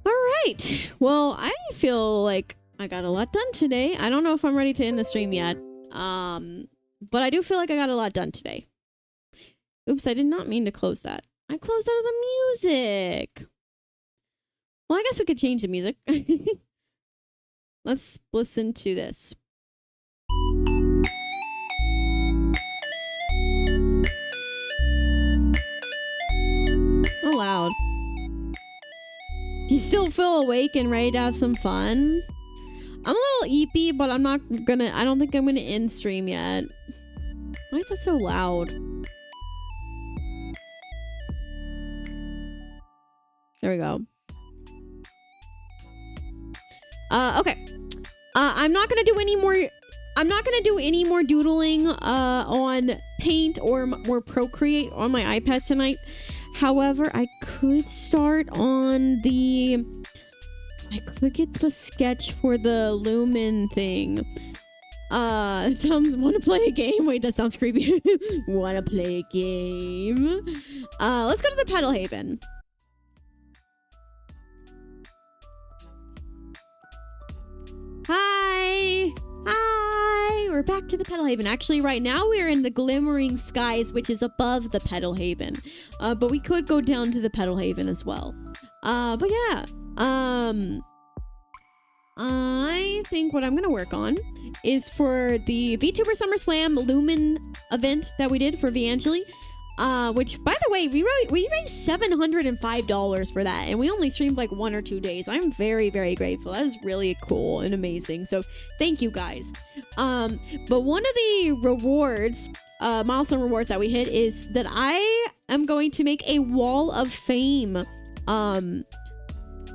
All right. Well, I feel like I got a lot done today. I don't know if I'm ready to end the stream yet. But I do feel like I got a lot done today. Oops, I did not mean to close that. I closed out of the music. Well, I guess we could change the music. Let's listen to this. Oh, loud. You still feel awake and ready to have some fun? I'm a little eepy, but I don't think I'm gonna end stream yet. Why is that so loud? There we go. Okay. I'm not gonna do any more doodling on Paint or Procreate on my iPad tonight. However, I could start on I could get the sketch for the Lumen thing. It sounds, wanna play a game? Wait, that sounds creepy. Wanna play a game? Let's go to the Petal Haven. Hi! Hi! We're back to the Petal Haven. Actually, right now we're in the Glimmering Skies, which is above the Petal Haven. But we could go down to the Petal Haven as well. But yeah. I think what I'm gonna work on is for the VTuber SummerSlam Lumen event that we did for Vangeli. Which, by the way, we raised $705 for that, and we only streamed like 1 or 2 days. I'm very, very grateful. That is really cool and amazing. So thank you guys. But one of the rewards, milestone rewards that we hit is that I am going to make a wall of fame,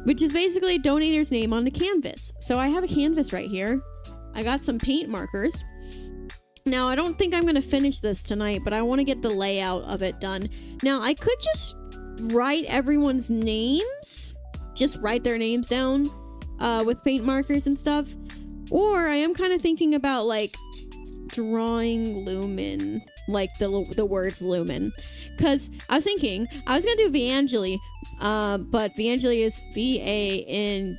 which is basically a donator's name on the canvas. So I have a canvas right here. I got some paint markers. Now, I don't think I'm going to finish this tonight, but I want to get the layout of it done. Now, I could just write everyone's names, just write their names down with paint markers and stuff. Or I am kind of thinking about like drawing lumen, like the words lumen, because I was thinking I was gonna do Vangeli, but Vangeli is Vangeli,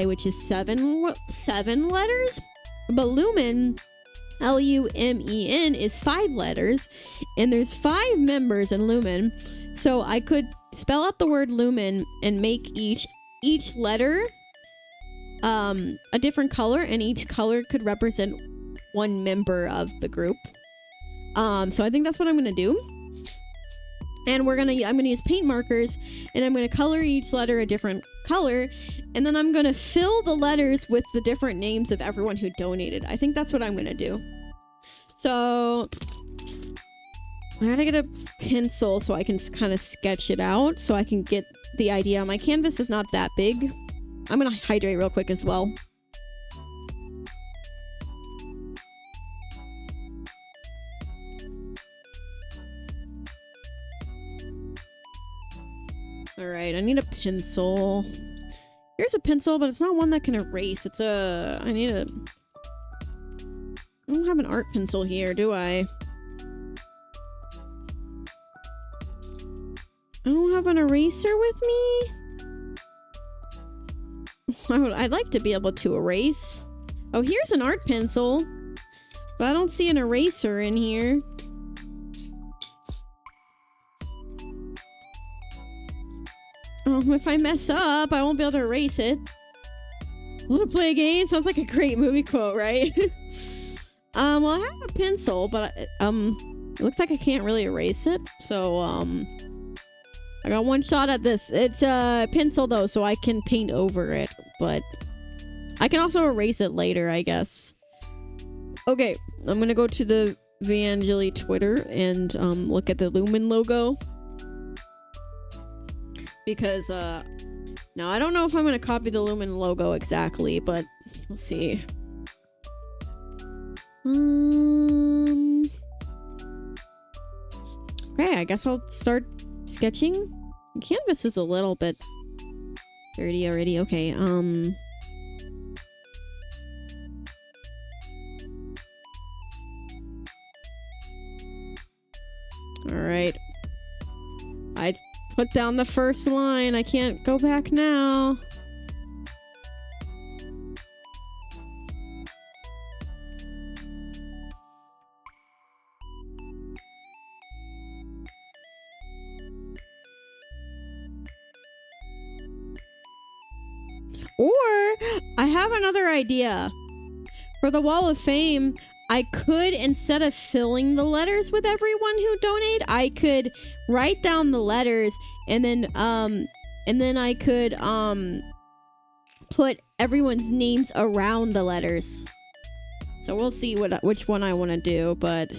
which is seven letters, but lumen, Lumen, is 5 letters, and there's 5 members in lumen, so I could spell out the word lumen and make each letter a different color, and each color could represent one member of the group. So I think that's what I'm gonna do. And I'm gonna use paint markers, and I'm gonna color each letter a different color, and then I'm gonna fill the letters with the different names of everyone who donated. I think that's what I'm gonna do. So I gotta get a pencil so I can kind of sketch it out, so I can get the idea. My canvas is not that big. I'm gonna hydrate real quick as well. Alright, I need a pencil. Here's a pencil, but it's not one that can erase. It's a... I don't have an art pencil here, do I? I don't have an eraser with me? I'd like to be able to erase. Oh, here's an art pencil. But I don't see an eraser in here. If I mess up, I won't be able to erase it. Wanna play a game? Sounds like a great movie quote, right? Well, I have a pencil, but it looks like I can't really erase it. So, I got one shot at this. It's a pencil though, so I can paint over it, but I can also erase it later, I guess. Okay, I'm gonna go to the Vangeli Twitter and look at the Lumen logo. Because, now I don't know if I'm gonna copy the Lumen logo exactly, but we'll see. Okay, I guess I'll start sketching. The canvas is a little bit dirty already. Okay, alright. I put down the first line. I can't go back now. Or I have another idea. For the Wall of Fame, I could, instead of filling the letters with everyone who donate, I could write down the letters and then I could put everyone's names around the letters. So we'll see which one I want to do, but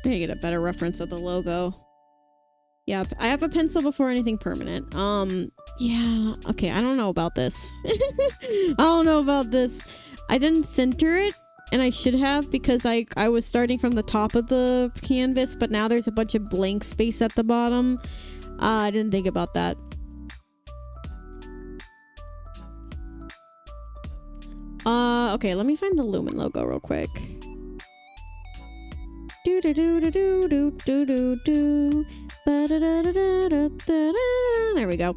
I get a better reference of the logo. Yeah, I have a pencil before anything permanent. Yeah, okay, I don't know about this. I don't know about this. I didn't center it, and I should have, because I was starting from the top of the canvas, but now there's a bunch of blank space at the bottom. I didn't think about that. Okay, let me find the Lumen logo real quick. Do do do do do do do do do. There we go.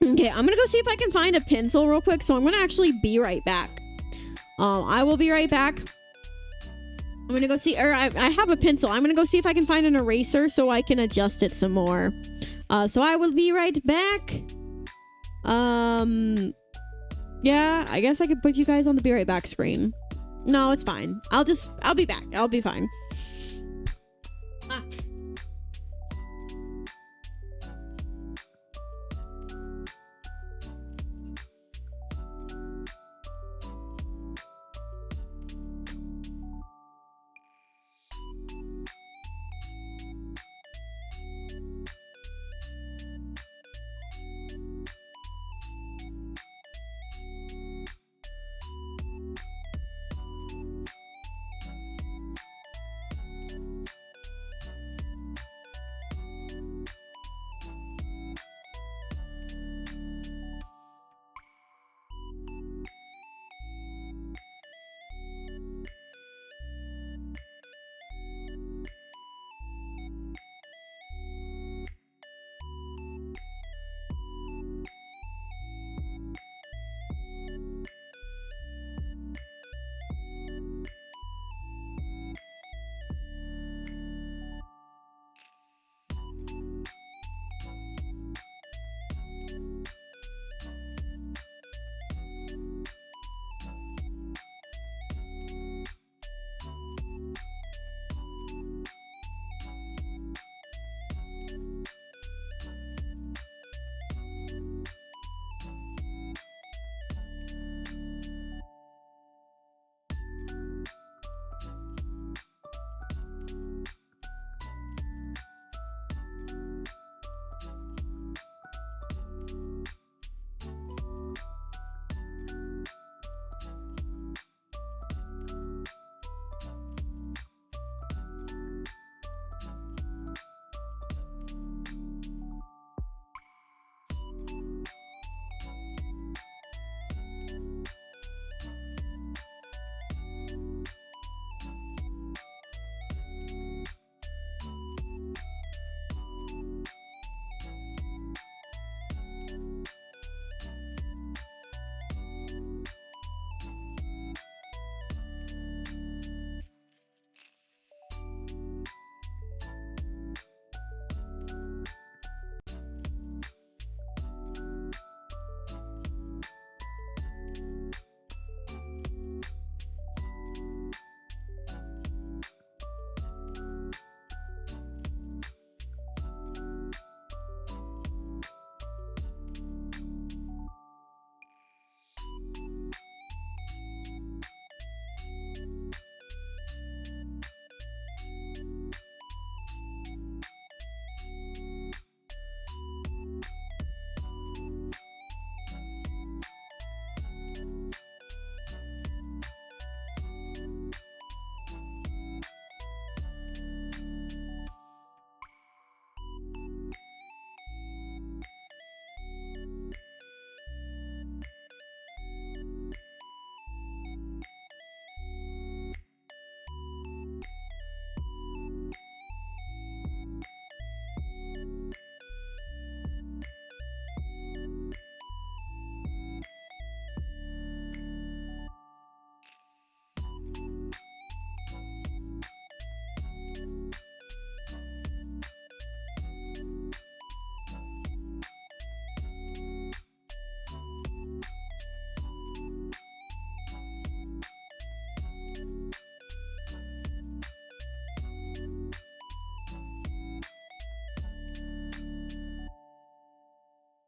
Okay, I'm gonna go see if I can find a pencil real quick. So I'm gonna actually be right back. I will be right back. I'm gonna go see, or I have a pencil. I'm gonna go see if I can find an eraser so I can adjust it some more. So I will be right back. Yeah, I guess I could put you guys on the be right back screen. No, it's fine. I'll be back. I'll be fine. Ah.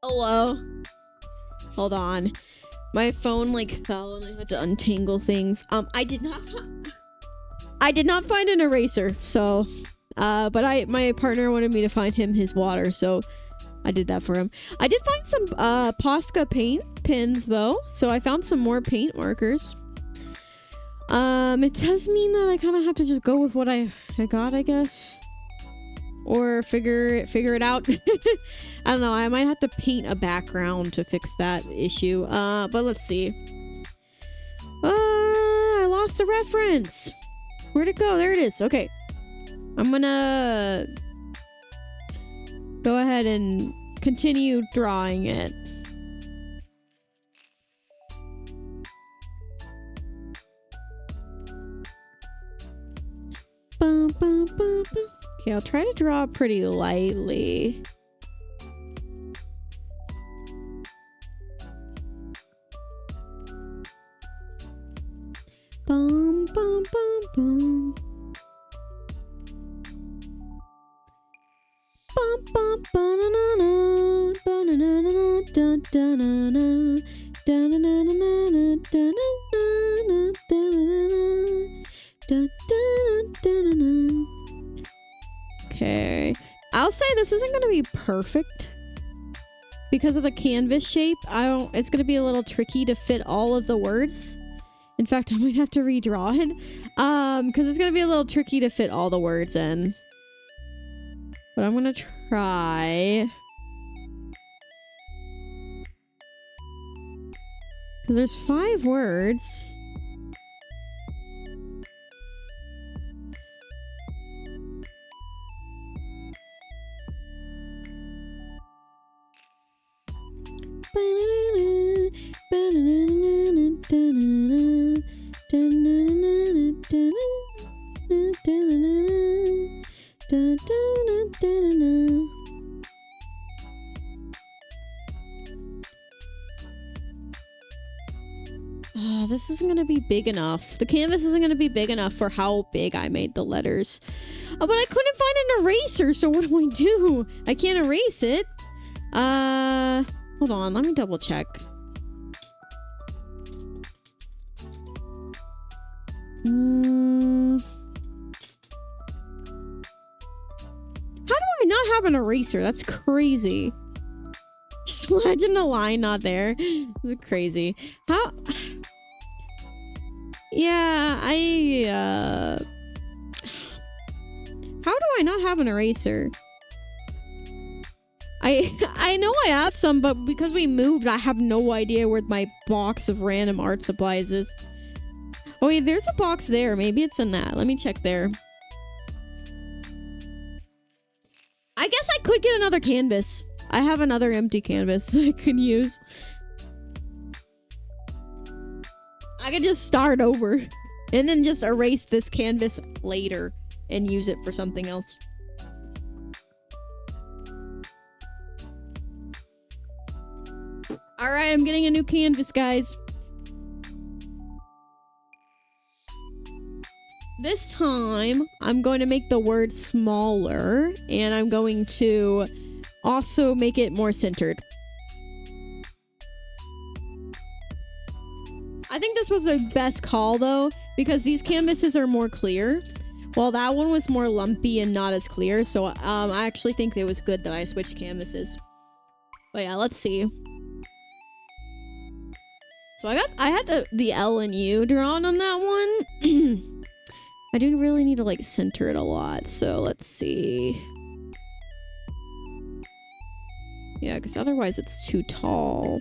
Hello. Hold on. My phone like fell and I had to untangle things. I did not find an eraser, so but my partner wanted me to find him his water, so I did that for him. I did find some Posca paint pins though, so I found some more paint markers. It does mean that I kind of have to just go with what I got, I guess. Or figure it out. I don't know. I might have to paint a background to fix that issue. But let's see. I lost the reference. Where'd it go? There it is. Okay. I'm gonna go ahead and continue drawing it. Bum, bum, bum, bum. Okay, I'll try to draw pretty lightly. Bum, bum, bum, bum. Bum, bum, ba-na-na-na, ba-na-na-na, da-da-na-na, da-na-na-na, da-na-na-na, da-da-na-na. Okay, I'll say this isn't going to be perfect because of the canvas shape. It's going to be a little tricky to fit all of the words. In fact, I might have to redraw it because it's going to be a little tricky to fit all the words in. But I'm going to try. Because there's 5 words. Oh, this isn't gonna be big enough. The canvas isn't gonna be big enough for how big I made the letters. Oh, but I couldn't find an eraser, so what do I do? I can't erase it. Hold on, let me double check. How do I not have an eraser? That's crazy. Just imagine the line not there. That's crazy. How? Yeah, how do I not have an eraser? I know I have some, but because we moved, I have no idea where my box of random art supplies is. Oh wait, there's a box there. Maybe it's in that. Let me check there. I guess I could get another canvas. I have another empty canvas I could use. I could just start over and then just erase this canvas later and use it for something else. All right, I'm getting a new canvas, guys. This time, I'm going to make the word smaller, and I'm going to also make it more centered. I think this was the best call, though, because these canvases are more clear, while that one was more lumpy and not as clear, so I actually think it was good that I switched canvases. But yeah, let's see. So I had the L and U drawn on that one. I do really need to like center it a lot, so let's see. Yeah, because otherwise it's too tall.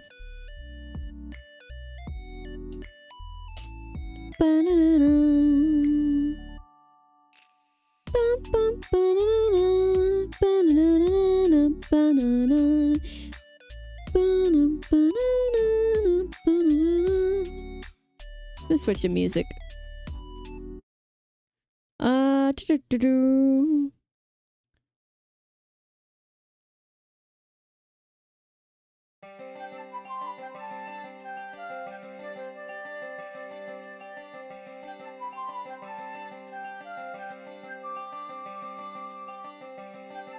Let's switch to music. Do-do-do-do.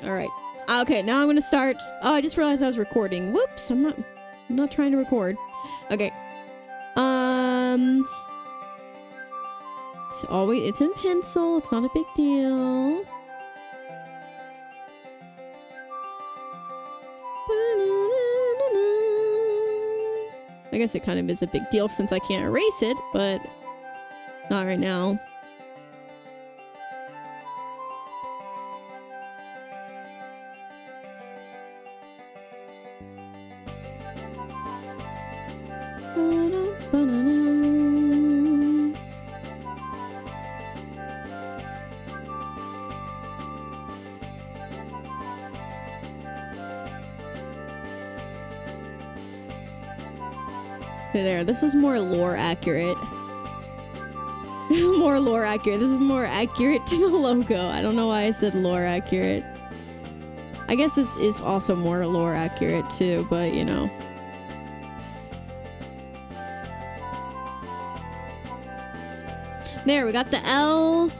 All right. Okay, now I'm gonna start. Oh, I just realized I was recording. Whoops! I'm not trying to record. Okay. It's in pencil. It's not a big deal. I guess it kind of is a big deal since I can't erase it, but not right now. There, this is more lore accurate. More lore accurate. This is more accurate to the logo. I don't know why I said lore accurate. I guess this is also more lore accurate too, but you know. There, we got the L.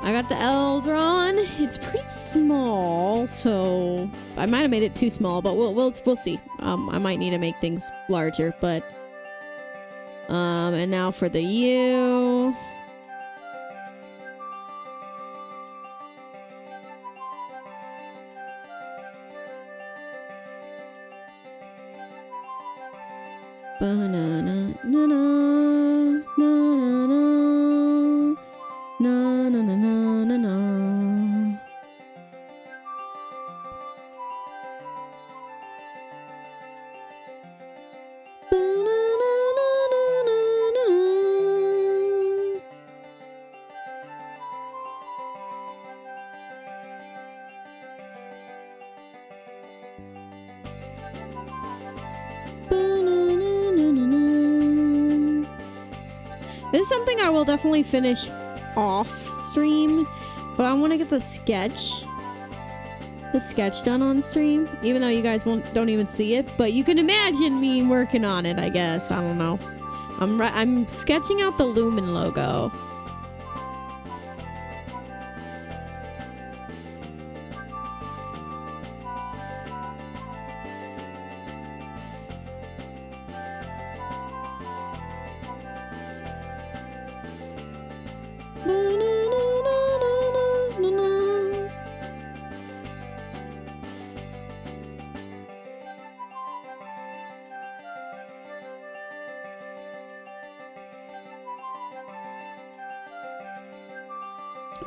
I got the L drawn. It's pretty small, so I might have made it too small, but we'll see. I might need to make things larger, but and now for the U. Banana, na na na na na na na na na. This is something I will definitely finish off stream, but I want to get the sketch done on stream, even though you guys don't even see it, but you can imagine me working on it, I guess. I don't know. I'm sketching out the Lumen logo.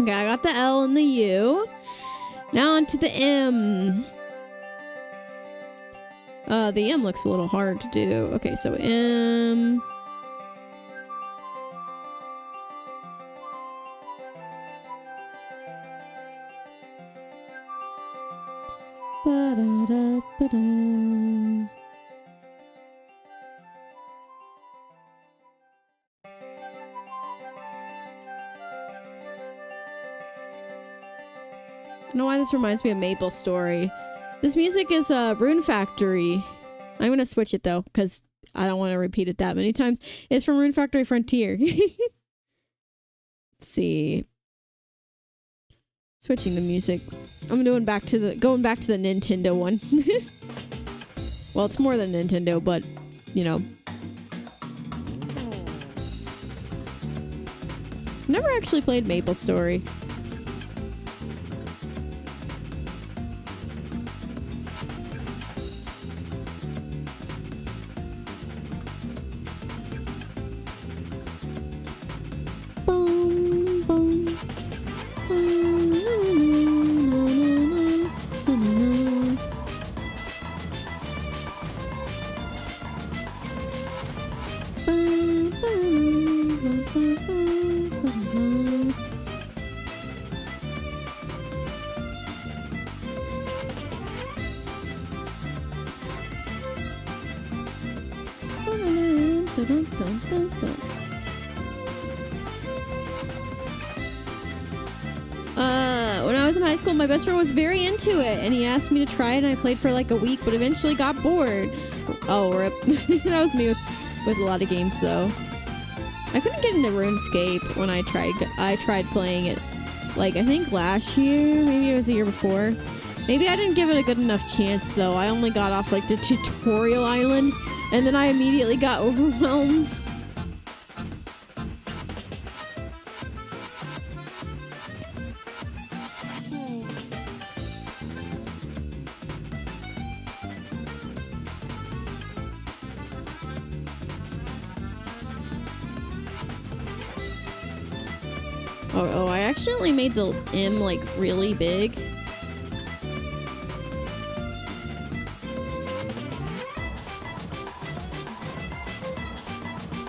Okay, I got the L and the U. Now onto the M. The M looks a little hard to do. Okay, so M. Ba-da-da-ba-da. I don't know why this reminds me of Maple Story. This music is Rune Factory. I'm gonna switch it though, because I don't want to repeat it that many times. It's from Rune Factory Frontier. Let's see. Switching the music. I'm going back to the Nintendo one. Well, it's more than Nintendo, but you know. Never actually played Maple Story. When I was in high school, my best friend was very into it, and he asked me to try it, and I played for like a week, but eventually got bored. Oh, rip. That was me with a lot of games, though. I couldn't get into RuneScape when I tried playing it like, I think last year, maybe it was the year before. Maybe I didn't give it a good enough chance, though. I only got off, like, the tutorial island, and then I immediately got overwhelmed. Oh, I accidentally made the M, like, really big.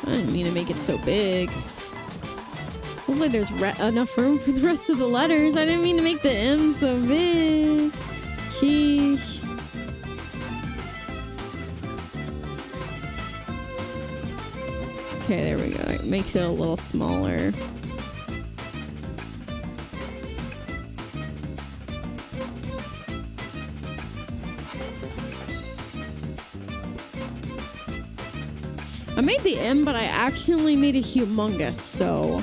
I didn't mean to make it so big. Hopefully there's enough room for the rest of the letters. I didn't mean to make the M so big. Sheesh. Okay, there we go. It makes it a little smaller. I made the M, but I accidentally made it humongous, so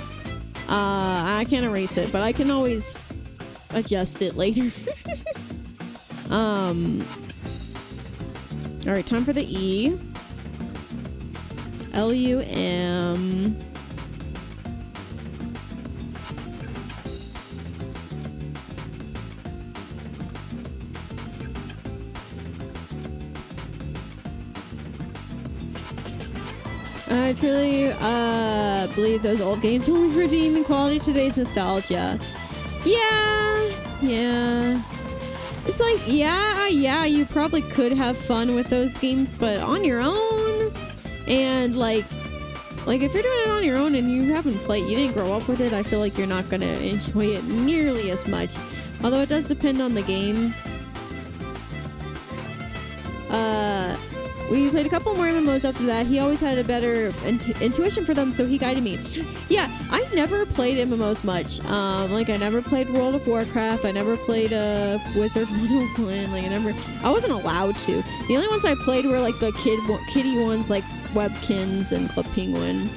I can't erase it, but I can always adjust it later. Alright, time for the E. L-U-M. I truly believe those old games only redeem quality today's nostalgia. Yeah. It's like, yeah, you probably could have fun with those games, but on your own. And like if you're doing it on your own and you haven't played, you didn't grow up with it, I feel like you're not gonna enjoy it nearly as much. Although it does depend on the game. We played a couple more MMOs after that. He always had a better intuition for them, so he guided me. Yeah, I never played MMOs much. Like, I never played World of Warcraft. I never played Wizard 101. Like, I wasn't allowed to. The only ones I played were, like, the kiddie ones, like Webkins and Club Penguin.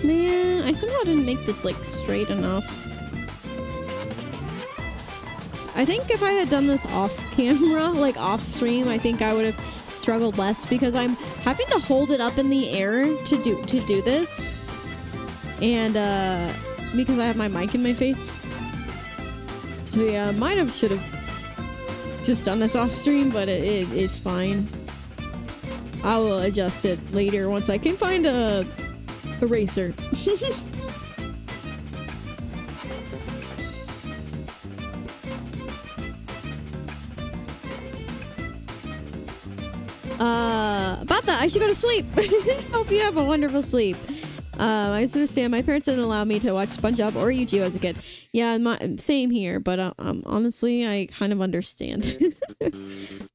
Man, I somehow didn't make this, like, straight enough. I think if I had done this off camera, like off stream, I think I would have struggled less because I'm having to hold it up in the air to do this. And because I have my mic in my face. So yeah, should have just done this off stream, but it is fine. I will adjust it later once I can find a eraser. About that, I should go to sleep. Hope you have a wonderful sleep. I understand my parents didn't allow me to watch SpongeBob or Yu-Gi-Oh as a kid. Yeah, same here, but honestly, I kind of understand.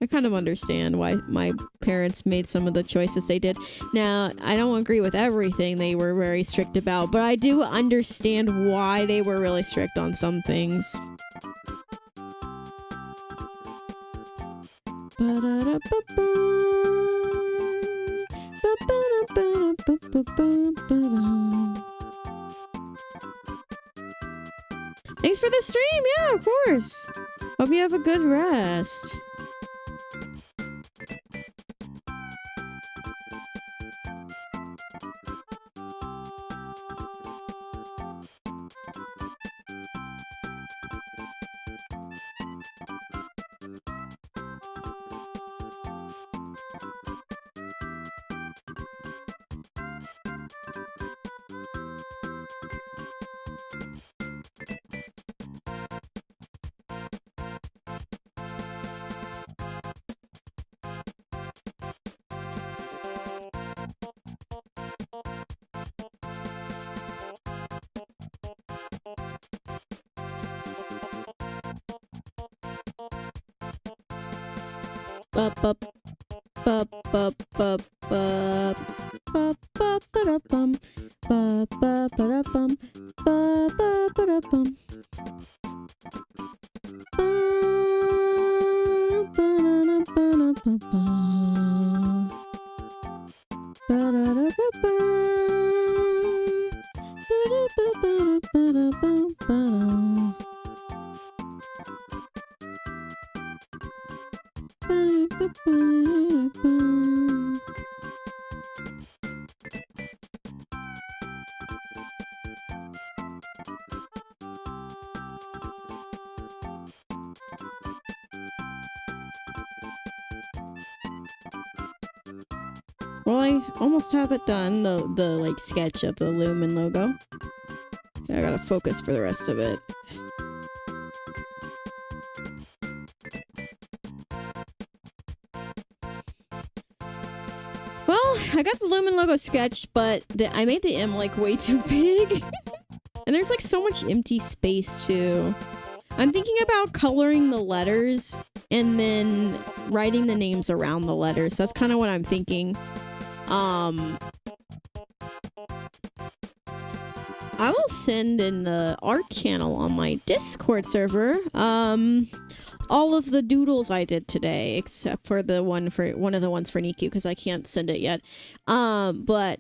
I kind of understand why my parents made some of the choices they did. Now, I don't agree with everything they were very strict about, but I do understand why they were really strict on some things. Thanks for the stream. Yeah, of course. Hope you have a good rest. Bup, bup, bup, bup, bup, bup. Bup, bup, ba-da-bum. Bup, bup, ba-da-bum. Bup, bup, ba-da-bum. Bup, ba-da-da-ba-da-ba-bum. Ba-da-da-ba-bum. Ba-da-ba-ba-da-ba-da-bum. Ba-da-ba-ba-da-bum. Well, I almost have it done, the like sketch of the Lumen logo. I gotta focus for the rest of it. Well, I got the Lumen logo sketched, but I made the M like way too big. And there's like so much empty space too. I'm thinking about coloring the letters and then writing the names around the letters. That's kind of what I'm thinking. I will send in the art channel on my Discord server all of the doodles I did today, except for one of the ones for Niku, because I can't send it yet. But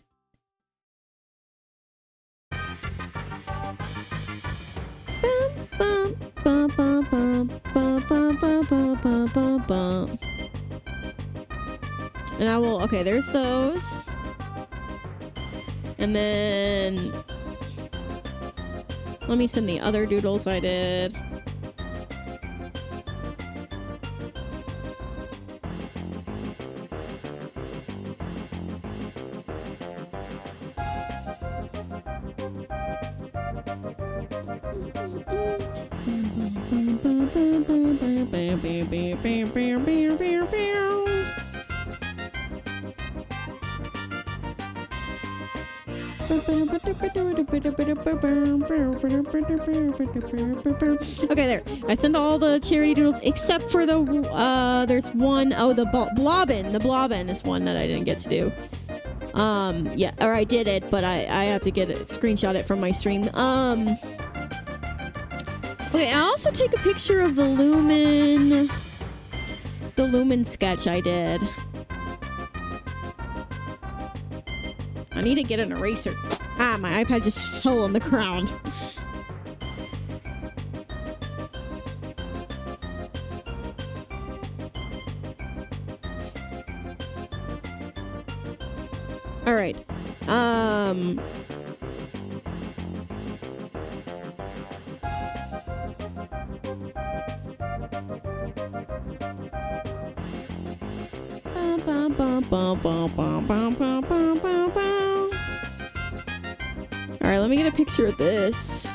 and I will, okay, there's those. And then let me send the other doodles I did. Okay, there. I sent all the charity doodles except for the there's one, oh, the blobbin. The blobbin is one that I didn't get to do. Yeah, or I did it, but I have to screenshot it from my stream. Okay, I'll also take a picture of the Lumen sketch I did. I need to get an eraser. Ah, my iPad just fell on the ground. All right. All right, let me get a picture of this.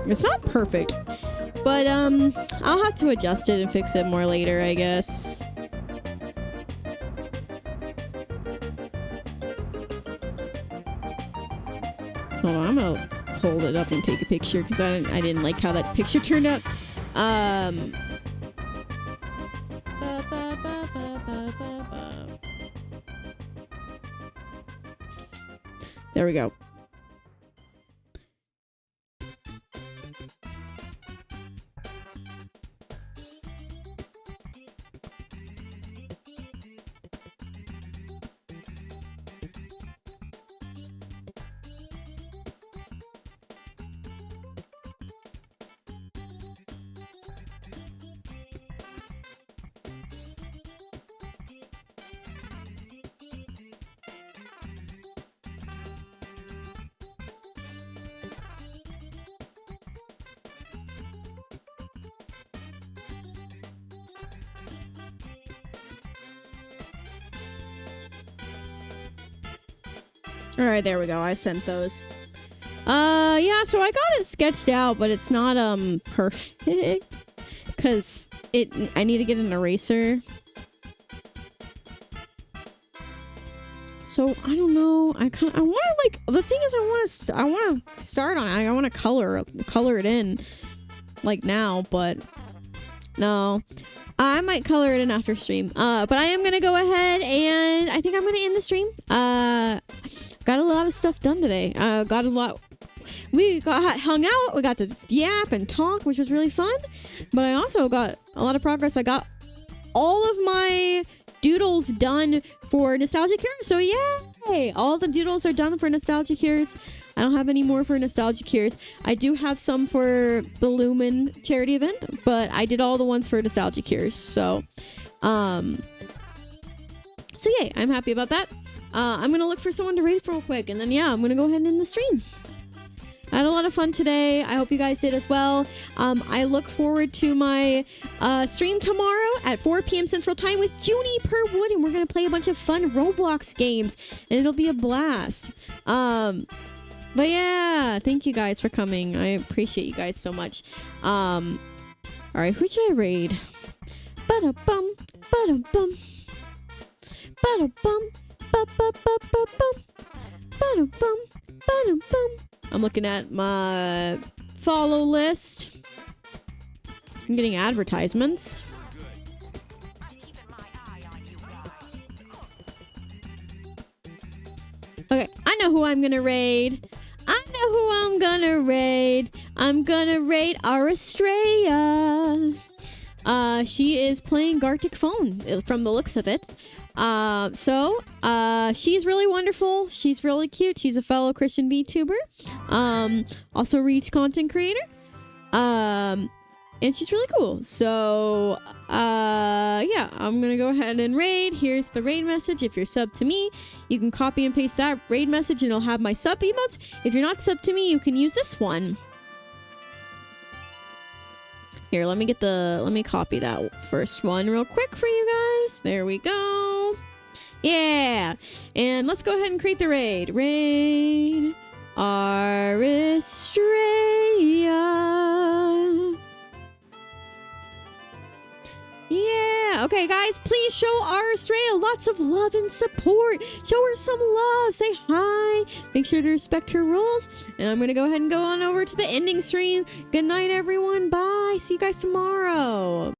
It's not perfect, but I'll have to adjust it and fix it more later, I guess. Hold on, I'm gonna hold it up and take a picture because I didn't like how that picture turned out. There we go. All right, there we go. I sent those. Yeah, so I got it sketched out, but it's not perfect because I need to get an eraser. So I don't know. I want to like, the thing is I want to start on it. I want to color it in like now, but no. I might color it in after stream. But I am going to go ahead and I think I'm going to end the stream. Got a lot of stuff done today. We hung out. We got to yap and talk, which was really fun. But I also got a lot of progress. I got all of my doodles done for Nostalgia Cures. So yay! All the doodles are done for Nostalgia Cures. I don't have any more for Nostalgia Cures. I do have some for the Lumen charity event, but I did all the ones for Nostalgia Cures. So yay! I'm happy about that. I'm gonna look for someone to raid for real quick, and then yeah, I'm gonna go ahead and end the stream. I had a lot of fun today. I hope you guys did as well. I look forward to my stream tomorrow at 4 p.m. Central Time with Juniper Wood, and we're going to play a bunch of fun Roblox games, and it'll be a blast. But yeah, thank you guys for coming. I appreciate you guys so much. All right, who should I raid? Ba-da-bum, ba-da-bum, ba-da-bum, ba-ba-ba-ba-bum, ba-da-bum, ba-da-bum. I'm looking at my follow list. I'm getting advertisements. Okay, I know who I'm gonna raid. I'm gonna raid Aristrea. She is playing Gartic Phone from the looks of it. She's really wonderful. She's really cute. She's a fellow Christian VTuber. Also Reach content creator. And she's really cool. So, yeah, I'm gonna go ahead and raid. Here's the raid message. If you're subbed to me, you can copy and paste that raid message and it'll have my sub emotes. If you're not subbed to me, you can use this one. Here, let me copy that first one real quick for you guys. There we go. Yeah. And let's go ahead and create the raid. Raid Aristrea. Yeah. Okay, guys, please show Aristrea lots of love and support. Show her some love. Say hi. Make sure to respect her rules. And I'm going to go ahead and go on over to the ending stream. Good night, everyone. Bye. See you guys tomorrow.